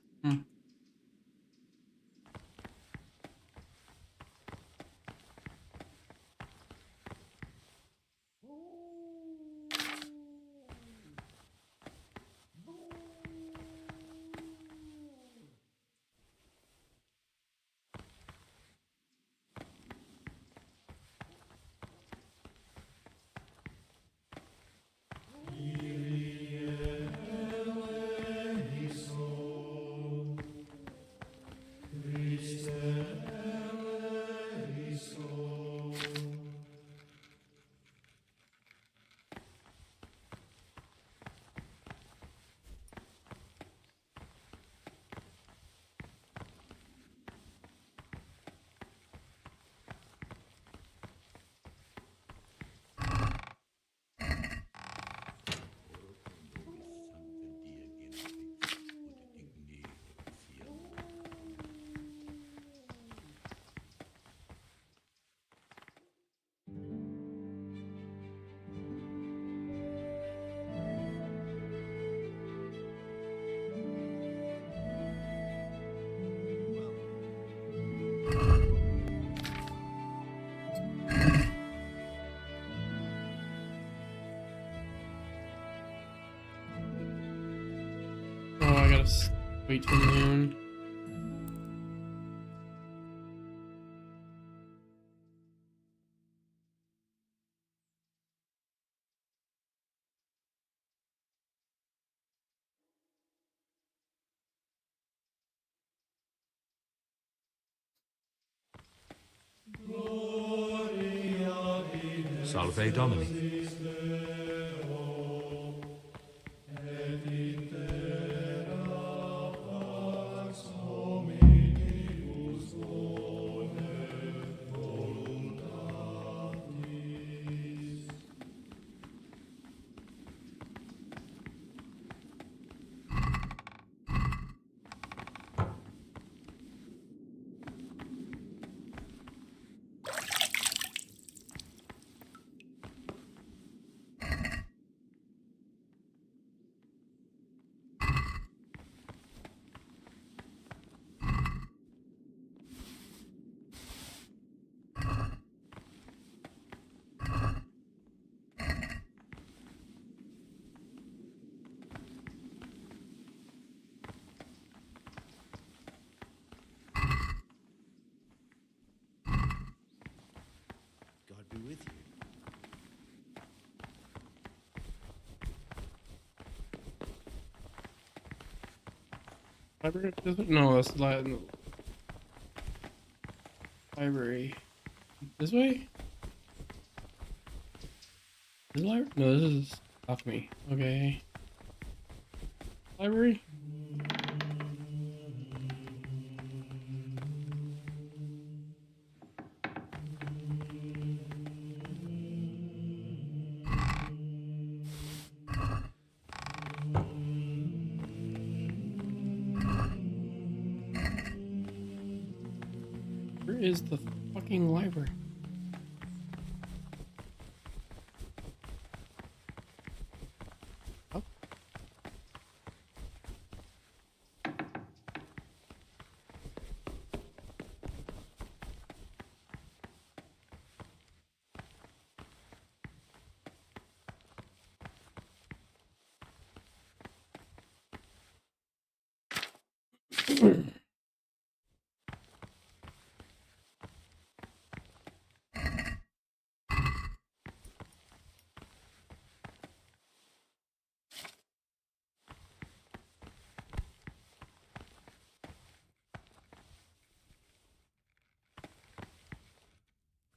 Oh, I gotta wait till noon. Salve Domini. Library? No, that's the library. This way? This library? No, this is alchemy. Okay. Library? Where is the fucking library? Oh.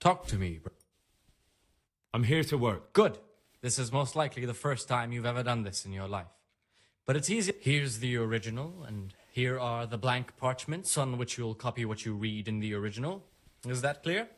Talk to me, bro. I'm here to work. Good. This is most likely the first time you've ever done this in your life. But it's easy. Here's the original, and here are the blank parchments on which you'll copy what you read in the original. Is that clear?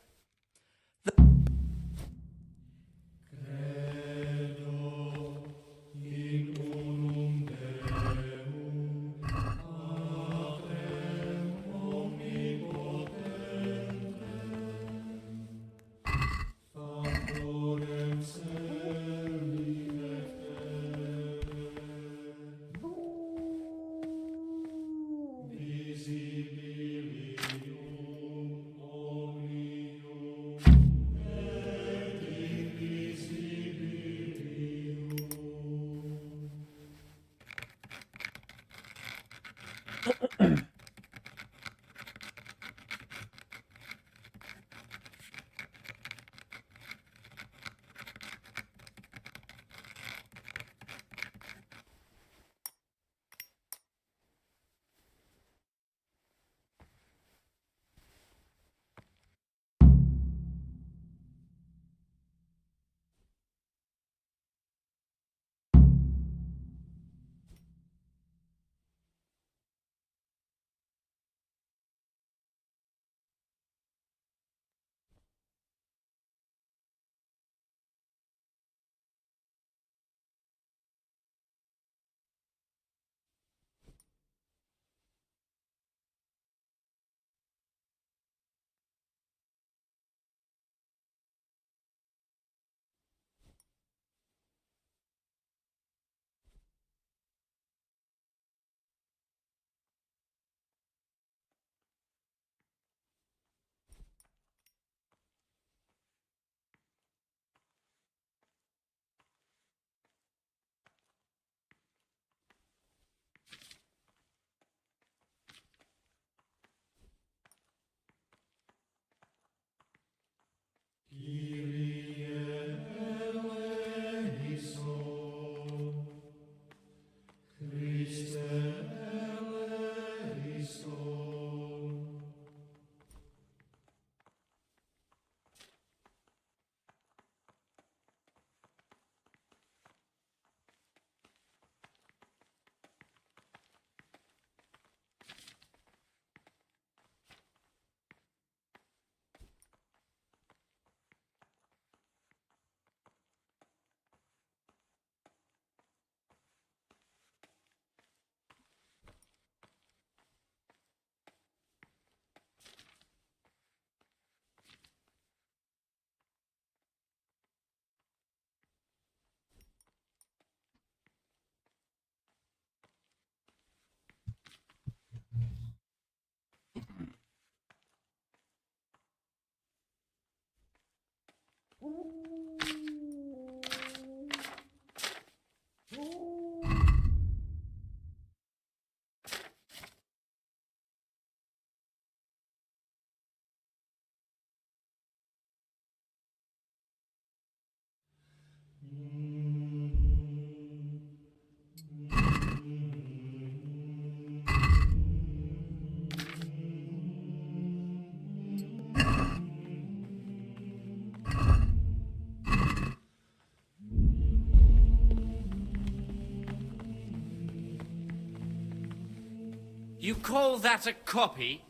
You call that a copy?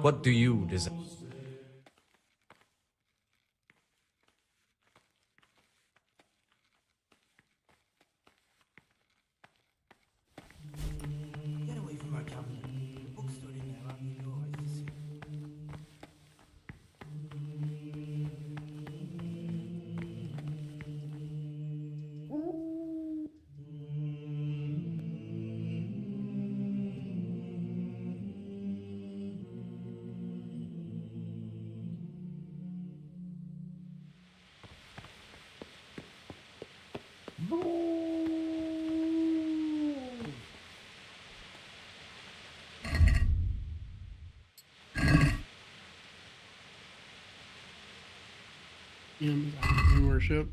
What do you desire? Get away from our cabinet. The book's stored in there, and you know I see. Your worship.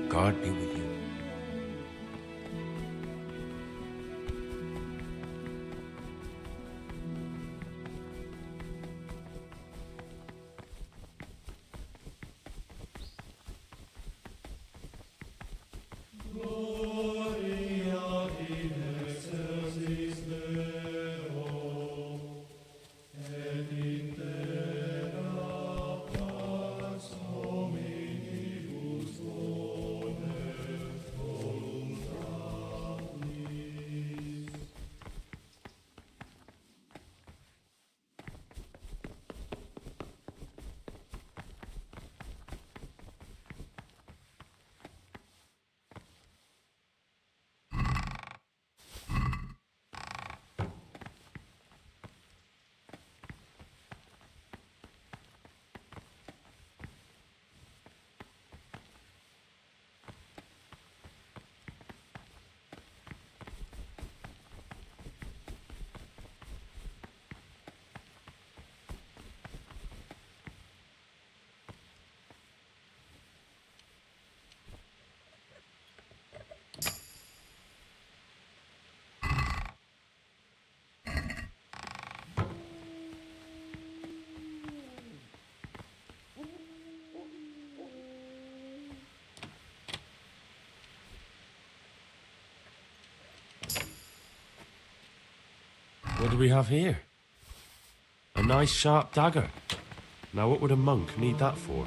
God be with you. What do we have here? A nice sharp dagger. Now what would a monk need that for?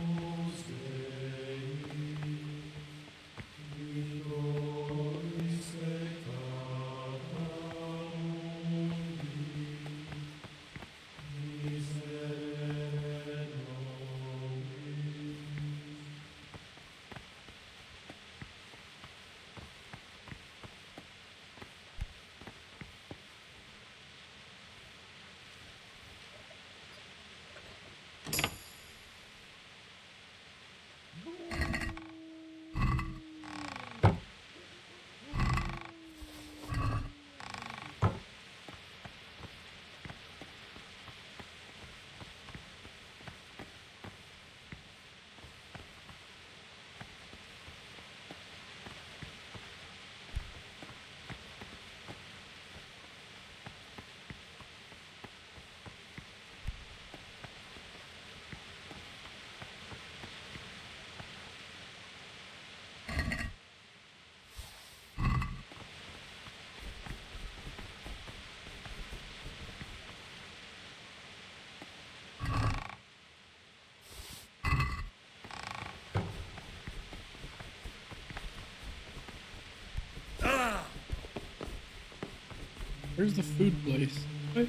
Where's the food place? What?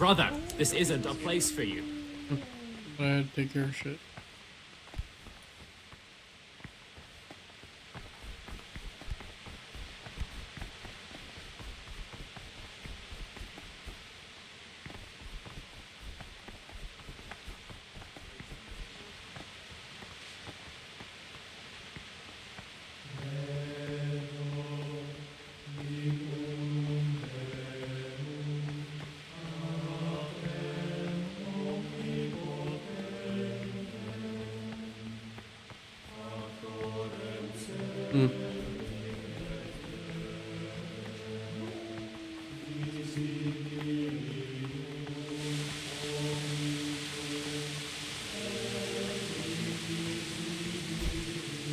Brother, this isn't a place for you. I had to take care of shit.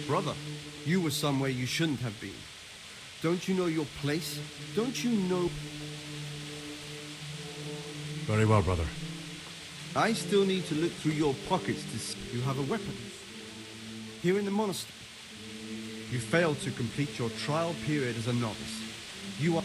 Brother, you were somewhere you shouldn't have been. Don't you know your place? Don't you know... Very well, brother. I still need to look through your pockets to see you have a weapon. Here in the monastery, you failed to complete your trial period as a novice. You are...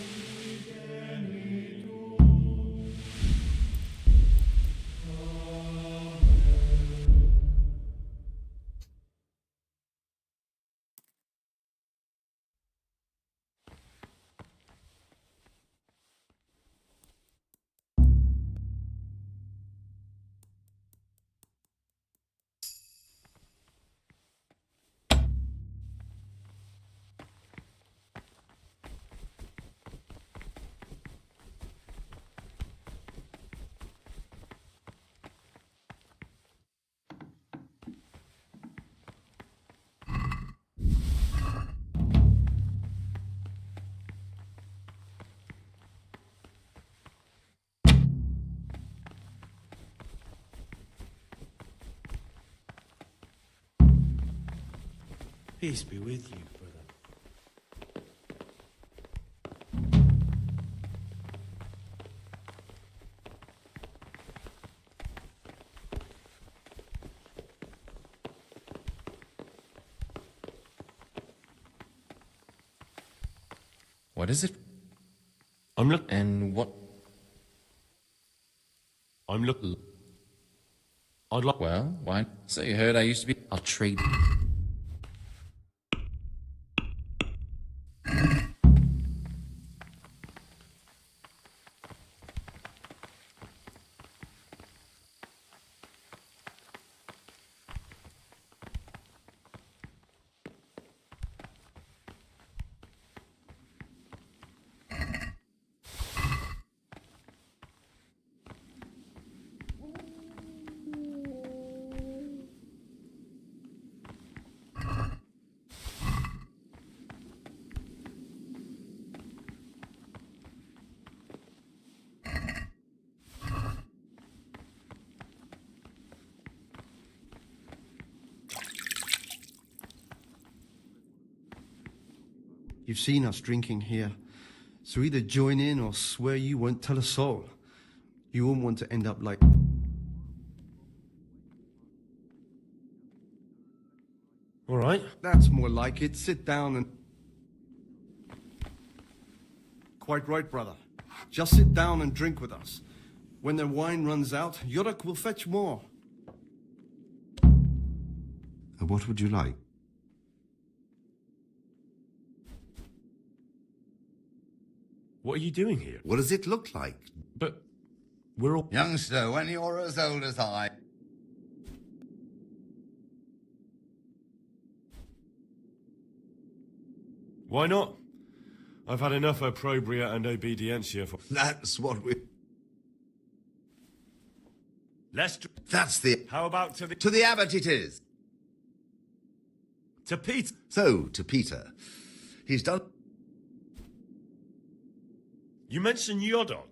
Peace be with you, brother. What is it? I'm look. And what? I'm look. I'd like. Well, why? So you heard I used to be. I'll trade. You've seen us drinking here, so either join in or swear you won't tell a soul. You won't want to end up like... All right. That's more like it. Sit down and... Quite right, brother. Just sit down and drink with us. When the wine runs out, Yorick will fetch more. What would you like? What are you doing here? What does it look like? But we're all... Youngster, when you're as old as I... Why not? I've had enough opprobria and obedientia for... That's what we... Let's... That's the... How about to the... To the abbot it is. To Peter. So, to Peter. He's done... You mentioned Yodok.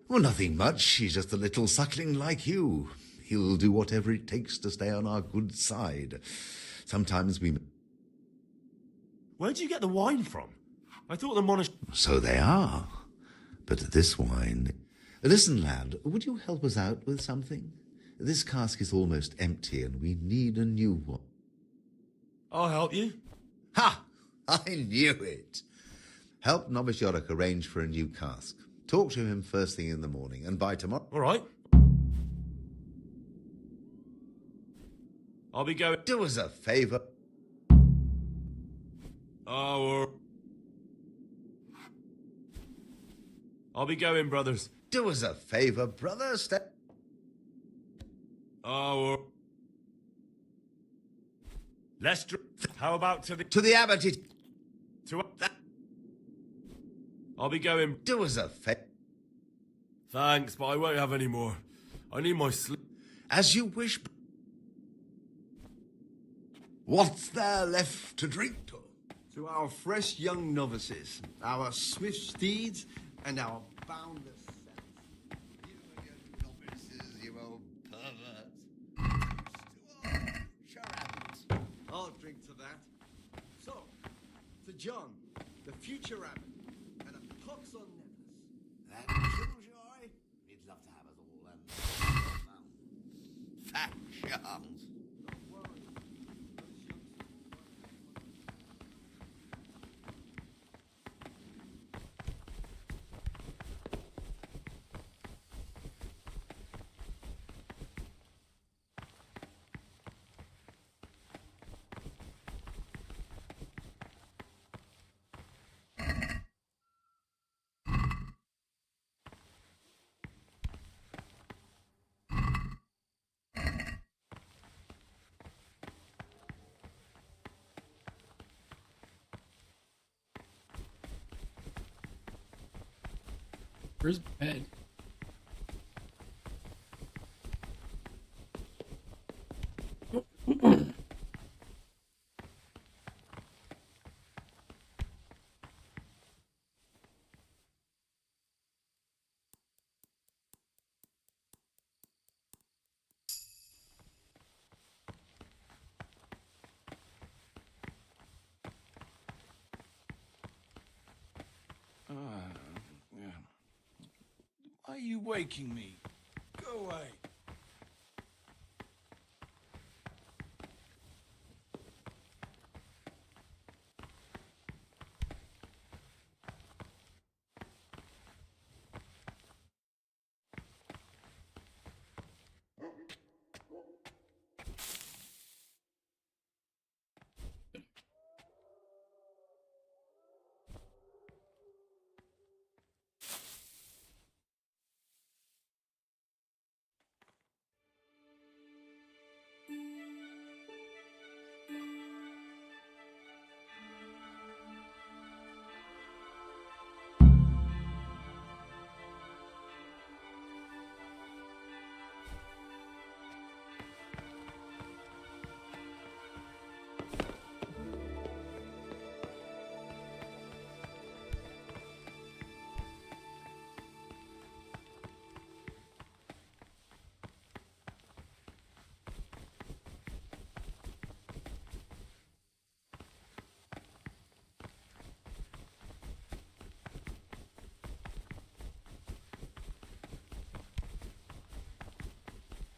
Well, nothing much. He's just a little suckling like you. He'll do whatever it takes to stay on our good side. Sometimes we... Where'd you get the wine from? I thought the monastery... So they are. But this wine... Listen, lad, would you help us out with something? This cask is almost empty and we need a new one. I'll help you. Ha! I knew it. Help Novice Yorick arrange for a new cask. Talk to him first thing in the morning, and by tomorrow... All right. I'll be going... Do us a favour. Oh, I'll be going, brothers. Do us a favour, brother. Oh, let's... How about to the... To the abbot it... To... I'll be going... Do us a favour. Thanks, but I won't have any more. I need my sleep. As you wish. What's there left to drink to? To our fresh young novices, our swift steeds, and our boundless sense. You and your novices, you old perverts. Sure happens. I'll drink to that. that. So, to John, the future abbot, and a pox on Nevis. That killjoy? He'd love to have us all, fat chance. Where's bed? Yeah. Why are you waking me? Go away.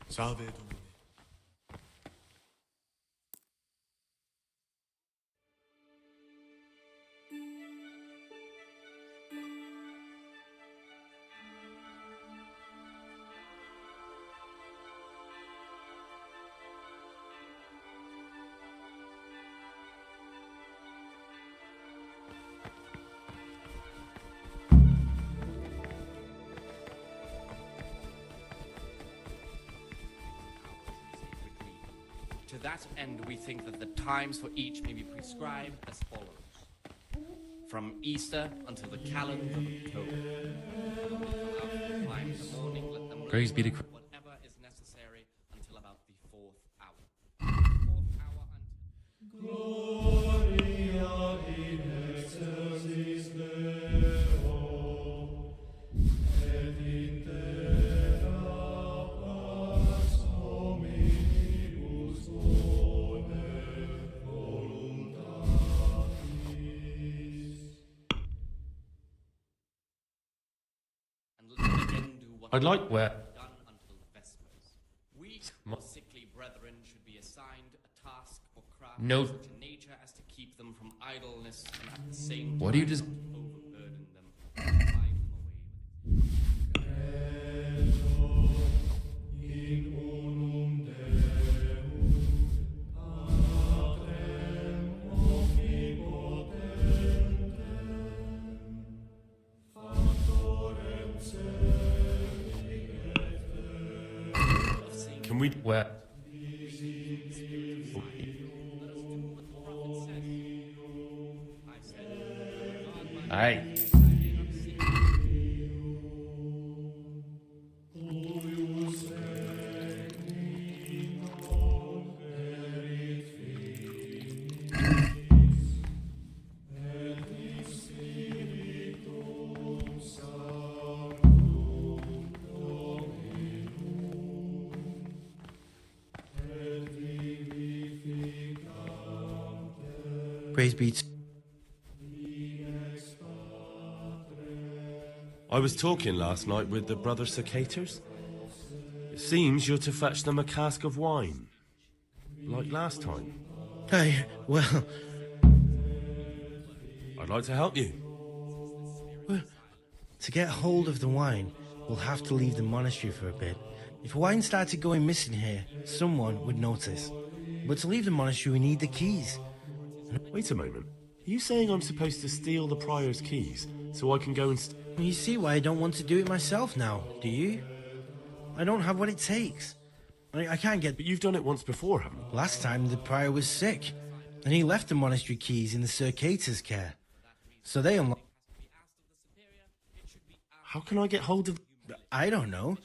Salve, Domine. To that end, we think that the times for each may be prescribed as follows. From Easter until the calendar of October. Praise be to Christ. Whatever is necessary until about the 4th hour. 4th hour Gloria in excelsis Deo, et in terra pax hominibus bone voluntatis. And let us again do what I'd like where. done until Vespers. We, or sickly brethren, should be assigned a task or craft No. of such a nature as to keep them from idleness and at the same time What do you just? not overburden them and drive them away In unum Deum, Patrem omnipotentem, factorem celi et Can we where? Aye. Praise be to... I was talking last night with the brother Cicators. It seems you're to fetch them a cask of wine, like last time. Hey, well... I'd like to help you. Well, to get hold of the wine, we'll have to leave the monastery for a bit. If wine started going missing here, someone would notice. But to leave the monastery, we need the keys. Wait a moment. Are you saying I'm supposed to steal the prior's keys so I can go and... You see why I don't want to do it myself now, do you? I don't have what it takes. I can't get... But you've done it once before, haven't you? Last time the prior was sick, and he left the monastery keys in the Circator's care. So they unlocked... How can I get hold of... I don't know,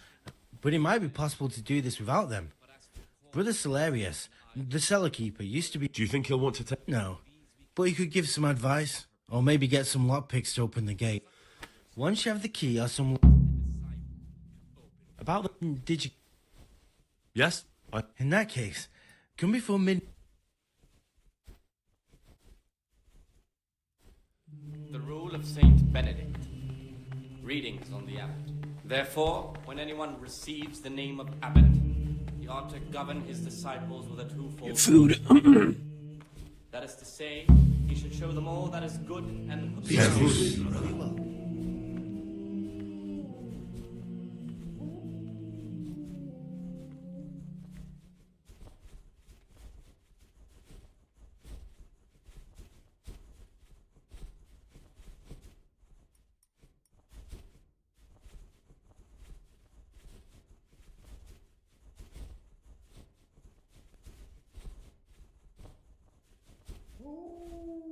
but it might be possible to do this without them. Brother Celarius, the cellar keeper, used to be... Do you think he'll want to take... No, but he could give some advice, or maybe get some lockpicks to open the gate. Once you have the key or some... About the... Did you... Yes? In that case, come before mid... The rule of Saint Benedict. Readings on the abbot. Therefore, when anyone receives the name of abbot, he ought to govern his disciples with a twofold... Food. That is to say, he should show them all that is good and...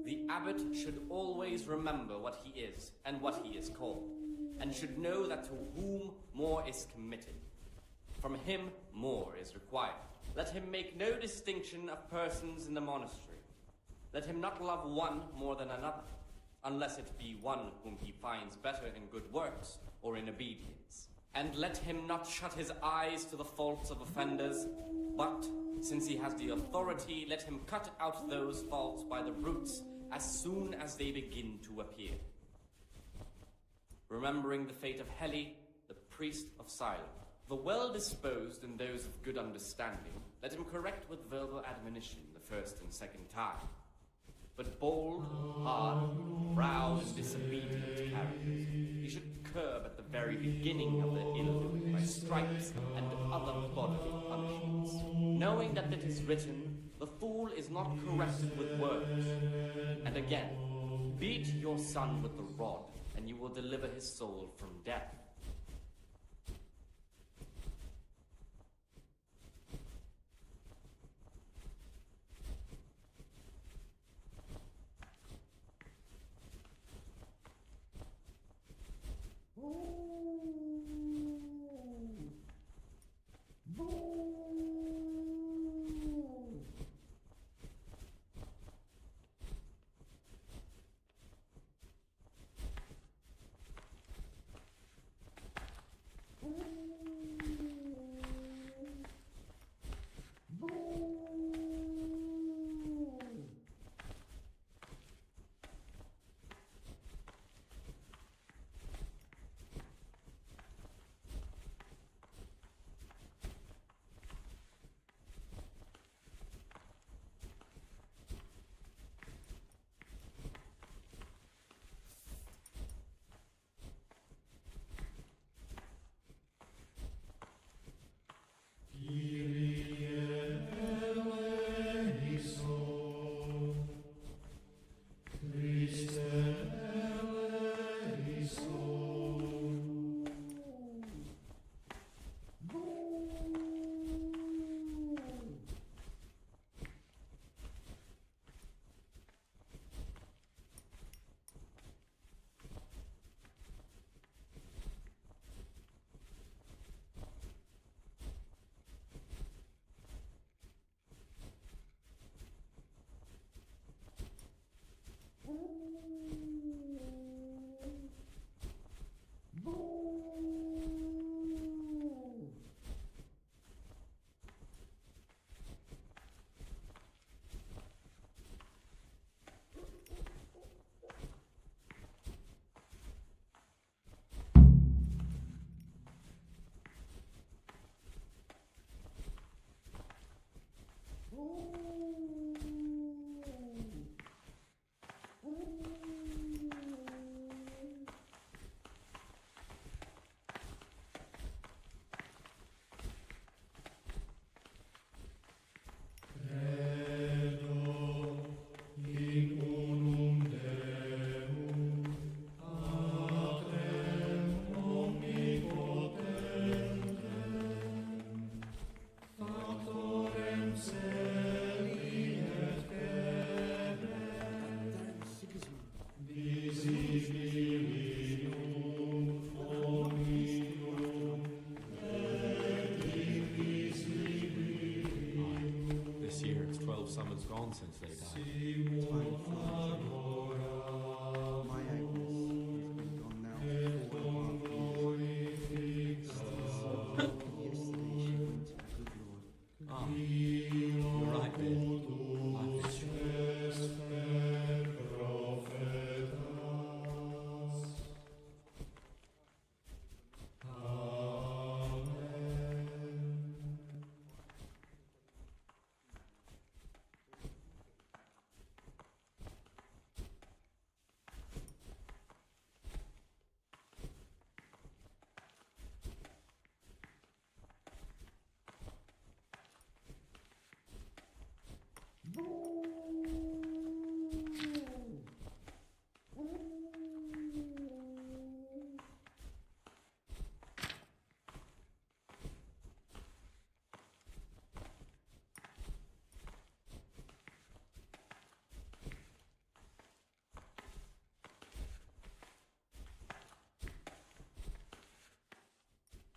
The abbot should always remember what he is and what he is called, and should know that to whom more is committed, from him more is required. Let him make no distinction of persons in the monastery. Let him not love one more than another, unless it be one whom he finds better in good works or in obedience. And let him not shut his eyes to the faults of offenders, but, since he has the authority, let him cut out those faults by the roots as soon as they begin to appear. Remembering the fate of Heli, the priest of Siloam, the well-disposed and those of good understanding, let him correct with verbal admonition the first and second time. But bold, hard, proud, and disobedient characters he should curb at the very beginning of their ill-doing by stripes and other bodily punishments, knowing that it is written, "The fool is not corrected with words." And again, beat your son with the rod, and you will deliver his soul from death.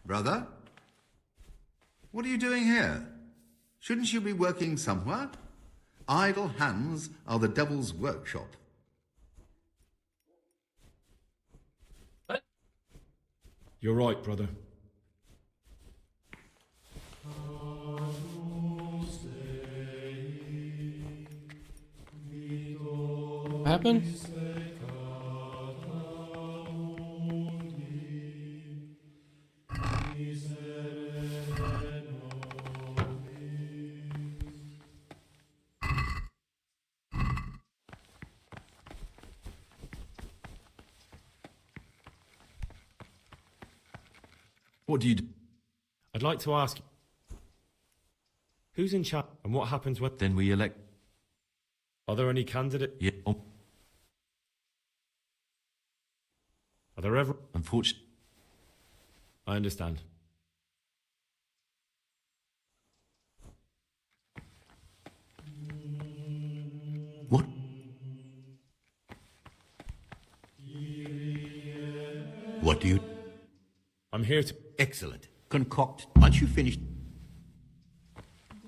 Brother? What are you doing here? Shouldn't you be working somewhere? Idle hands are the devil's workshop. You're right, brother. What happened? What do you do? I'd like to ask, who's in charge and what happens when... Then we elect... Are there any candidates? Yeah. Are there ever... Unfortunately... I understand. What? What do you... I'm here to... Excellent. Concoct. Once you've finished...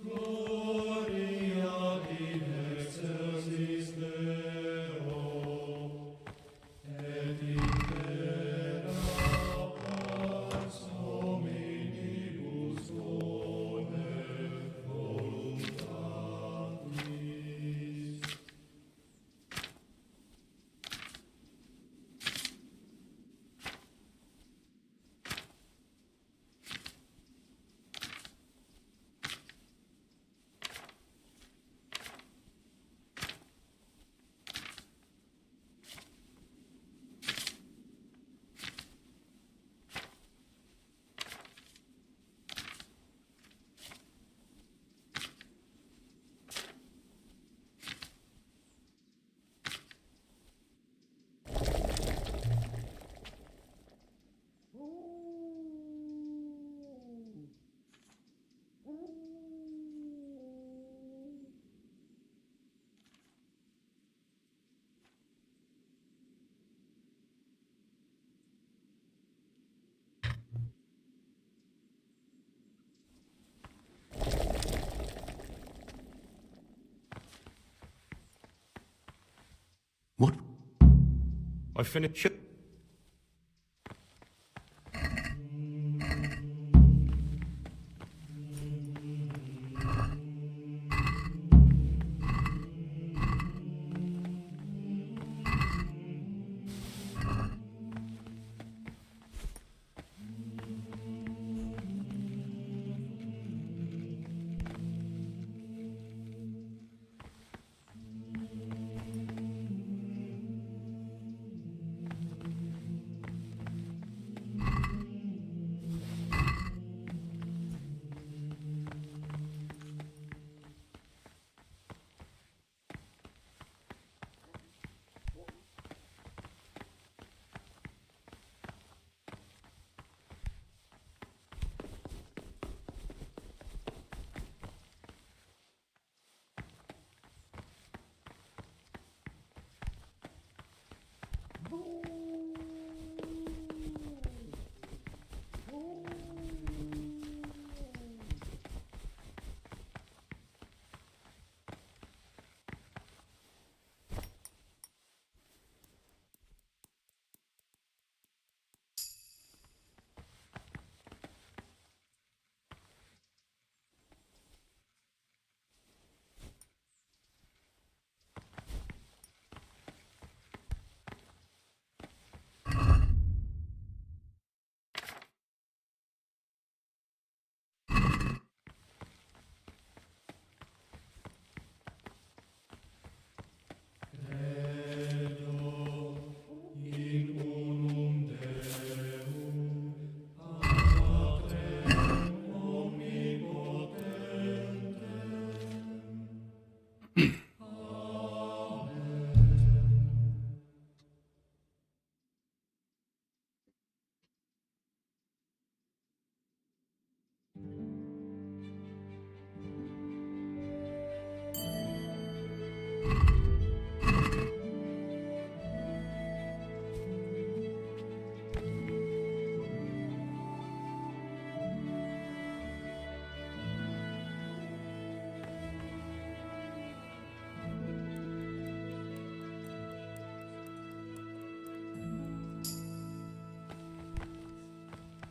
Gloria in excelsis Deo, et in terra pars hominibus bonet voluntatis. What? I finished...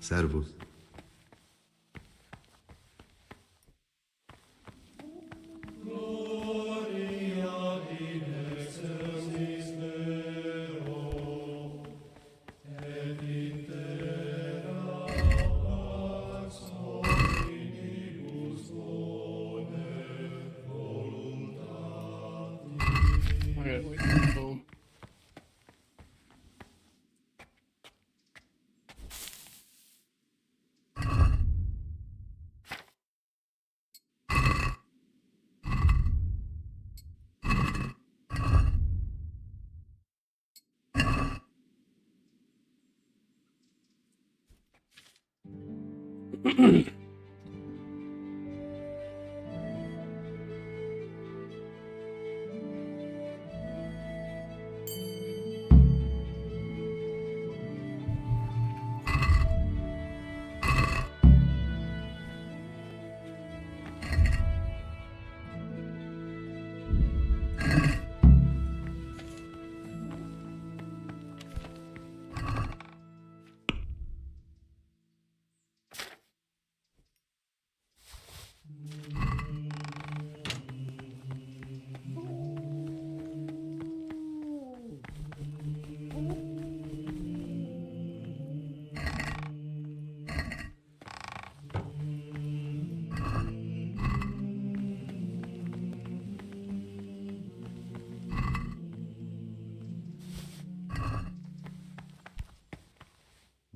Servus. Okay, wait, so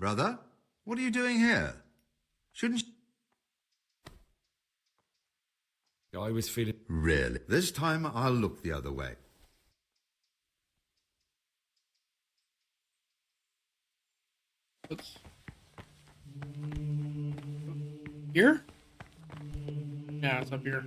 Brother, what are you doing here? Shouldn't you... I was feeling... Really? This time I'll look the other way. let's here? Yeah, it's up here.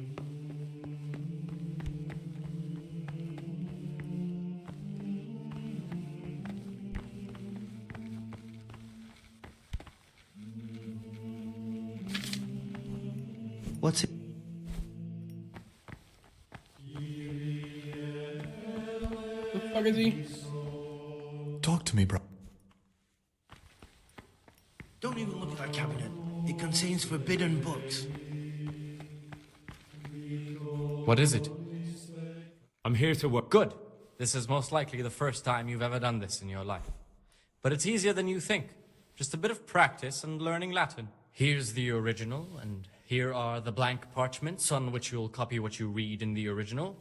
What's it? The fuck is he? Talk to me, bro. Don't even look at that cabinet. It contains forbidden books. What is it? I'm here to work. Good. This is most likely the first time you've ever done this in your life. But it's easier than you think. Just a bit of practice and learning Latin. Here's the original, and here are the blank parchments on which you'll copy what you read in the original.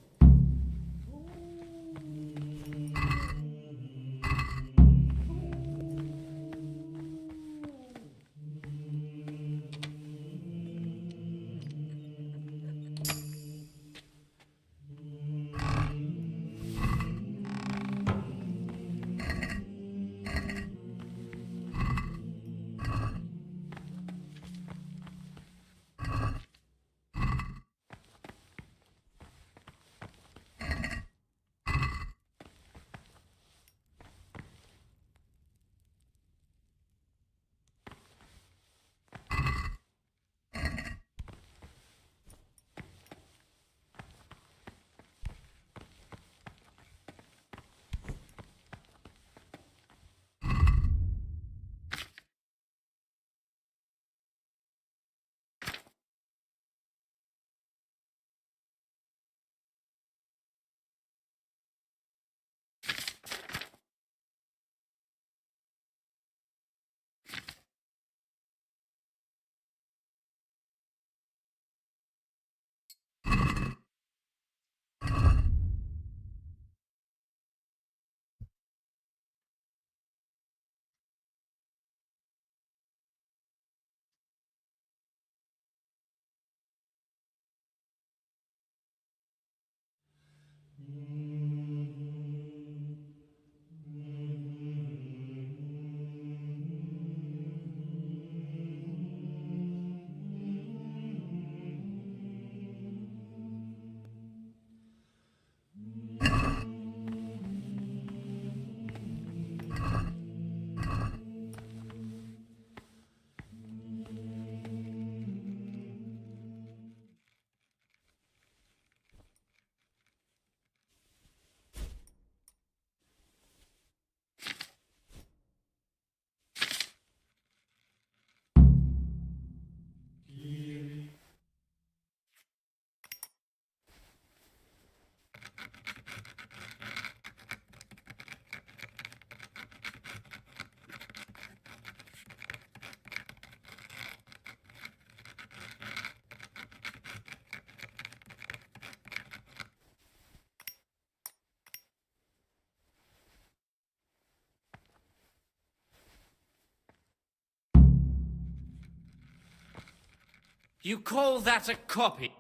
You call that a copy?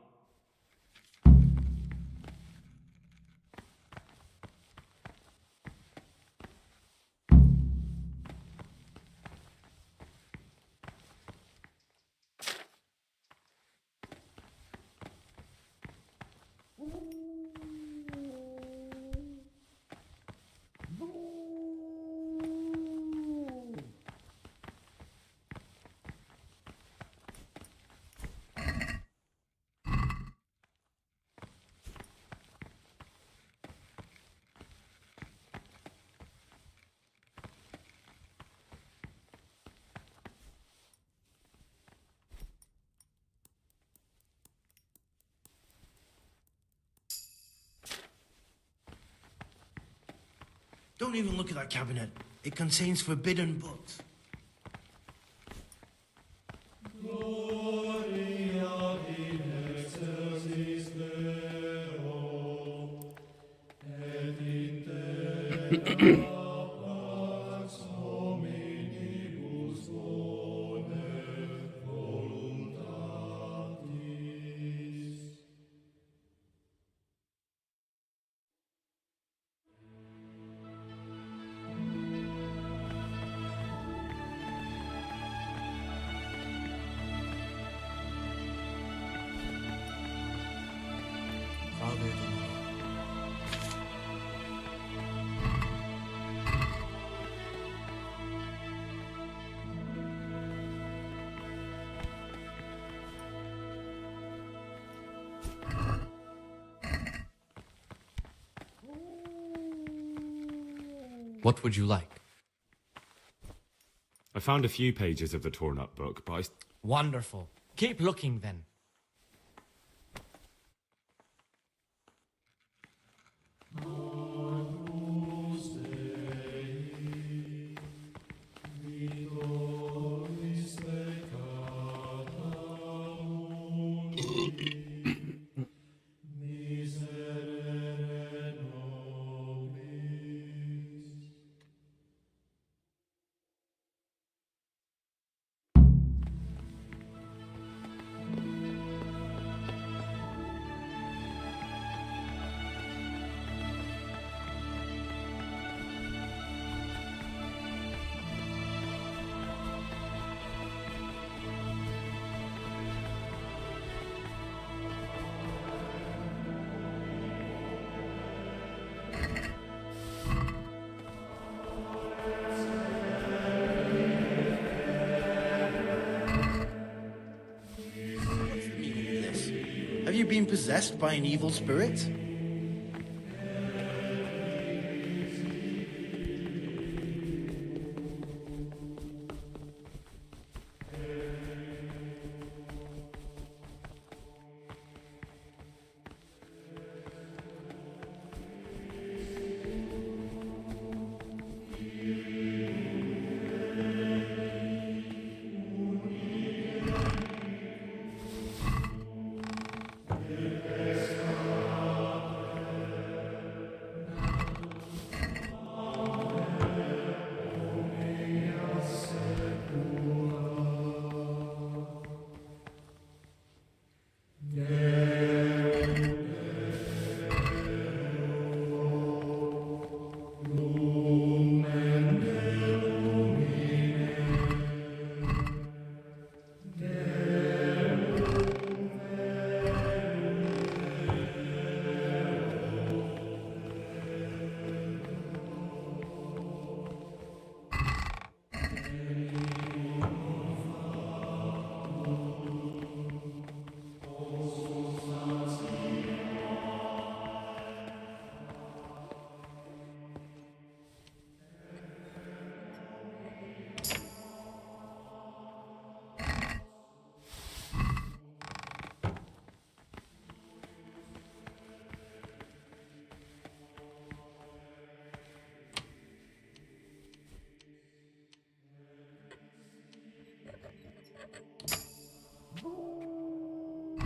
Don't even look at that cabinet. It contains forbidden books. What would you like? I found a few pages of the torn-up book, but I... Wonderful. Keep looking, then. Have you been possessed by an evil spirit?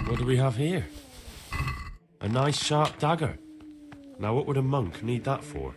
What do we have here? A nice sharp dagger. Now what would a monk need that for?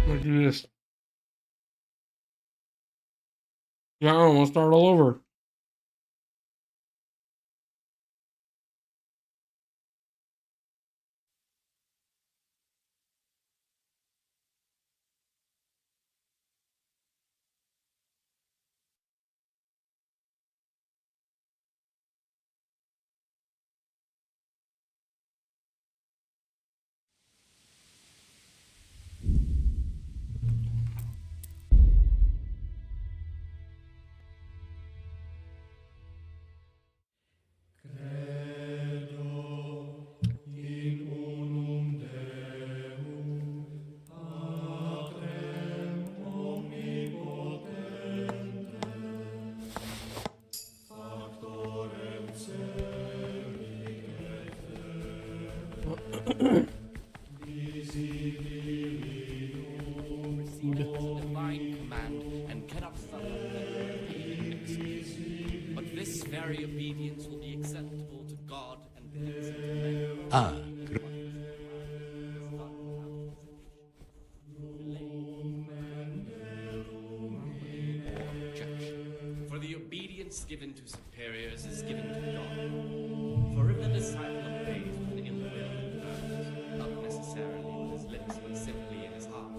I'm gonna do this. Yeah, I'm gonna start all over. Divine command and cannot but this very obedience will be acceptable to God and pleasing to men. Ah, For the obedience given to superiors is given to God. For if the disciple obeys with ill will, not necessarily with his lips, but simply in his heart,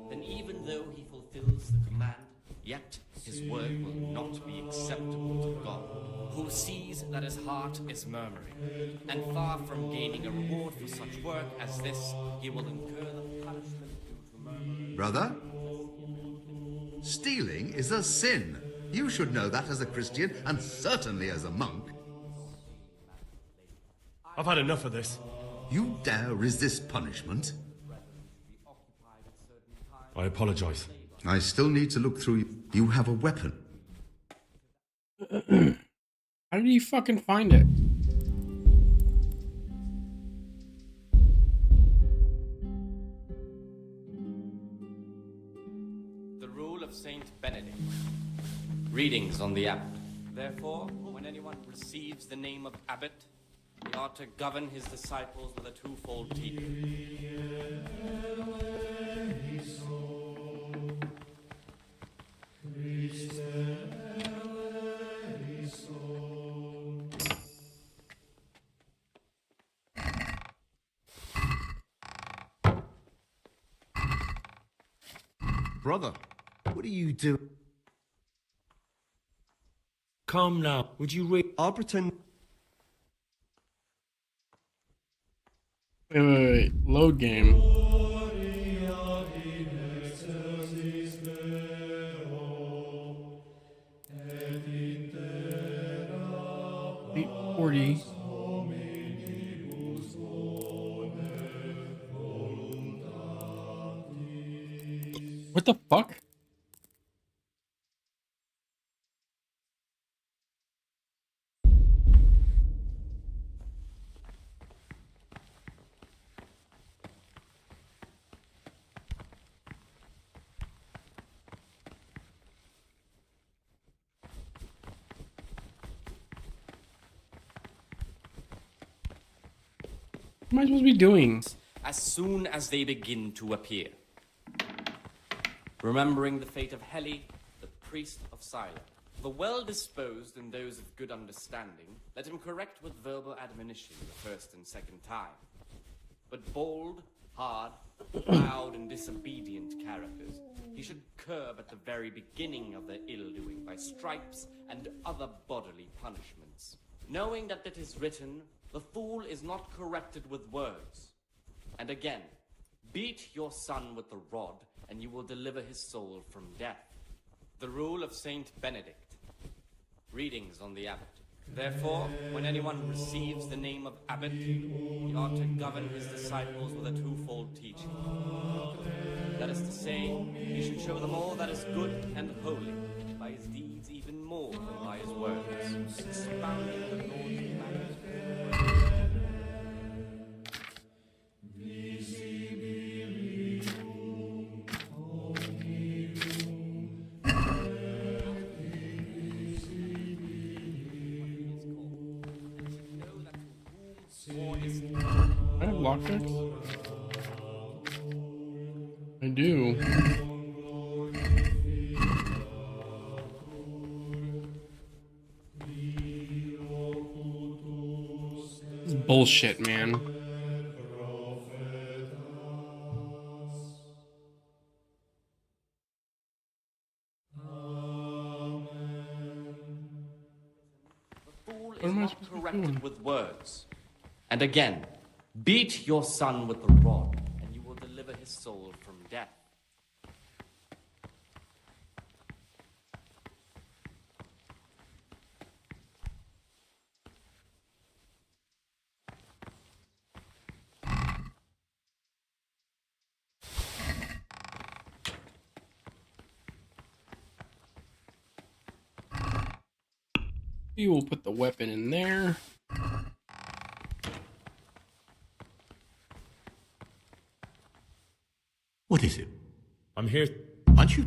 then even though he fulfills the command, yet his work will not be acceptable to God, who sees that his heart is murmuring. And far from gaining a reward for such work as this, he will incur the punishment due to murmuring. Brother? Stealing is a sin. You should know that as a Christian, and certainly as a monk. I've had enough of this. You dare resist punishment? I apologize. I still need to look through you. You have a weapon. How did he fucking find it? The rule of Saint Benedict. Readings on the abbot. Therefore, when anyone receives the name of abbot, he ought to govern his disciples with a twofold teaching. Brother, what do you do? Come now, would you read? I'll pretend. Wait. Load game. 840. What the fuck? What am I supposed to be doing? As soon as they begin to appear. Remembering the fate of Heli, the priest of Sila. The well-disposed and those of good understanding, let him correct with verbal admonition the first and second time. But bold, hard, proud, and disobedient characters, he should curb at the very beginning of their ill-doing by stripes and other bodily punishments. Knowing that it is written, the fool is not corrected with words. And again, beat your son with the rod, and you will deliver his soul from death. The rule of Saint Benedict. Readings on the abbot. Therefore, when anyone receives the name of abbot, he ought to govern his disciples with a twofold teaching. That is to say, he should show them all that is good and holy, by his deeds even more than by his words, expounding the Lord's commandments. I have lockpicks. I do. This is bullshit, man. Fool What is am I not supposed to be corrected doing? with words. And again, beat your son with the rod, and you will deliver his soul from death. We will put the weapon in there. What is it? I'm here. Aren't you?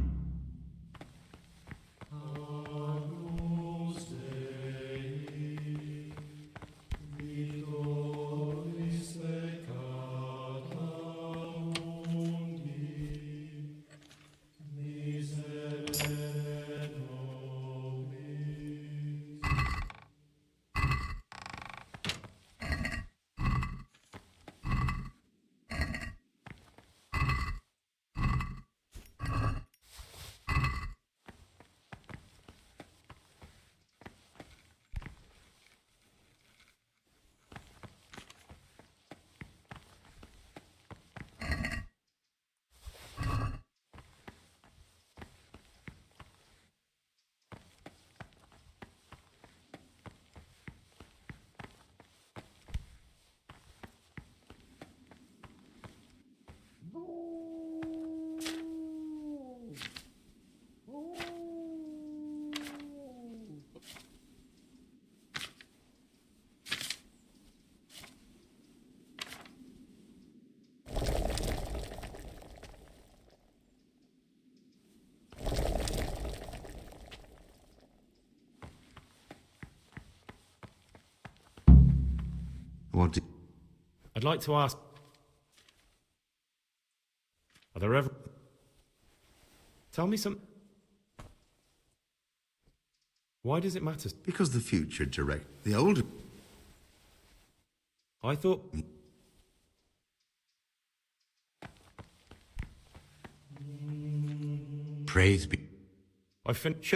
What? I'd like to ask, are there ever... Tell me some... Why does it matter? Because the future direct the old. I thought... Praise be. I finished...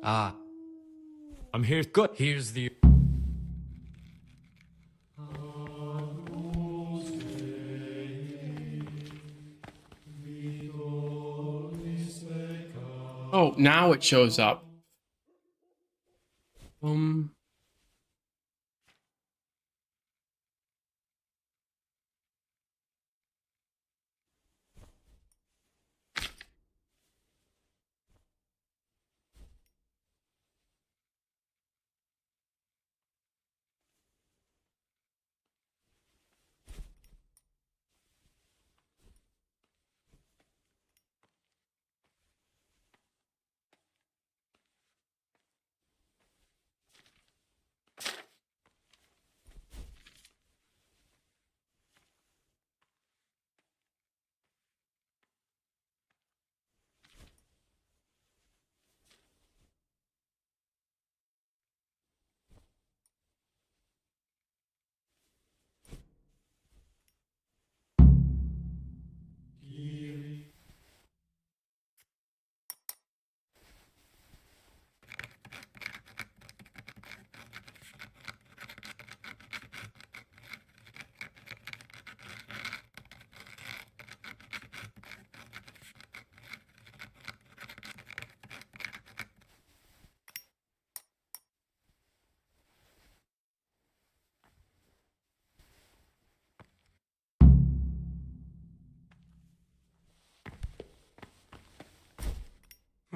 Ah. I'm here. Good. Here's the... Oh, now it shows up.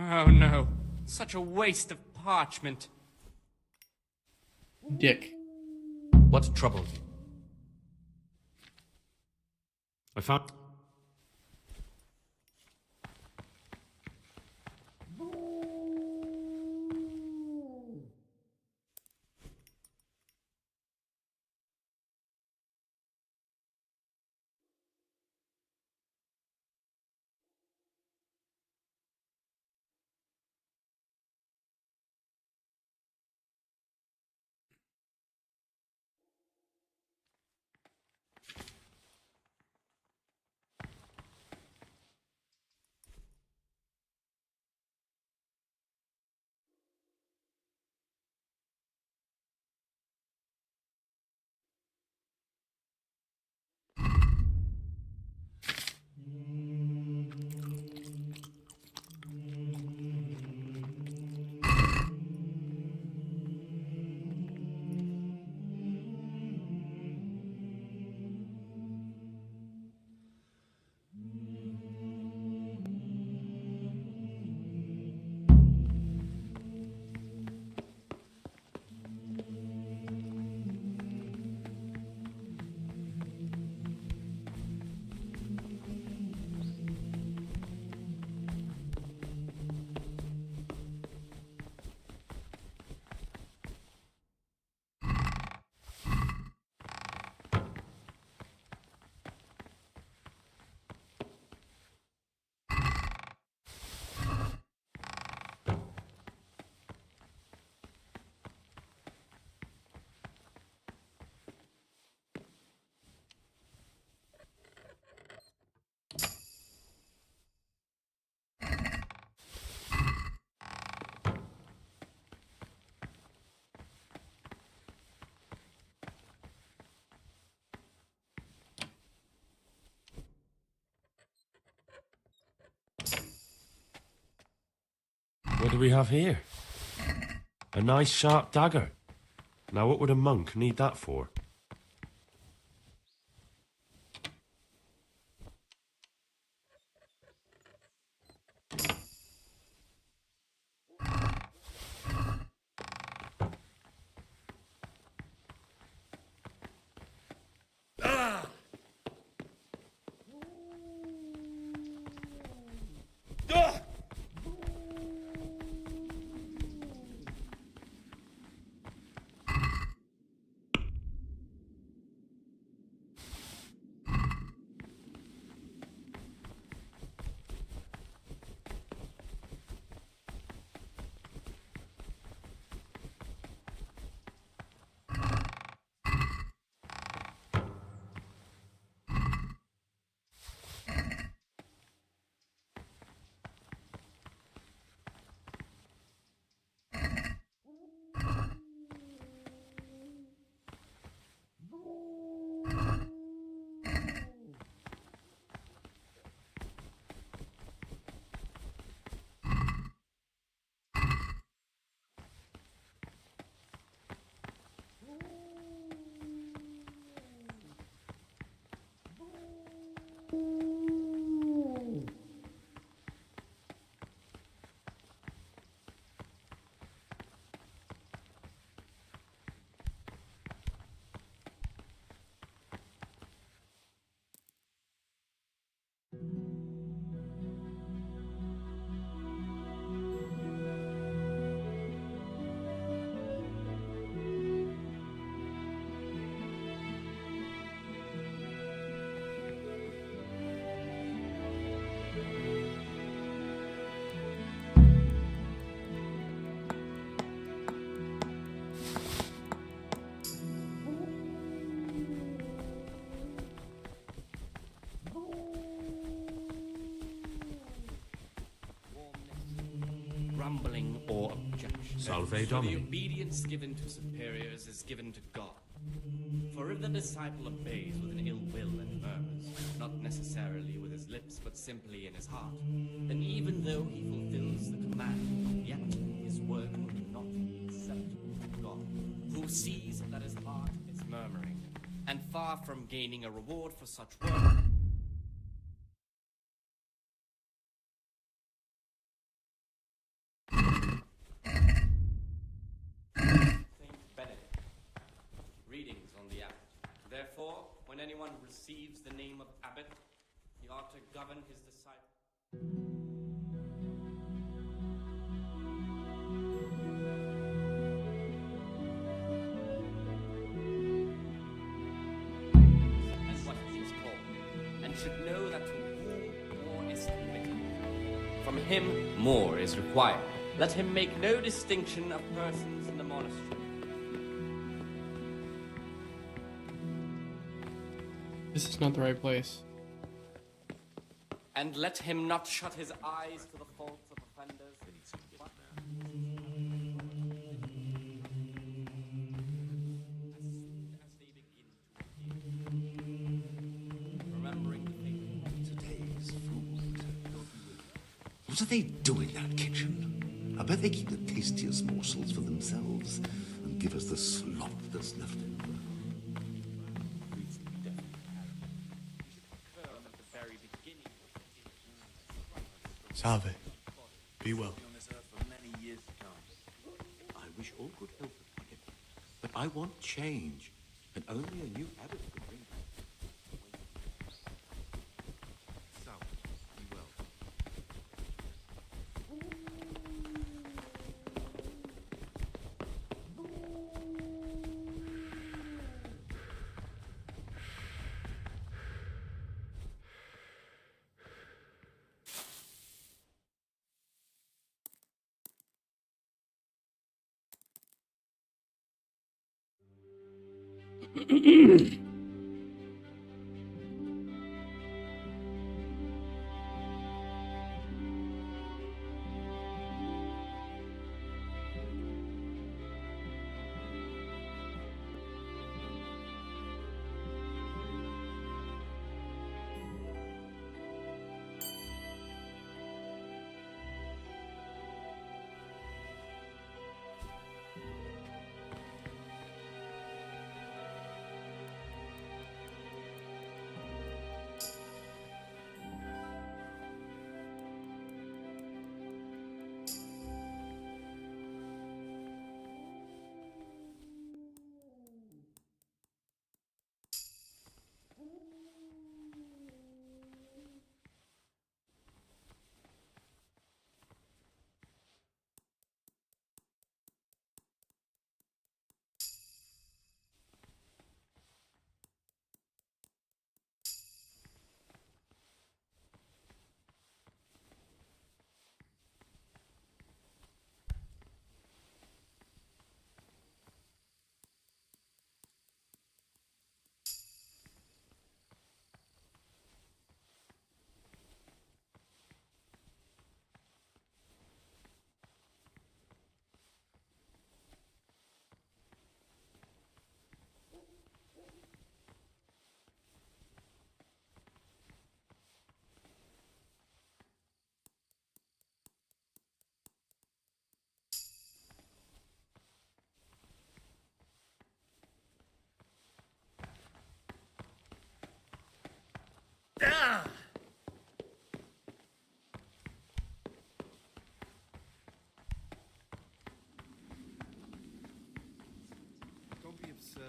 Oh no, such a waste of parchment. Dick. What troubles you? I found... What do we have here? A nice sharp dagger. Now what would a monk need that for? Grumbling or objection. Salve For the Domini. obedience given to superiors is given to God. For if the disciple obeys with an ill will and murmurs, not necessarily with his lips, but simply in his heart, then even though he fulfills the command, yet his work will not be acceptable to God, who sees that his heart is murmuring, and far from gaining a reward for such work, Therefore, when anyone receives the name of abbot, he ought to govern his disciples. As what he is called, and should know that to whom more is committed, from him more is required. Let him make no distinction of persons in the monastery. This is not the right place. And let him not shut his eyes to the faults of offenders. But as they begin to appear, remembering the faith. Today's food. What do they do in that kitchen? I bet they keep the tastiest morsels for themselves and give us the slop that's left over. Salve. Be well. I wish all good health upon him, but I want change, and only a new abbot could bring that. Salve, be well. Don't be absurd.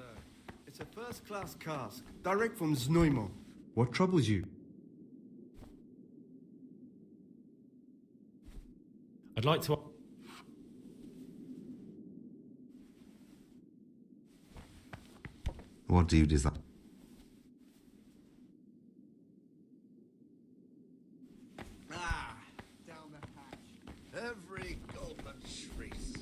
It's a first-class cask, direct from Znojmo. What troubles you? I'd like to. What do you desire? Ah, down the hatch. Every golden trace.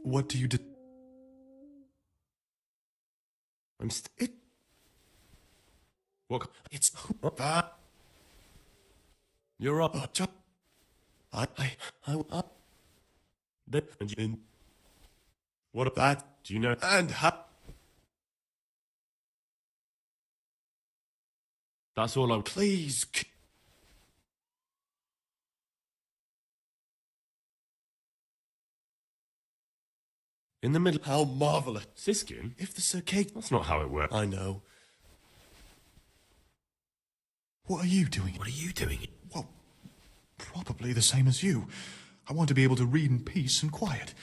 What do you do? I'm it. What? It's bad. You're up. And you. What of that? Do you know? And how? That's all I. Please. In the middle. How marvellous. Siskin? If the Circadian... That's not how it works. I know. What are you doing? What are you doing? Well, probably the same as you. I want to be able to read in peace and quiet.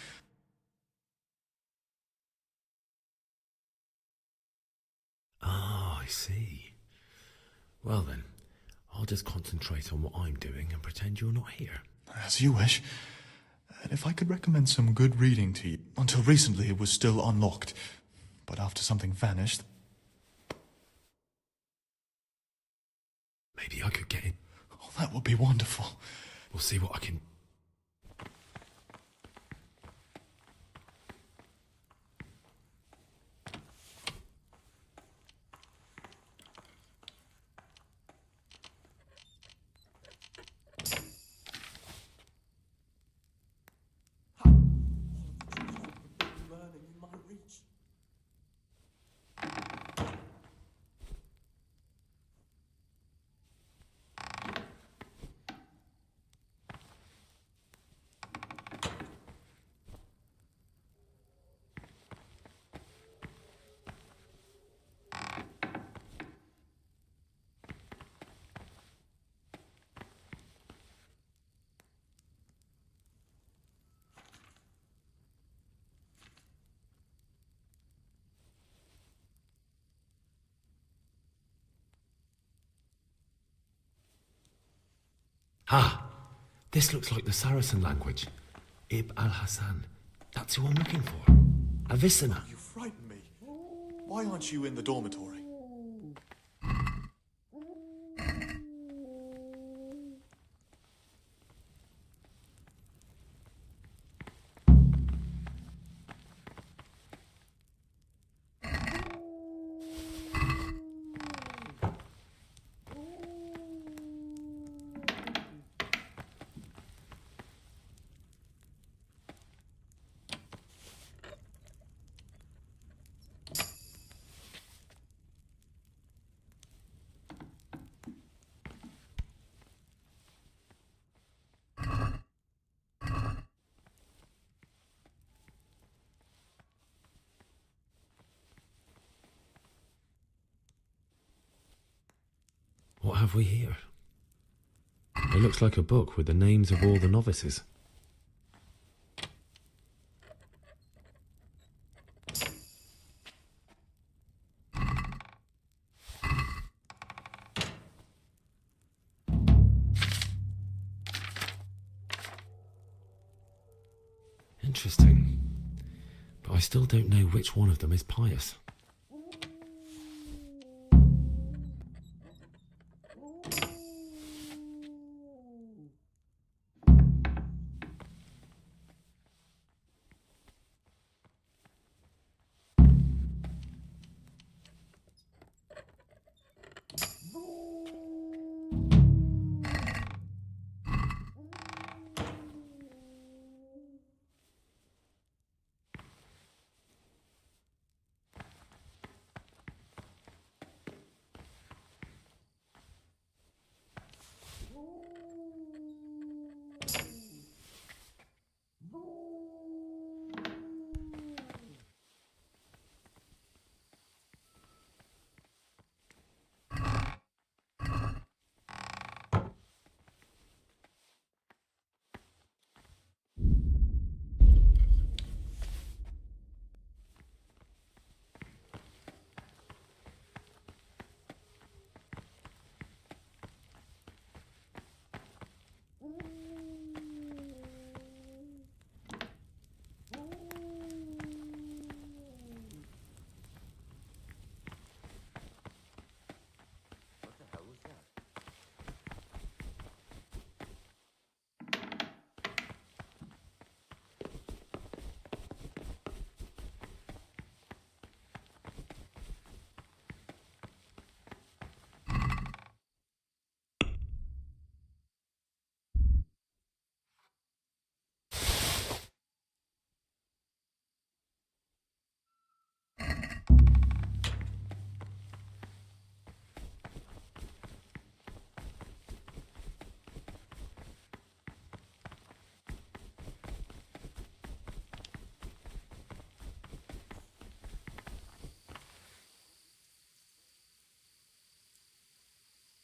Ah, I see. Well then, I'll just concentrate on what I'm doing and pretend you're not here. As you wish. And if I could recommend some good reading to you. Until recently it was still unlocked. But after something vanished... Maybe I could get in. Oh, that would be wonderful. We'll see what I can... Ah, this looks like the Saracen language. Ibn al-Hassan. That's who I'm looking for. Avicenna. You frighten me. Why aren't you in the dormitory? What have we here? It looks like a book with the names of all the novices. Interesting. But I still don't know which one of them is pious.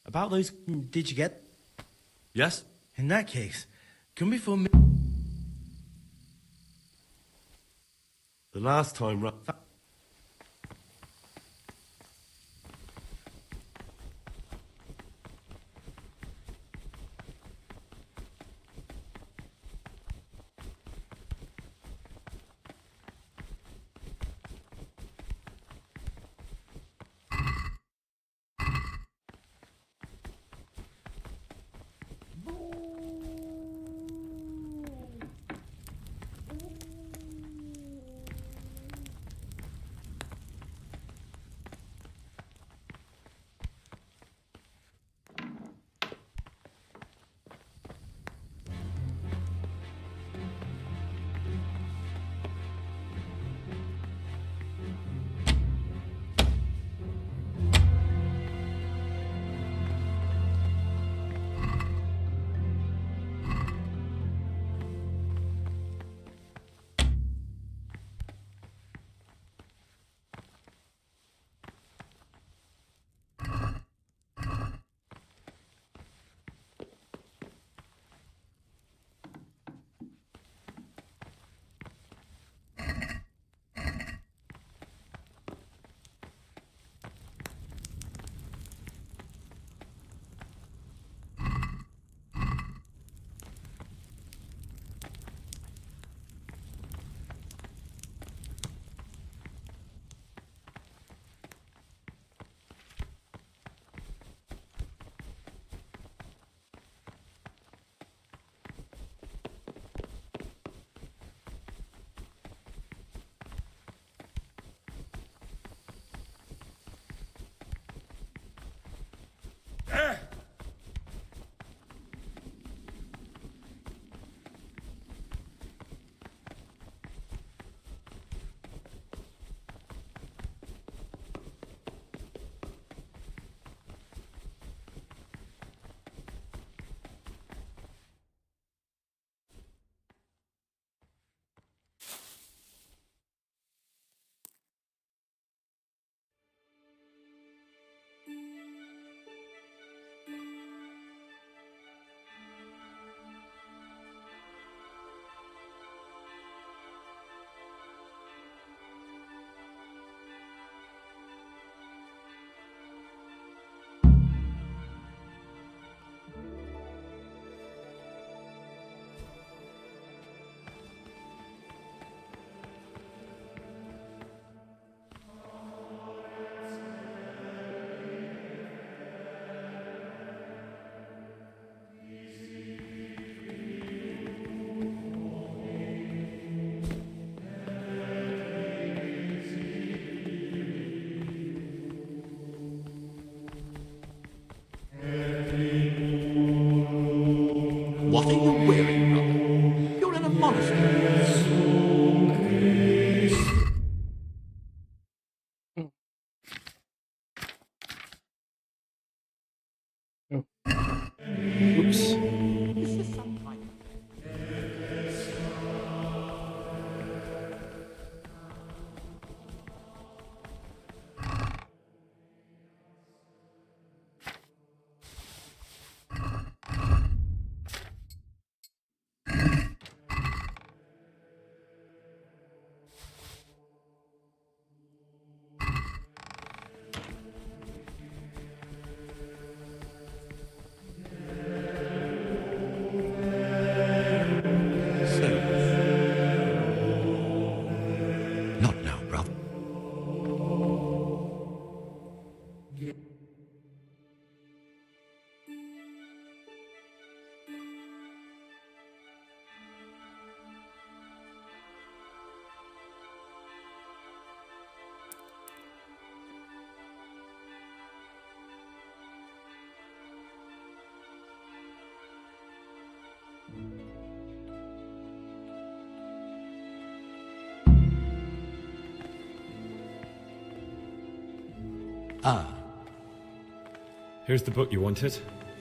About those... Did you get... Yes? In that case, come before me... The last time... What are you wearing, brother? You're in a monastery. Oops. Not now, brother. Ah. Here's the book you wanted.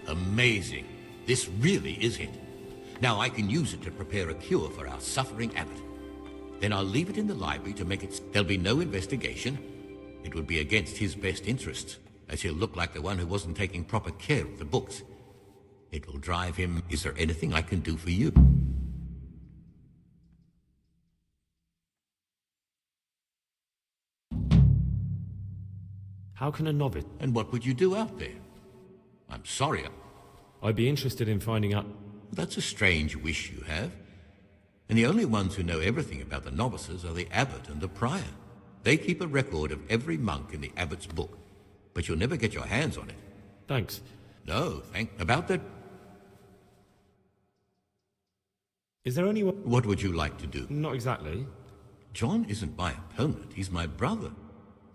Amazing. This really is it. Now I can use it to prepare a cure for our suffering abbot. Then I'll leave it in the library to make it... There'll be no investigation. It would be against his best interests. as he'll look like the one who wasn't taking proper care of the books. It will drive him. Is there anything I can do for you? How can a novice... And what would you do out there? I'm sorry. I'd be interested in finding out... That's a strange wish you have. And the only ones who know everything about the novices are the abbot and the prior. They keep a record of every monk in the abbot's book, but you'll never get your hands on it. Thanks. No, about that... Is there anyone... What would you like to do? Not exactly. John isn't my opponent, he's my brother.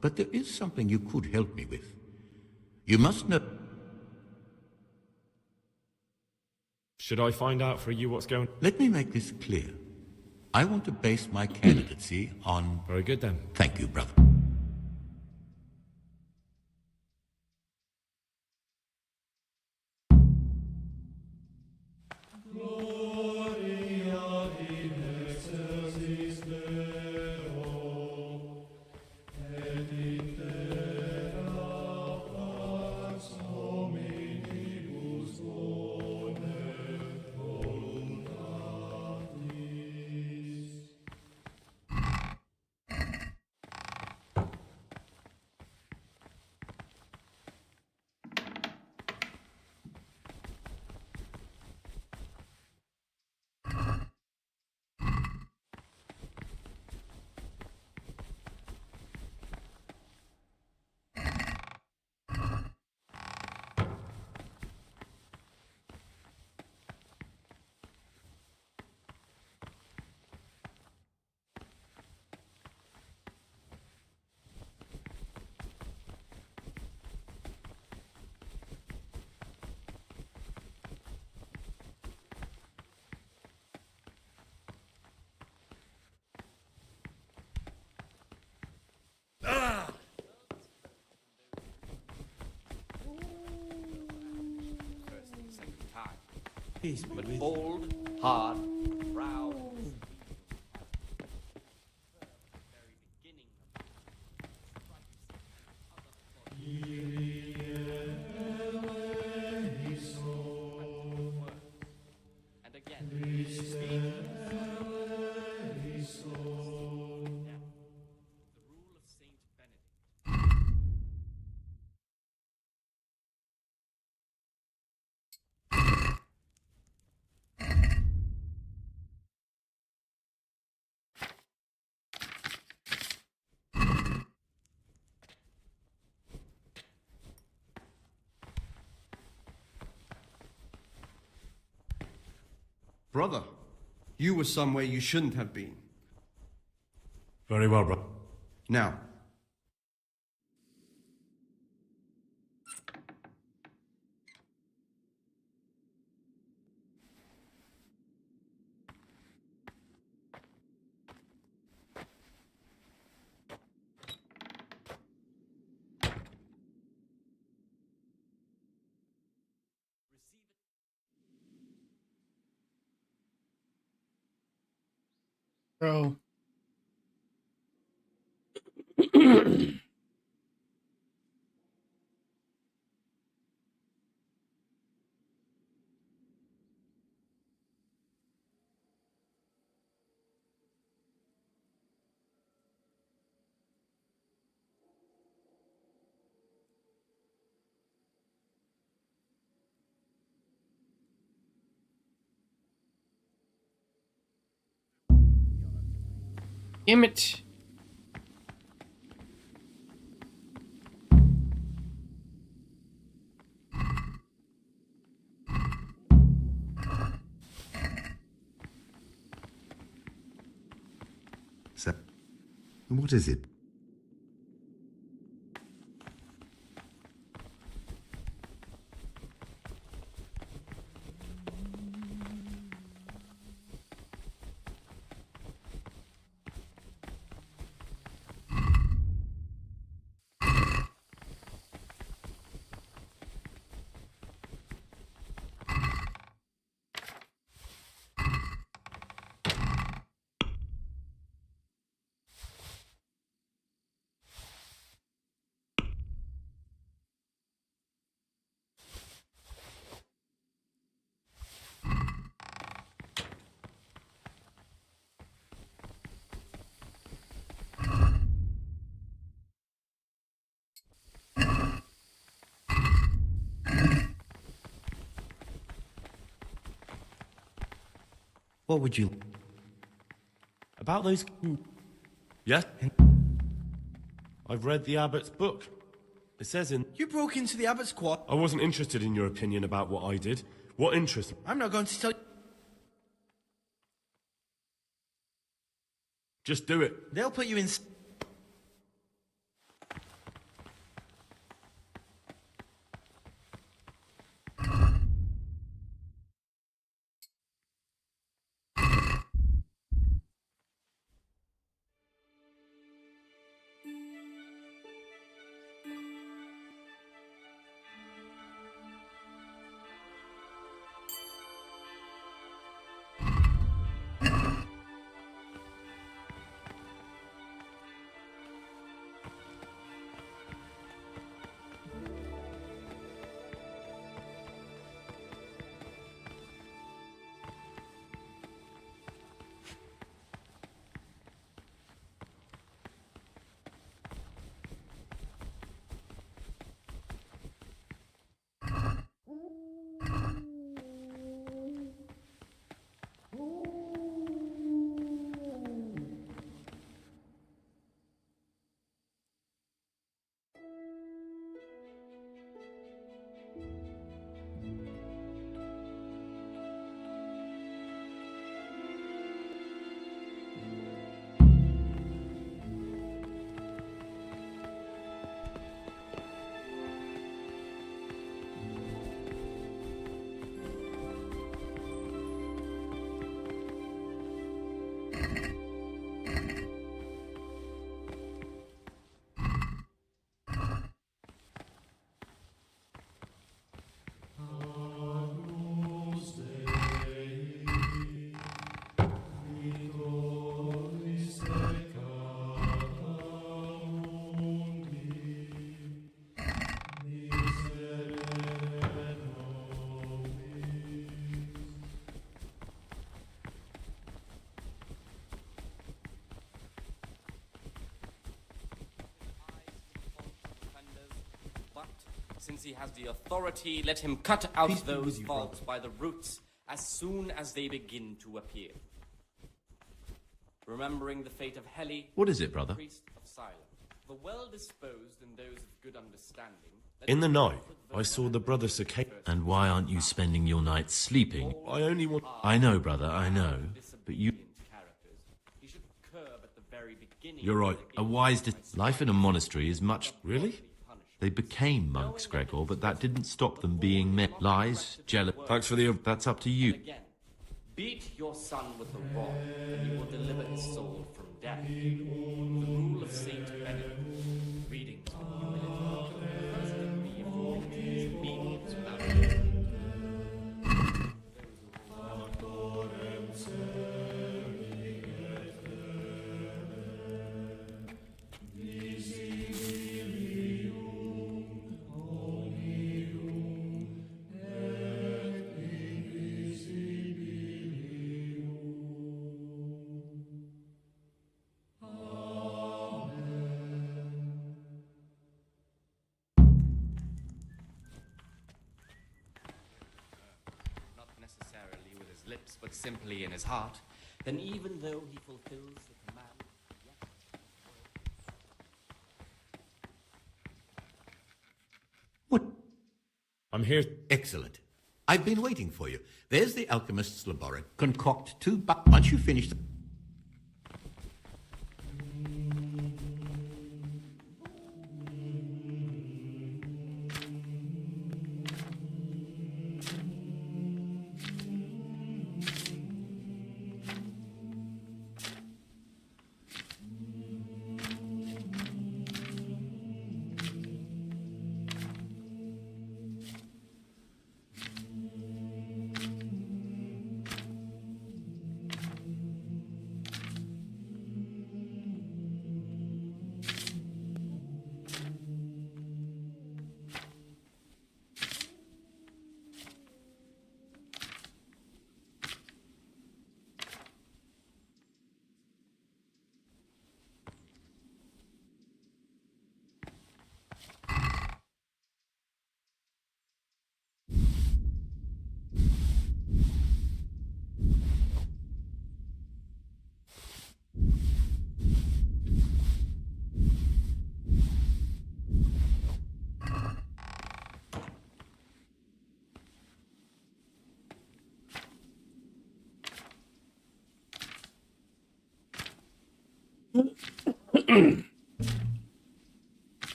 But there is something you could help me with. You must know... Should I find out for you what's going... Let me make this clear. I want to base my candidacy on... Very good then. Thank you, brother. Peace, but bold, hard, proud. And again, Brother, you were somewhere you shouldn't have been. Very well, bro. Now, Bro. Damn it. So, what is it? What would you... About those... Yes? I've read the abbot's book. It says in... You broke into the abbot's quarter. I wasn't interested in your opinion about what I did. What interest... I'm not going to tell you... Just do it. They'll put you in... Since he has the authority, let him cut out those faults by the roots as soon as they begin to appear. Remembering the fate of Heli, What is it, brother? priest of Silence, the well-disposed and those of good understanding. In the night, I saw the brother Cicada. And why aren't you spending your nights sleeping? I only want... I know, brother, I know. But you... He should curb at the very beginning. You're right. A wise... Life in a monastery is much... Really? They became monks, Gregor, but that didn't stop them being men. Lies, jealous... Thanks for the... That's up to you. Again, beat your son with the rod, and you will deliver his soul from death. The rule of Saint Benedict. Readings with humility. First degree of humility means without necessarily with his lips, but simply in his heart, then even though he fulfills the command, What? I'm here. Excellent. I've been waiting for you. There's the alchemist's laboratory. Concoct once you finish the...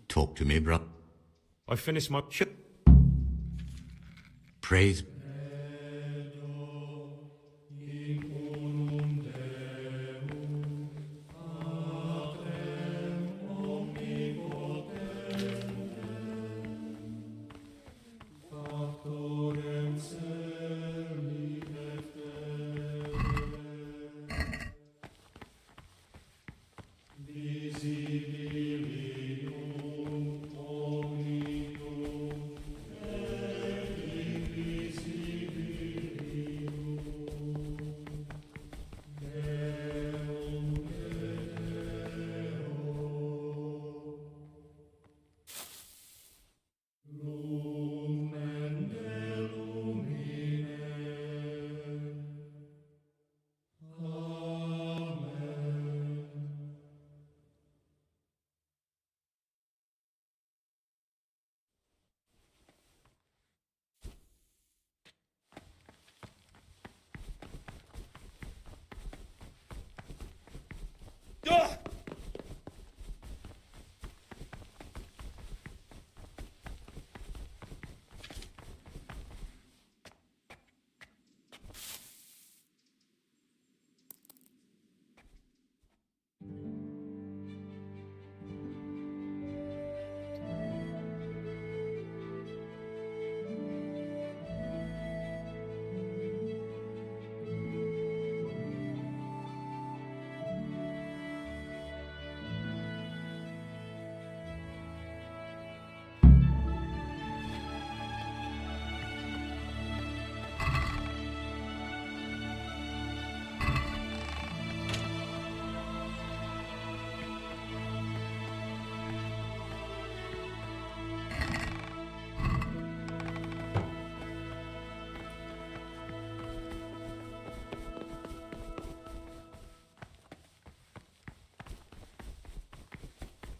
Talk to me, bro. I finished my... Praise.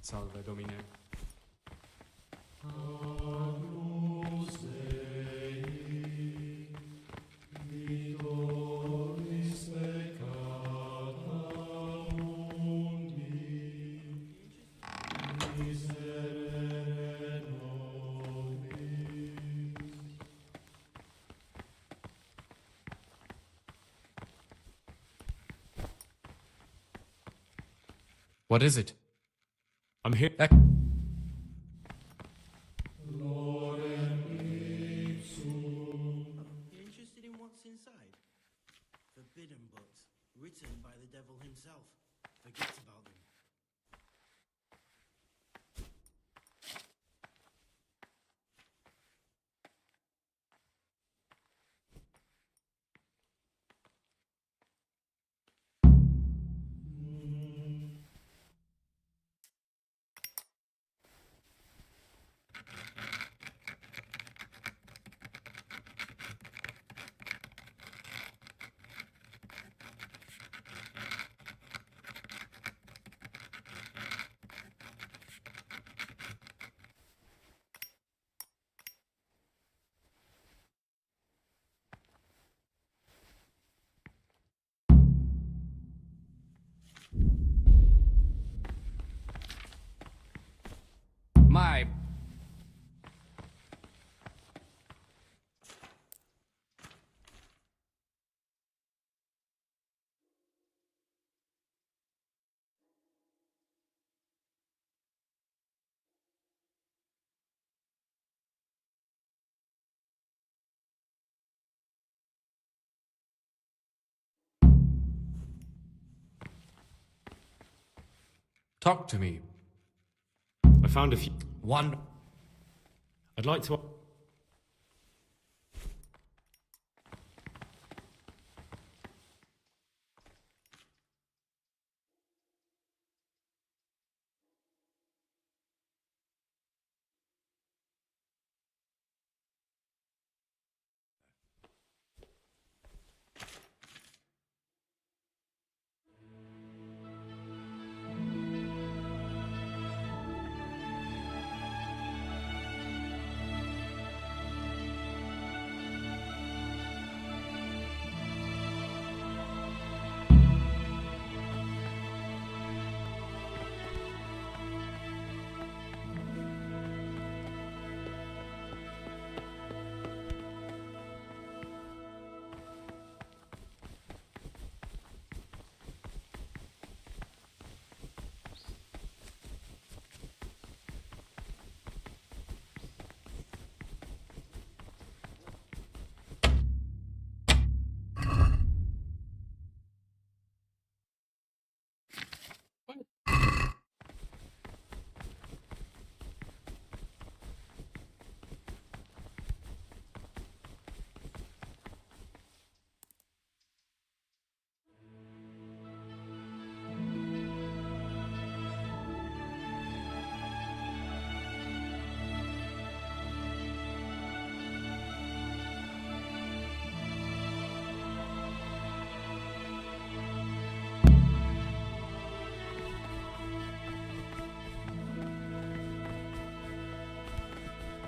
Salve, Domine. What is it? I'm here. You're interested in what's inside? Forbidden books, written by the devil himself. Forget about them. Talk to me. I found a few. One. I'd like to.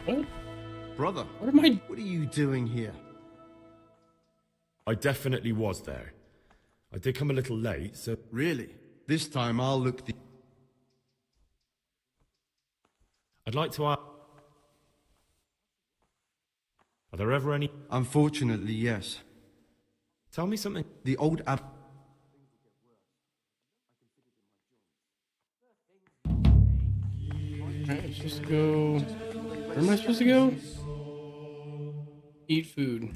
What? Brother, What am I? What are you doing here? I definitely was there. I did come a little late, so. Really? This time I'll look the. I'd like to ask. Are there ever any. Unfortunately, yes. Tell me something. The old Alright, let's just go. Where am I supposed to go? Eat food.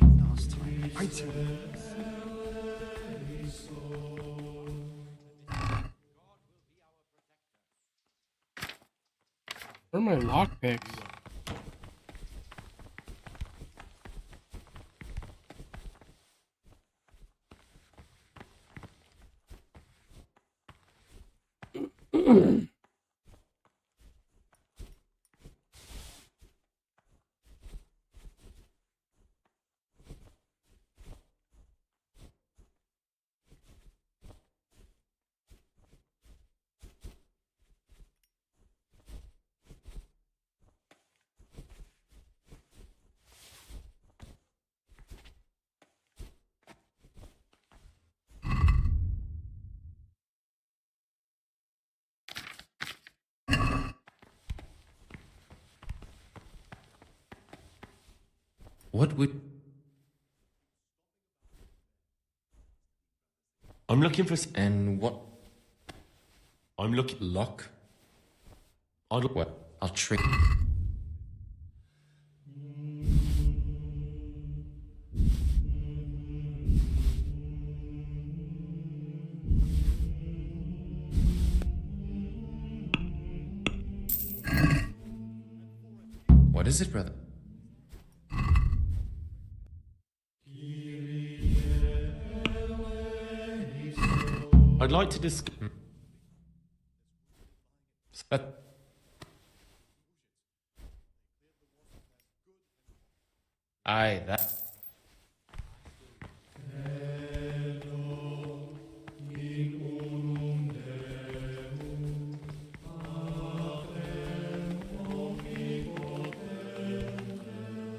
Where are my lockpicks? What would... I'm looking for... And what? I'm looking... Luck? What? I'll trick... What is it, brother? I'd like to discuss... Aye, that...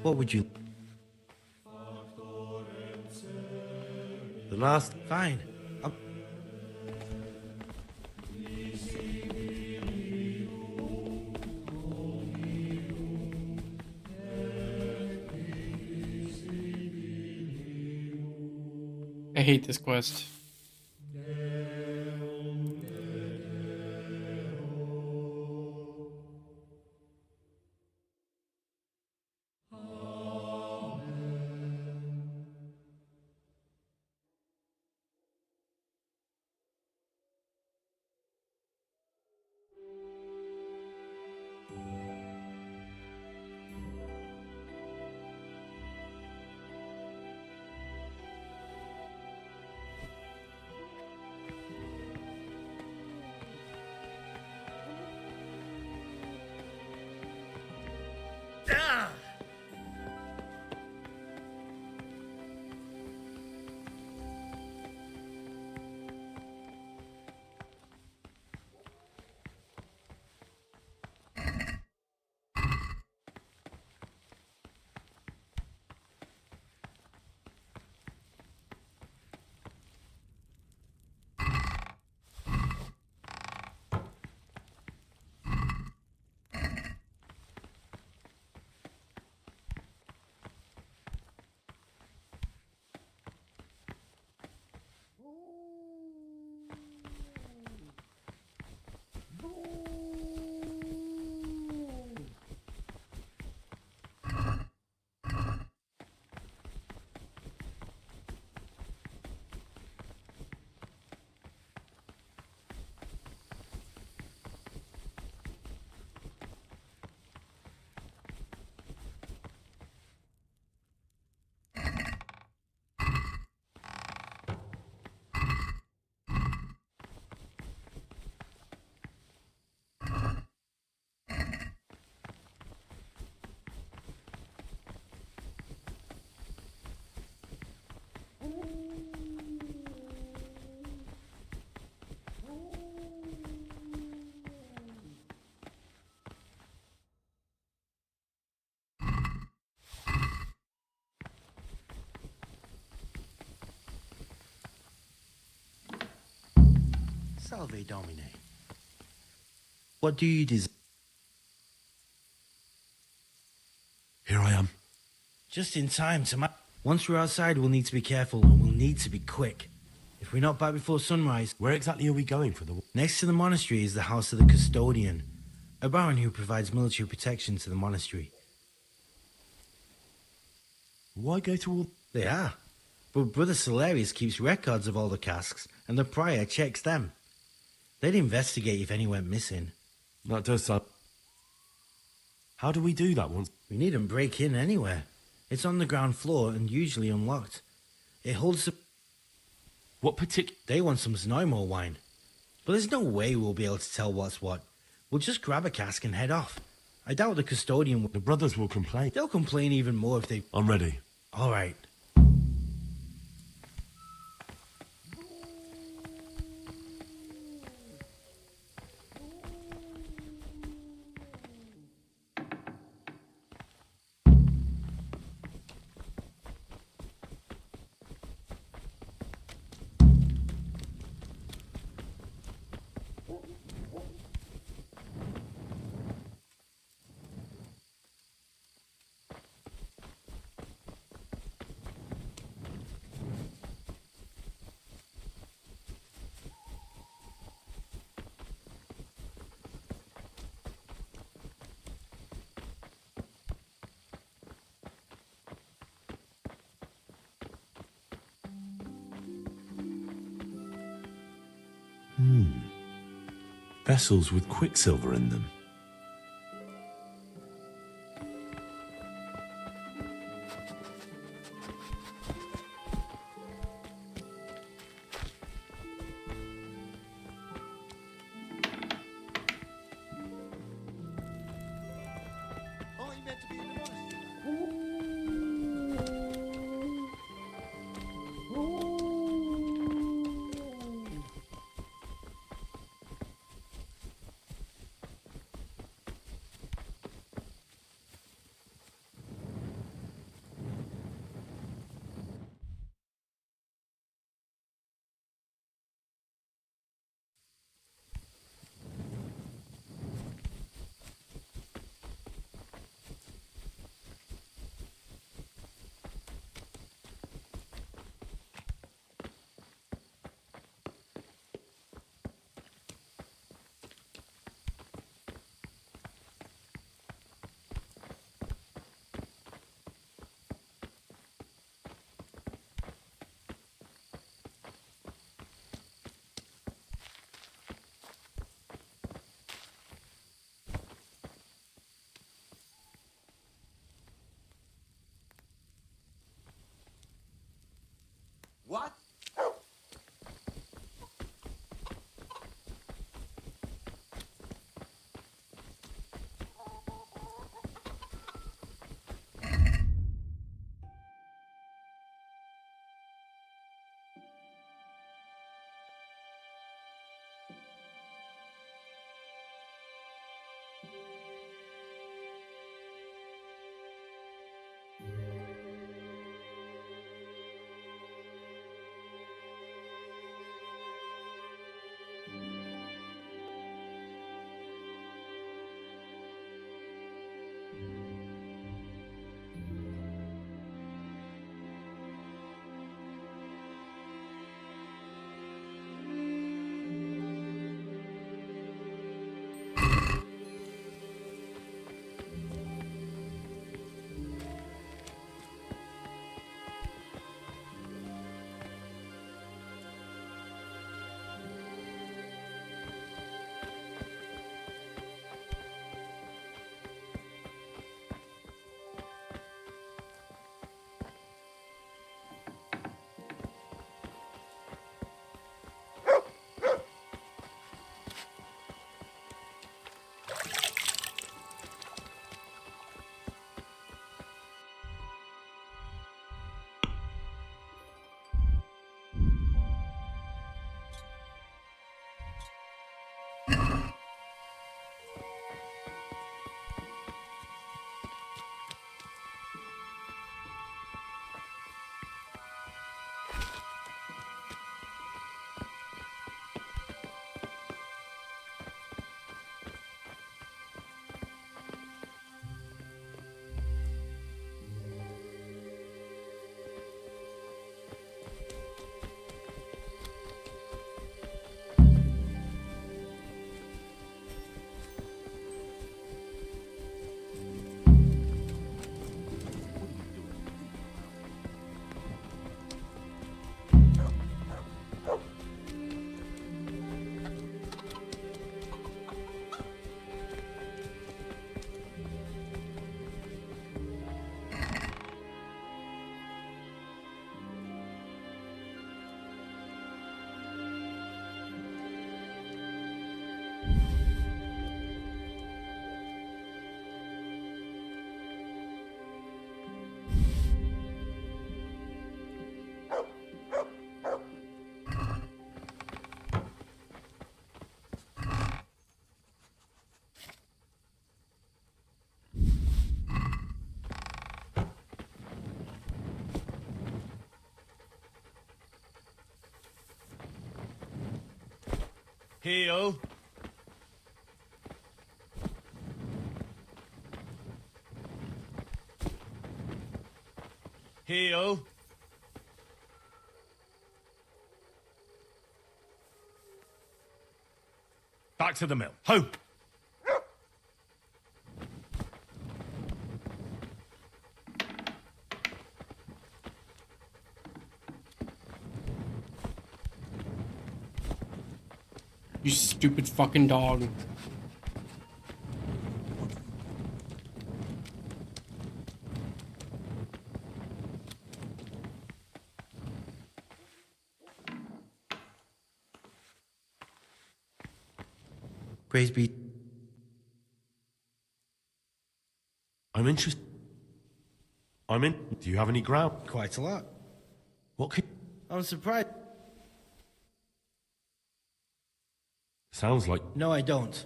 What would you... The last... Fine. I hate this quest. Salve Domine. What do you desire? Here I am. Just in time to Once we're outside, we'll need to be careful and we'll need to be quick. If we're not back before sunrise... Where exactly are we going for the... Next to the monastery is the house of the custodian, a baron who provides military protection to the monastery. Why go to all... They are. But Brother Celerius keeps records of all the casks, and the prior checks them. They'd investigate if any went missing. That does sound... How do we do that once? We needn't break in anywhere. It's on the ground floor and usually unlocked. It holds the... What particular... They want some Znaimo wine. But there's no way we'll be able to tell what's what. We'll just grab a cask and head off. I doubt the custodian will... The brothers will complain. They'll complain even more if they... I'm ready. All right. Vessels with quicksilver in them. Aren't you meant to be in the monastery? What? Heal. Heal. Back to the mill. Ho! You stupid fucking dog. Praise be. I'm interested. Do you have any ground? Quite a lot. What could... I'm surprised. Sounds like... No, I don't.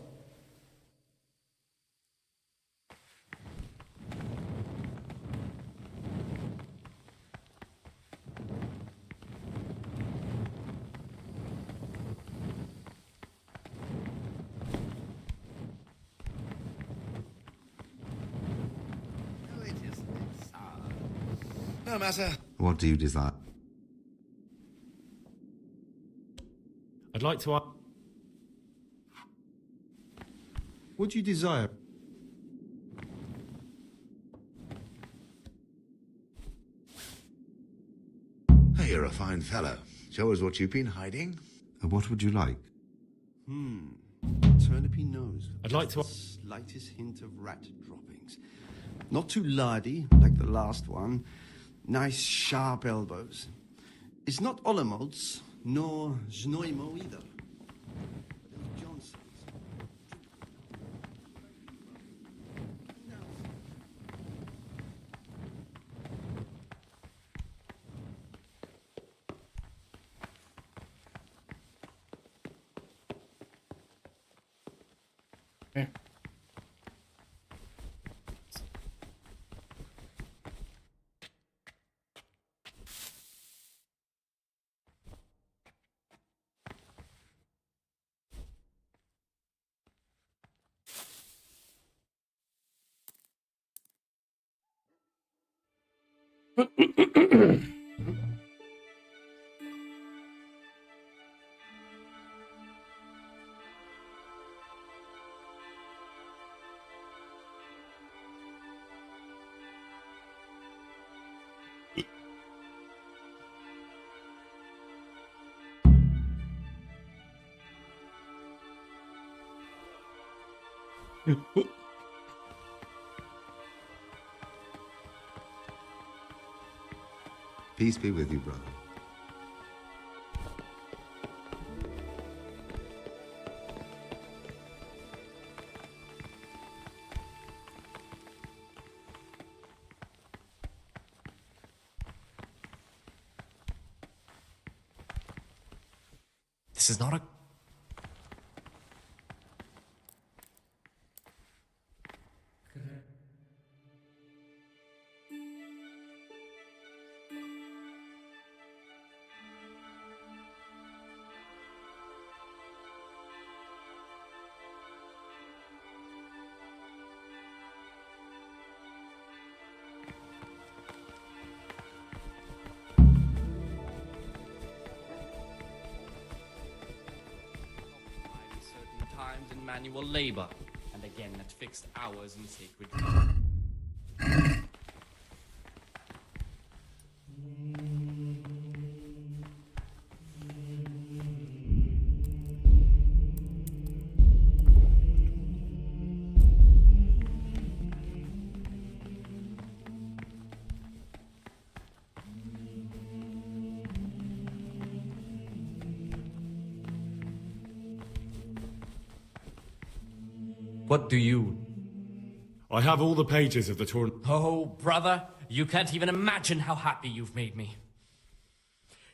No matter. What do you desire? I'd like to... What do you desire? Hey, you're a fine fellow. Show us what you've been hiding. What would you like? Turnipy nose. I'd like to... Slightest hint of rat droppings. Not too lardy, like the last one. Nice sharp elbows. It's not Olomouc's, nor Znoimo either. But it's Johnson's. Okay. Peace be with you, brother. This is not a... certain times in manual labor, and again at fixed hours in sacred. What do you... I have all the pages of the torn... Oh, brother, you can't even imagine how happy you've made me.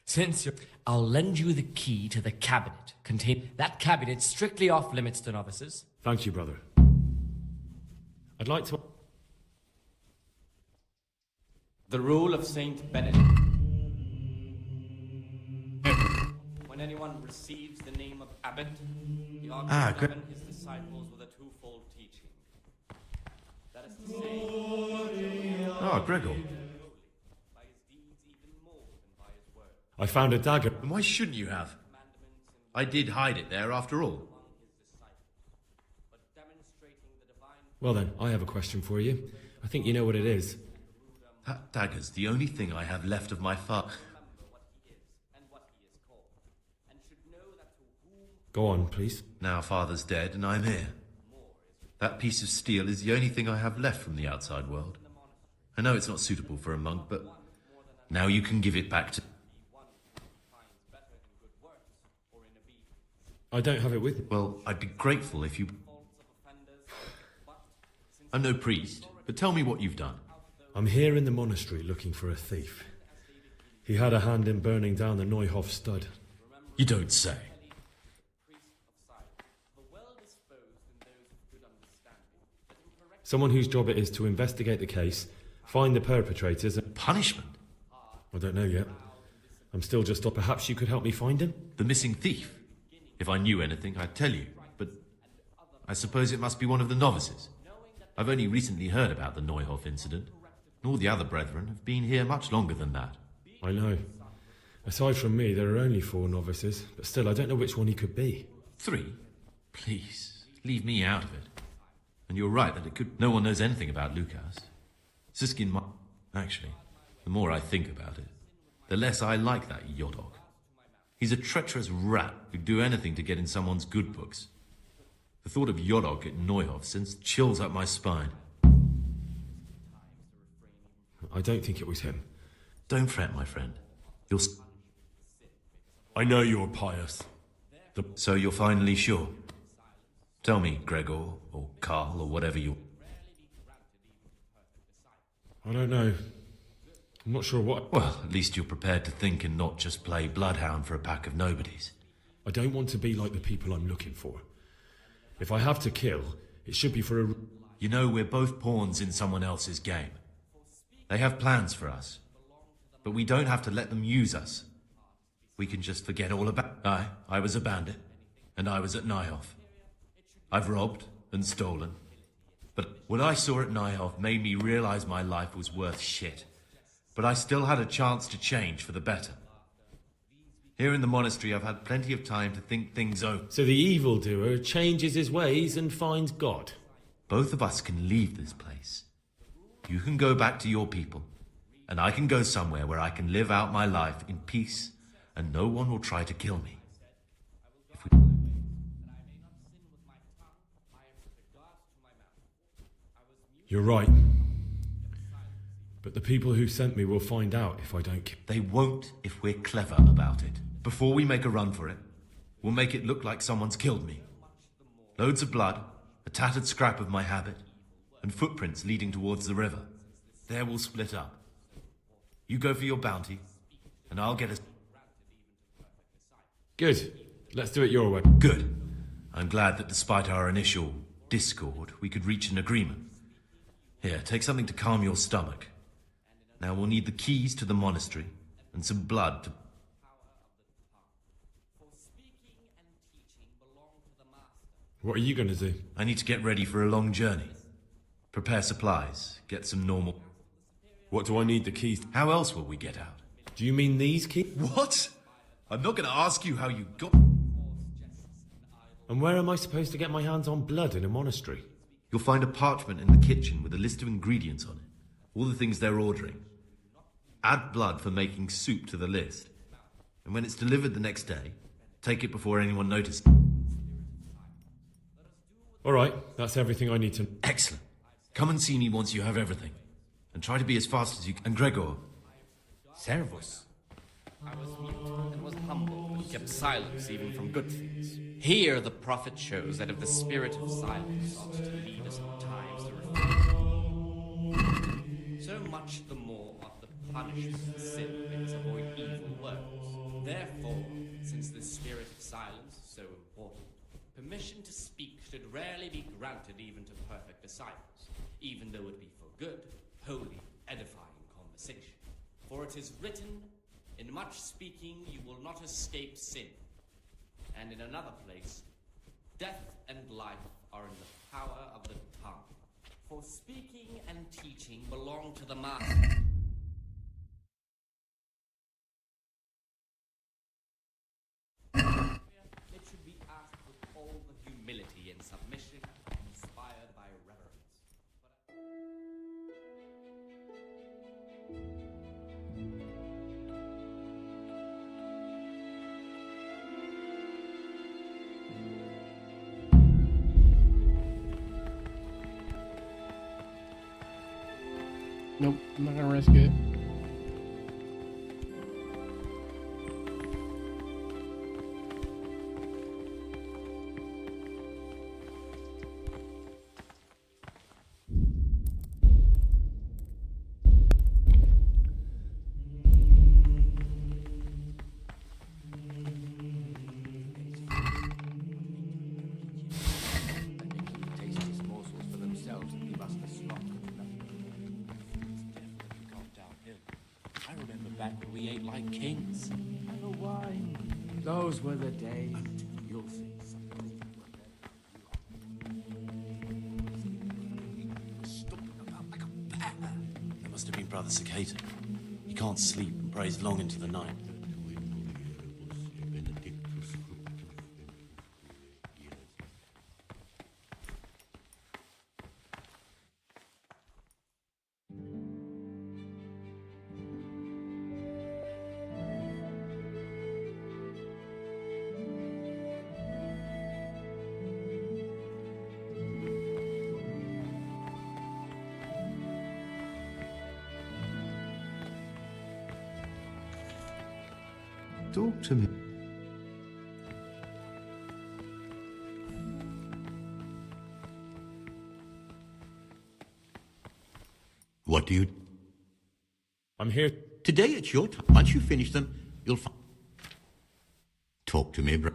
Since you're... I'll lend you the key to the cabinet. That cabinet's strictly off limits to novices. Thank you, brother. I'd like to... The rule of Saint Benedict. anyone receives the name of abbot, he ought Ah, to govern his disciples with a twofold teaching. That is to say, Ah, Gregor. I found a dagger. And why shouldn't you have? I did hide it there after all. Well then, I have a question for you. I think you know what it is. That dagger's the only thing I have left of my father. Go on, please. Now father's dead and I'm here. That piece of steel is the only thing I have left from the outside world. I know it's not suitable for a monk, but now you can give it back to... I don't have it with me. Well, I'd be grateful if you... I'm no priest, but tell me what you've done. I'm here in the monastery looking for a thief. He had a hand in burning down the Neuhof stud. You don't say. Someone whose job it is to investigate the case, find the perpetrators and... Punishment? I don't know yet. I'm still just up. Perhaps you could help me find him? The missing thief? If I knew anything, I'd tell you, but I suppose it must be one of the novices. I've only recently heard about the Neuhof incident. All the other brethren have been here much longer than that. I know. Aside from me, there are only 4 novices, but still, I don't know which one he could be. 3? Please, leave me out of it. And you're right that it could... No one knows anything about Lukas. Siskin Actually, the more I think about it, the less I like that Yodok. He's a treacherous rat who'd do anything to get in someone's good books. The thought of Yodok at Neuhof sends chills up my spine. I don't think it was him. Don't fret, my friend. I know you're pious. So you're finally sure? Tell me, Gregor, or Carl, or whatever you... I don't know. I'm not sure what... Well, at least you're prepared to think and not just play bloodhound for a pack of nobodies. I don't want to be like the people I'm looking for. If I have to kill, it should be for a... You know, we're both pawns in someone else's game. They have plans for us. But we don't have to let them use us. We can just forget all about... I was a bandit, and I was at Neuhof. I've robbed and stolen. But what I saw at Neuhof made me realize my life was worth shit. But I still had a chance to change for the better. Here in the monastery, I've had plenty of time to think things over. So the evildoer changes his ways and finds God. Both of us can leave this place. You can go back to your people, and I can go somewhere where I can live out my life in peace, and no one will try to kill me. You're right. But the people who sent me will find out if I don't kill... They won't if we're clever about it. Before we make a run for it, we'll make it look like someone's killed me. Loads of blood, a tattered scrap of my habit, and footprints leading towards the river. There we'll split up. You go for your bounty, and I'll get a... Good. Let's do it your way. Good. I'm glad that despite our initial discord, we could reach an agreement. Here, take something to calm your stomach. Now we'll need the keys to the monastery, and some blood to... What are you going to do? I need to get ready for a long journey. Prepare supplies, get some normal... What do I need the keys? How else will we get out? Do you mean these keys? What? I'm not going to ask you how you got... And where am I supposed to get my hands on blood in a monastery? You'll find a parchment in the kitchen with a list of ingredients on it. All the things they're ordering. Add blood for making soup to the list. And when it's delivered the next day, take it before anyone notices. All right, that's everything I need to... Excellent. Come and see me once you have everything. And try to be as fast as you can. And Gregor. Servus. I was mute and was humble, but kept silence even from good things. Here the prophet shows that if the spirit of silence ought to lead us at times to reflection, so much the more ought the punishment of sin make us avoid evil works. Therefore, since the spirit of silence is so important, permission to speak should rarely be granted even to perfect disciples, even though it be for good, holy, edifying conversation. For it is written, in much speaking you will not escape sin, And in another place, death and life are in the power of the tongue. For speaking and teaching belong to the master. It should be asked with all the humility and submission inspired by reverence. Nope, I'm not gonna risk it. Taste these morsels for themselves and give us the slop. It's definitely gone downhill. I remember back when we ate like kings. And the wine. Those were the days. You'll see. It must have been Brother Cicada. He can't sleep and prays long into the night. Talk to me. What do you... I'm here. Today it's your time. Once you finish them, you'll find... Talk to me, bro.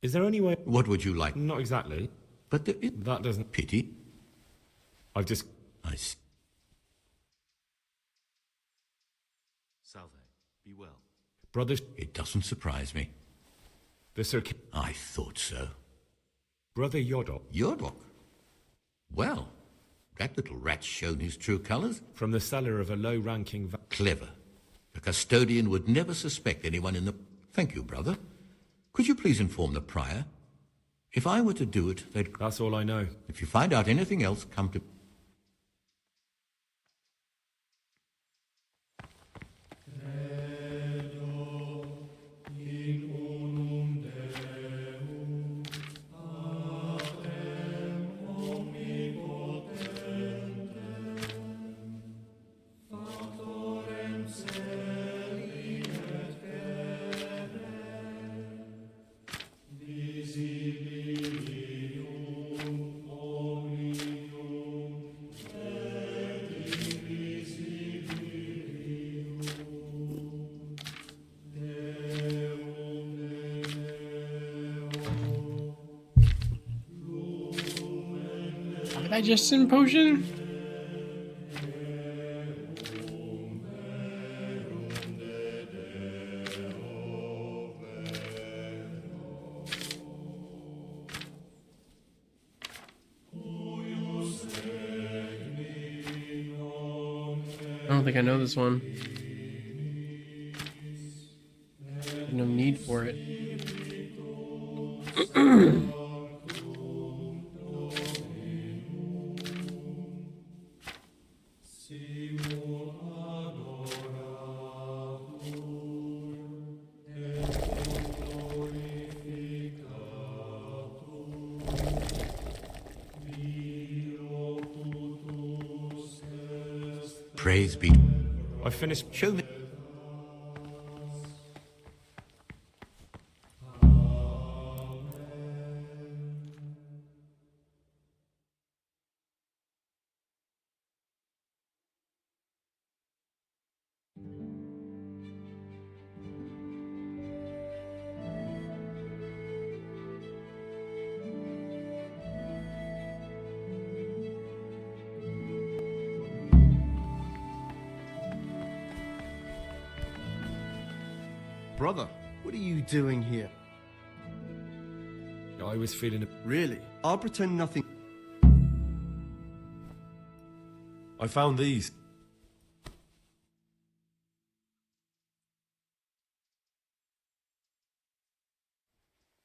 Is there any way... What would you like? Not exactly. But there is... That doesn't... Pity. I've just... I see. Salve, be well. Brother... It doesn't surprise me. The Sir... I thought so. Brother Yodok. Yodok? Well, that little rat's shown his true colours. From the cellar of a low-ranking... Clever. The custodian would never suspect anyone in the... Thank you, brother. Could you please inform the prior? If I were to do it, they'd... That's all I know. If you find out anything else, come to... Digestion potion? I don't think I know this one. No need for it. Praise be... I finished... Show me... Brother, What are you doing here? I was feeling... Really? I'll pretend nothing... I found these.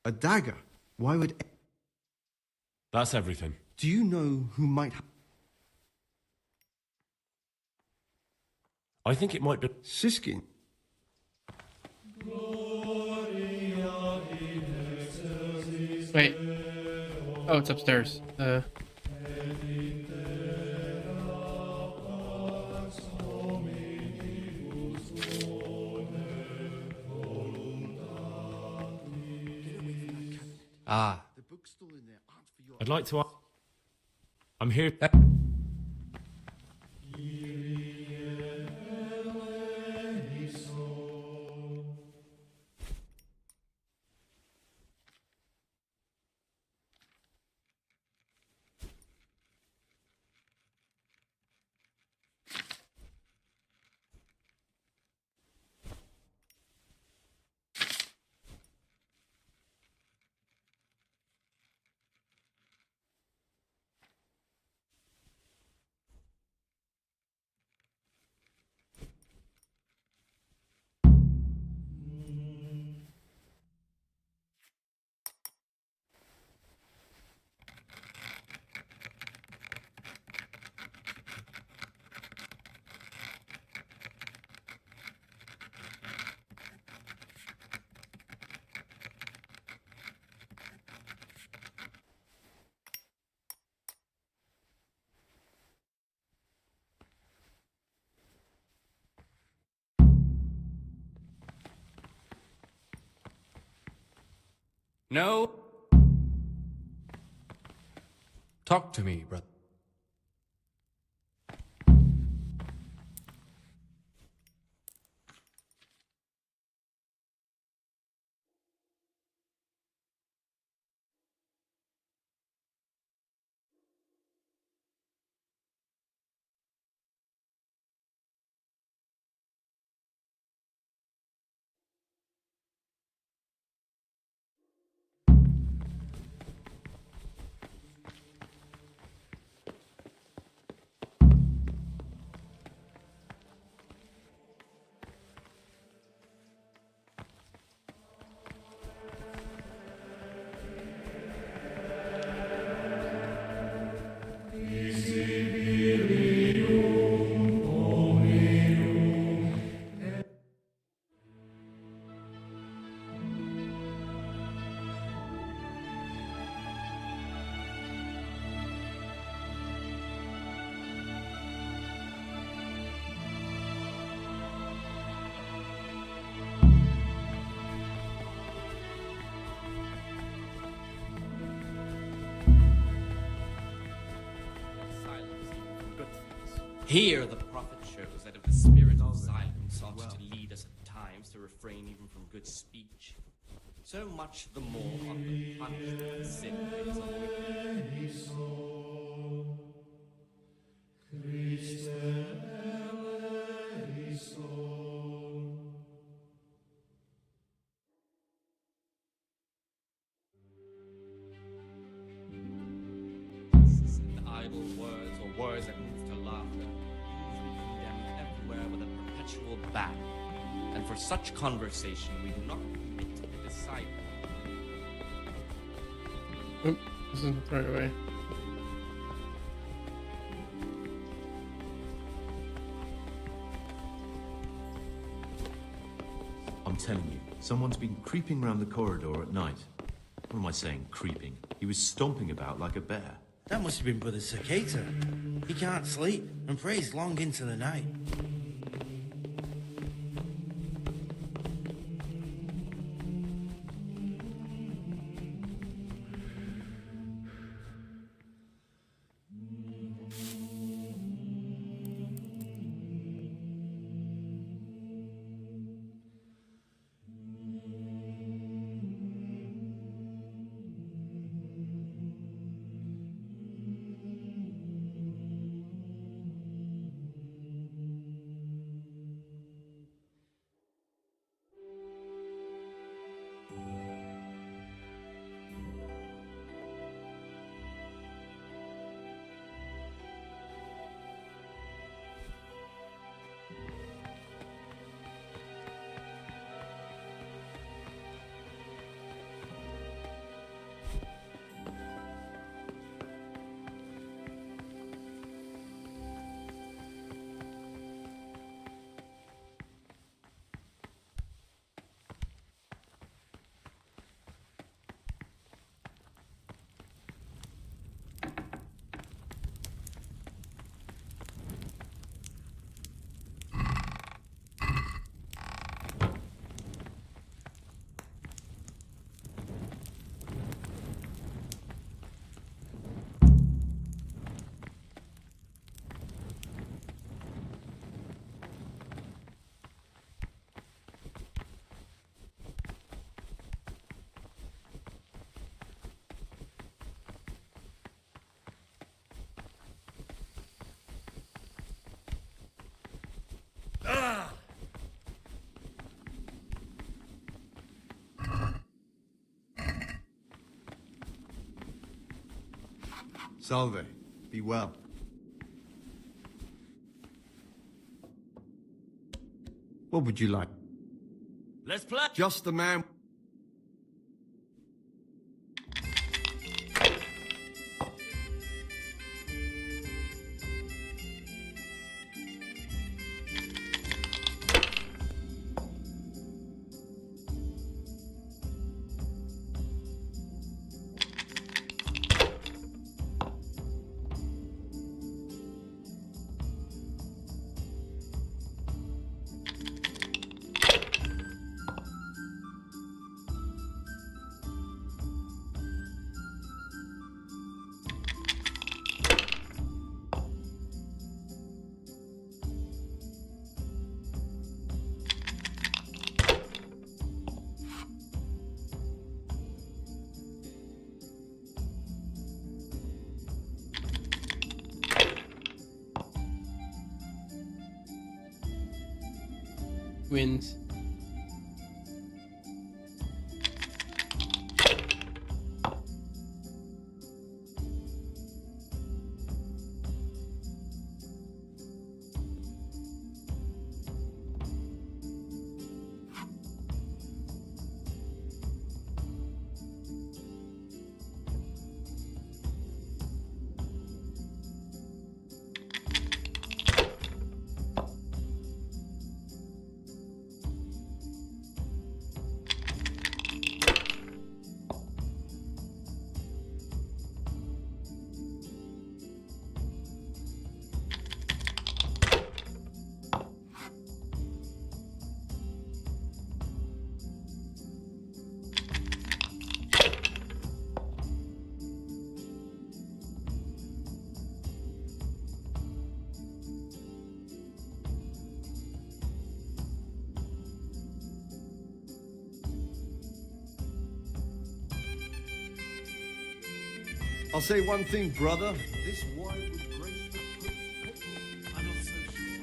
A dagger? Why would... That's everything. Do you know who might have... I think it might be... Siskin? Wait. Oh, it's upstairs. Ah. The books still in there aren't for your... I'd like to... I'm here... No. Talk to me, brother. Here, the prophet shows that if the spirit of silence ought to lead us at times to refrain even from good speech, so much the more ought the punishment of sin is and idle words or words that move to laughter usually condemned everywhere with a perpetual ban. And for such conversation we do not permit a disciple. Oop, this isn't throw it away. I'm telling you, someone's been creeping around the corridor at night. What am I saying, creeping? He was stomping about like a bear. That must have been Brother Cicada. He can't sleep and prays long into the night. Salve. Be well. What would you like? Let's play. Just the man. Wins. I'll say one thing, brother. This wine would grace the Pope's purple. I'm not so sure.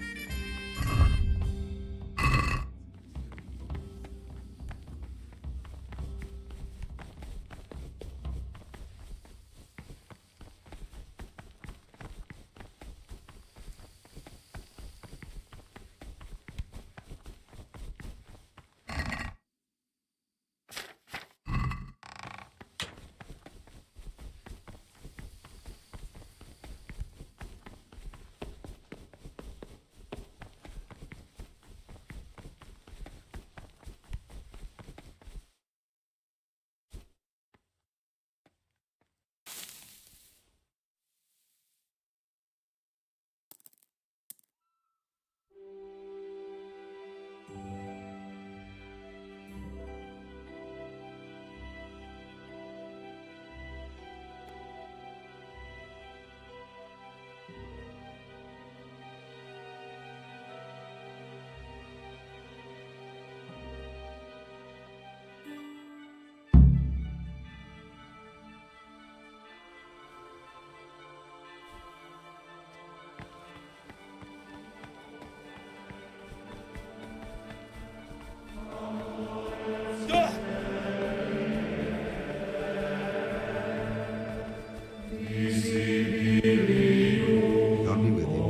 God be with you.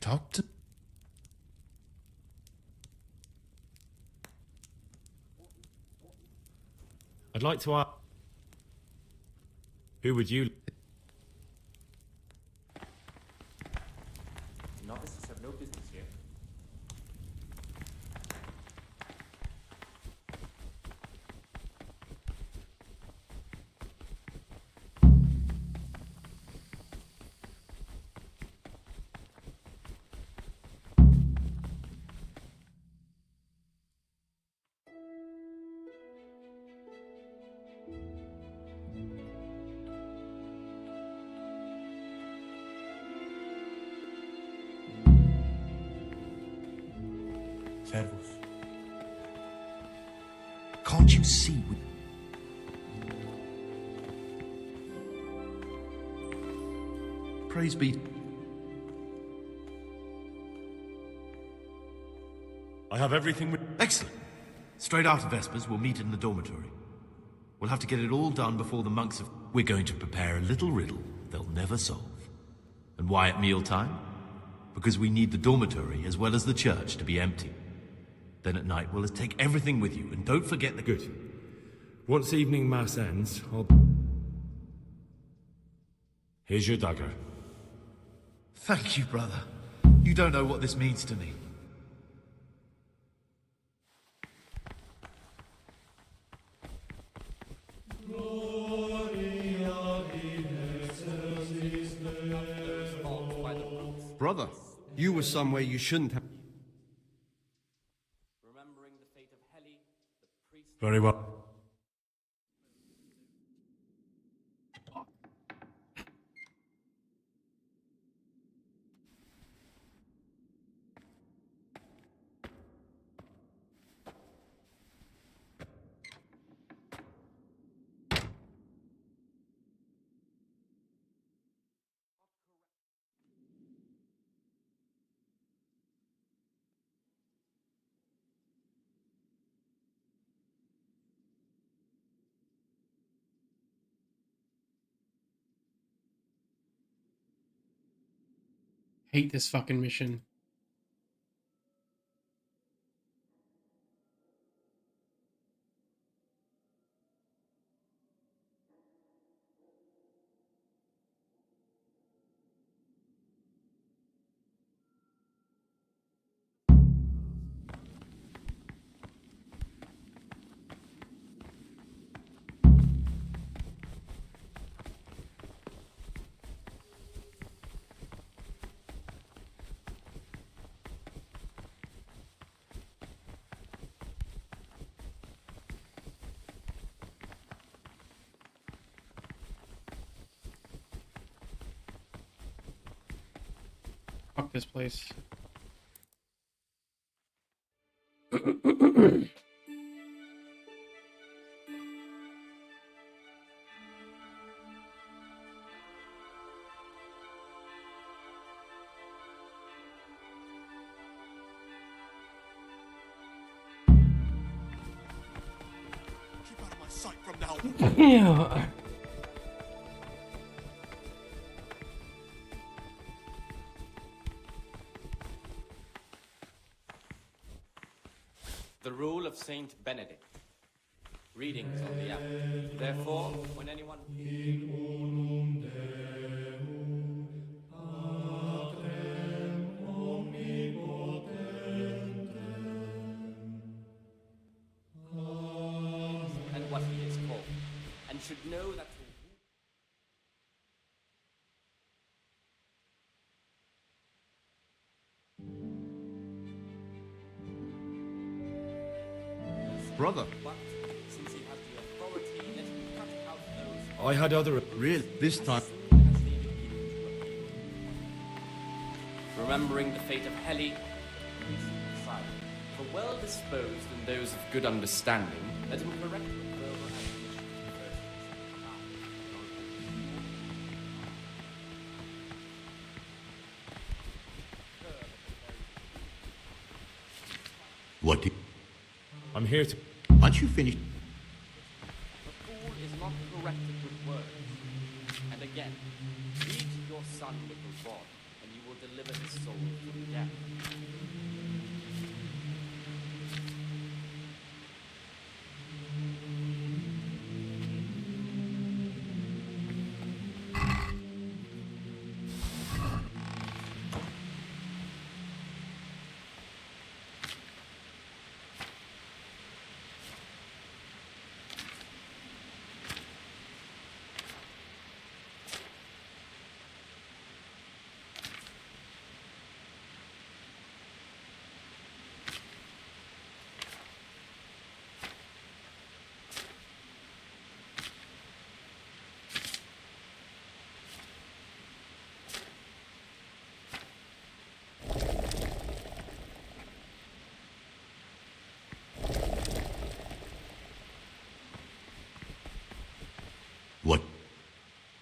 Talk to... I'd like to ask, who would you... Novices have no business here. servos. Can't you see? Praise be. I have everything with... Excellent. Straight after Vespers, we'll meet in the dormitory. We'll have to get it all done before the monks have... We're going to prepare a little riddle they'll never solve. And why at mealtime? Because we need the dormitory as well as the church to be empty. Then at night, we'll take everything with you, and don't forget the... Good. Once evening mass ends, I'll... Here's your dagger. Thank you, brother. You don't know what this means to me. Brother, you were somewhere you shouldn't have. Very well. Hate this fucking mission. Fuck this place. Keep out of my sight from now on. Yeah. The rule of Saint Benedict. Readings on the app. Therefore, when anyone... and what he is called, and should know that... Brother. But since he has the authority, let him cut out those... I had other... Really? This time... Remembering the fate of Heli, for well disposed and those of good understanding, let him correct the verbal admonition What do I'm here to... Aren't you finished? The fool is not corrected with words. And again, feed your son with the rod, and you will deliver his soul from death.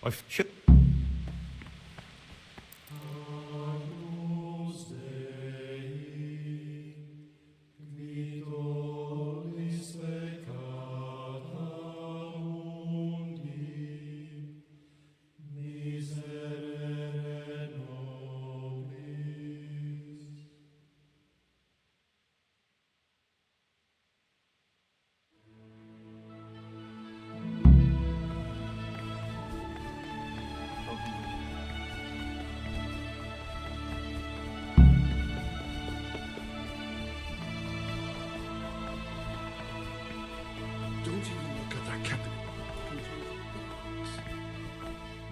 I've... Don't even look at that cabin.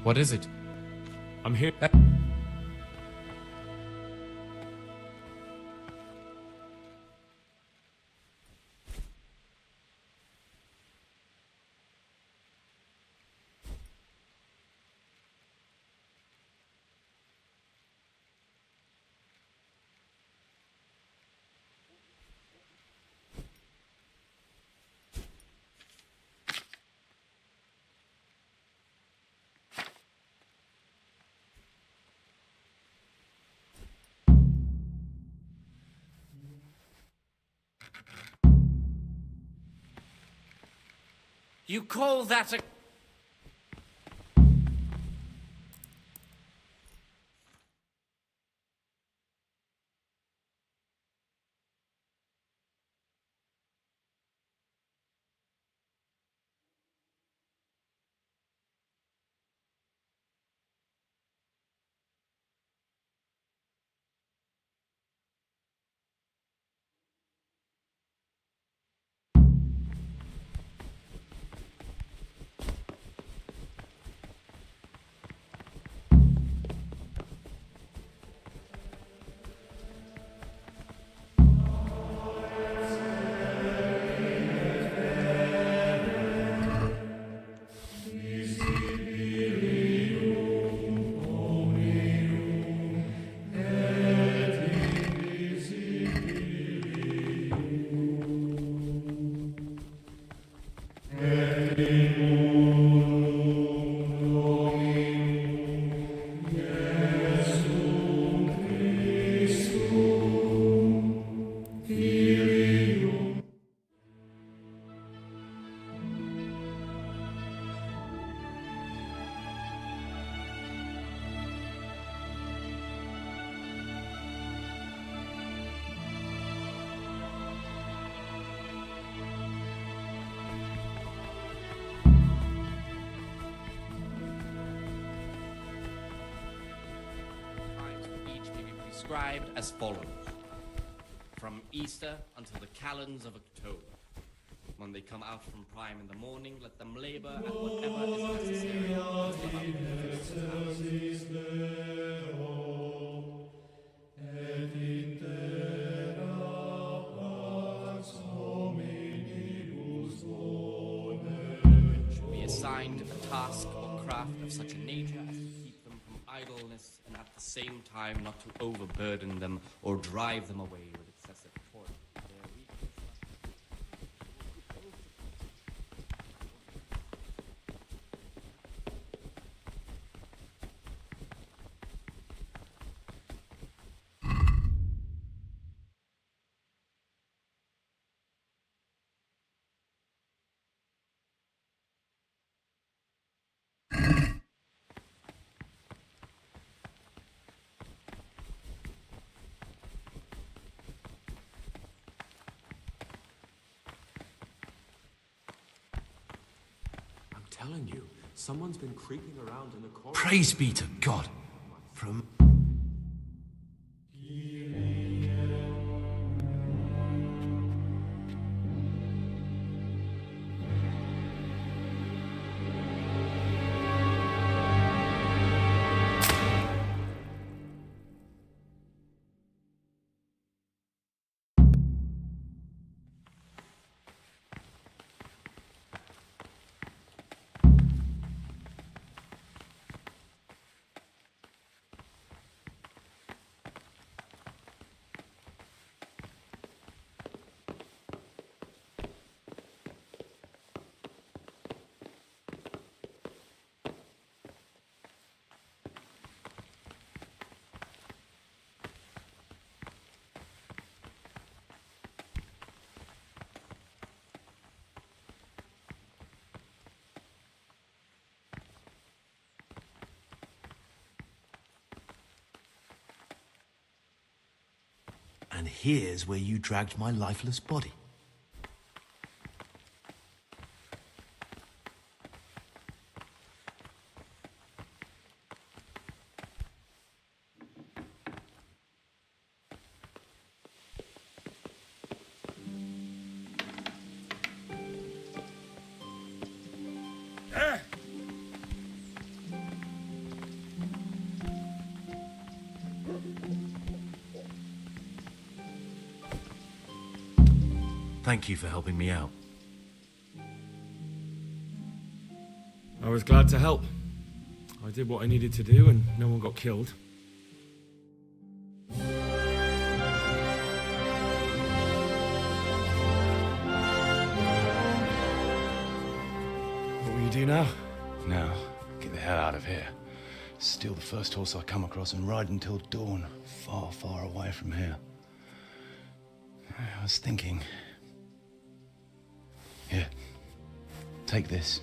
What is it? I'm here. You call that a... Described as follows. From Easter until the calends of October. When they come out from prime in the morning, let them labor at whatever is necessary until about the fifth should be assigned a task or craft of such a nature as to keep them from idleness and at the same time not to overburden them or drive them away with excessive toil. Their weakness Telling you, someone's been creeping around in the corridor. Praise be to God. From... And here's where you dragged my lifeless body. Thank you for helping me out. I was glad to help. I did what I needed to do and no one got killed. What will you do now? Now, get the hell out of here. Steal the first horse I come across and ride until dawn, far, far away from here. I was thinking... Here, take this.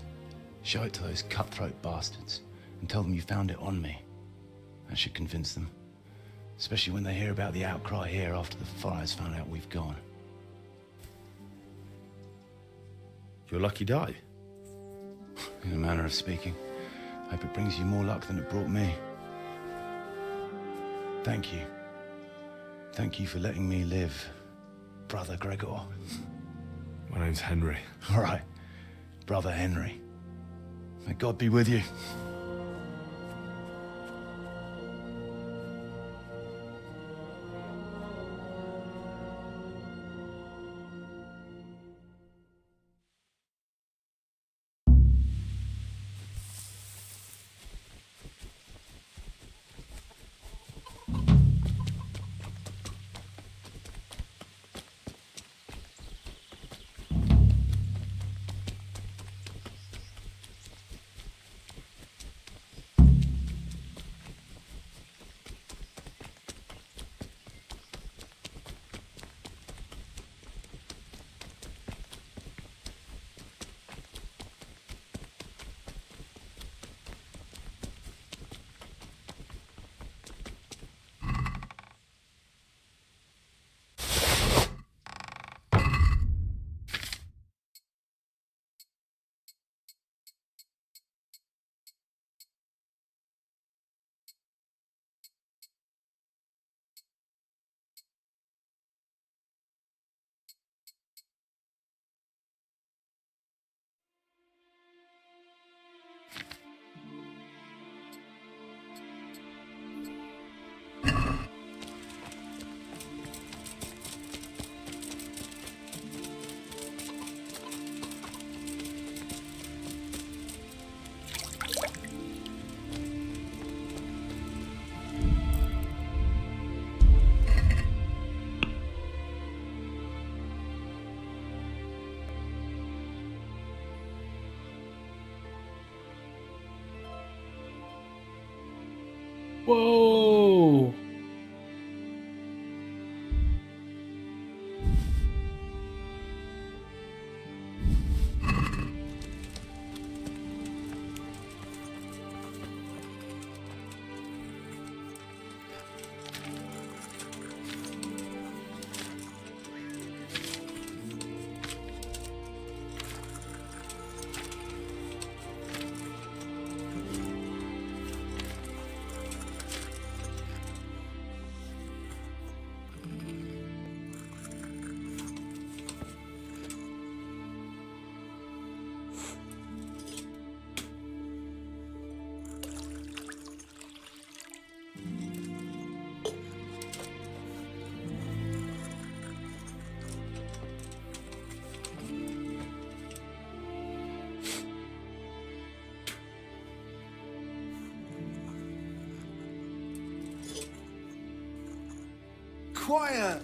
Show it to those cutthroat bastards and tell them you found it on me. That should convince them. Especially when they hear about the outcry here after the fires found out we've gone. Your lucky die? In a manner of speaking. Hope it brings you more luck than it brought me. Thank you. Thank you for letting me live, Brother Gregor. My name's Henry. All right, Brother Henry. May God be with you. Whoa! Quiet!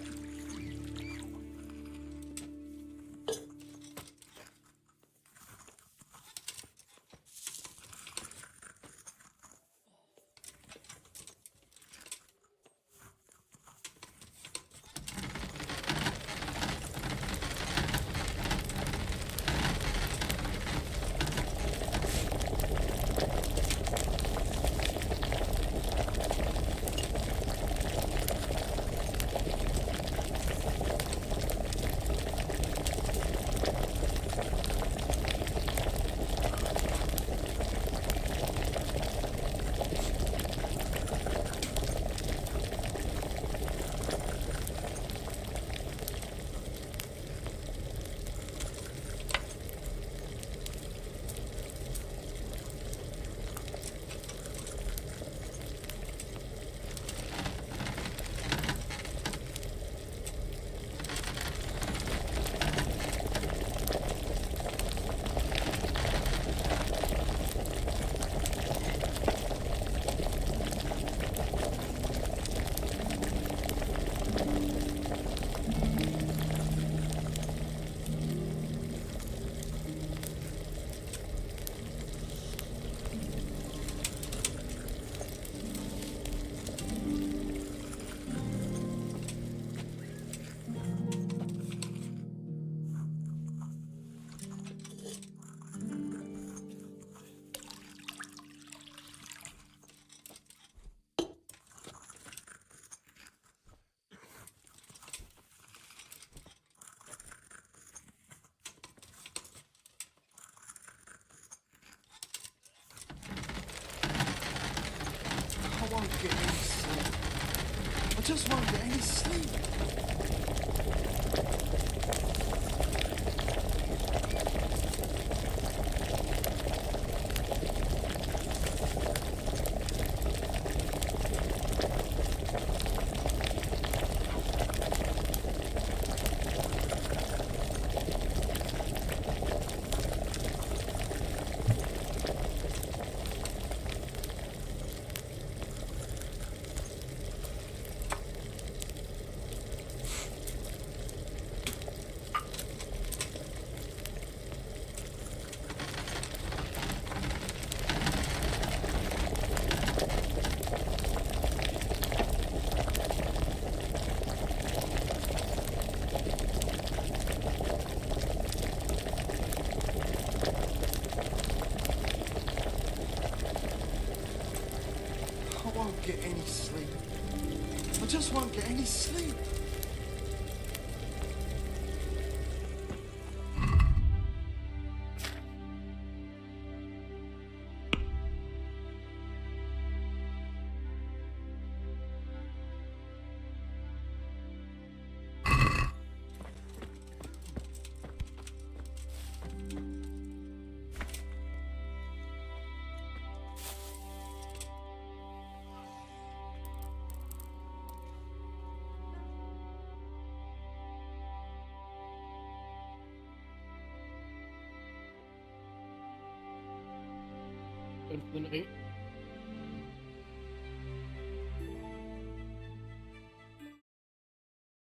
just won't get any sleep. I won't get any sleep. I just won't get any sleep. Good for the night.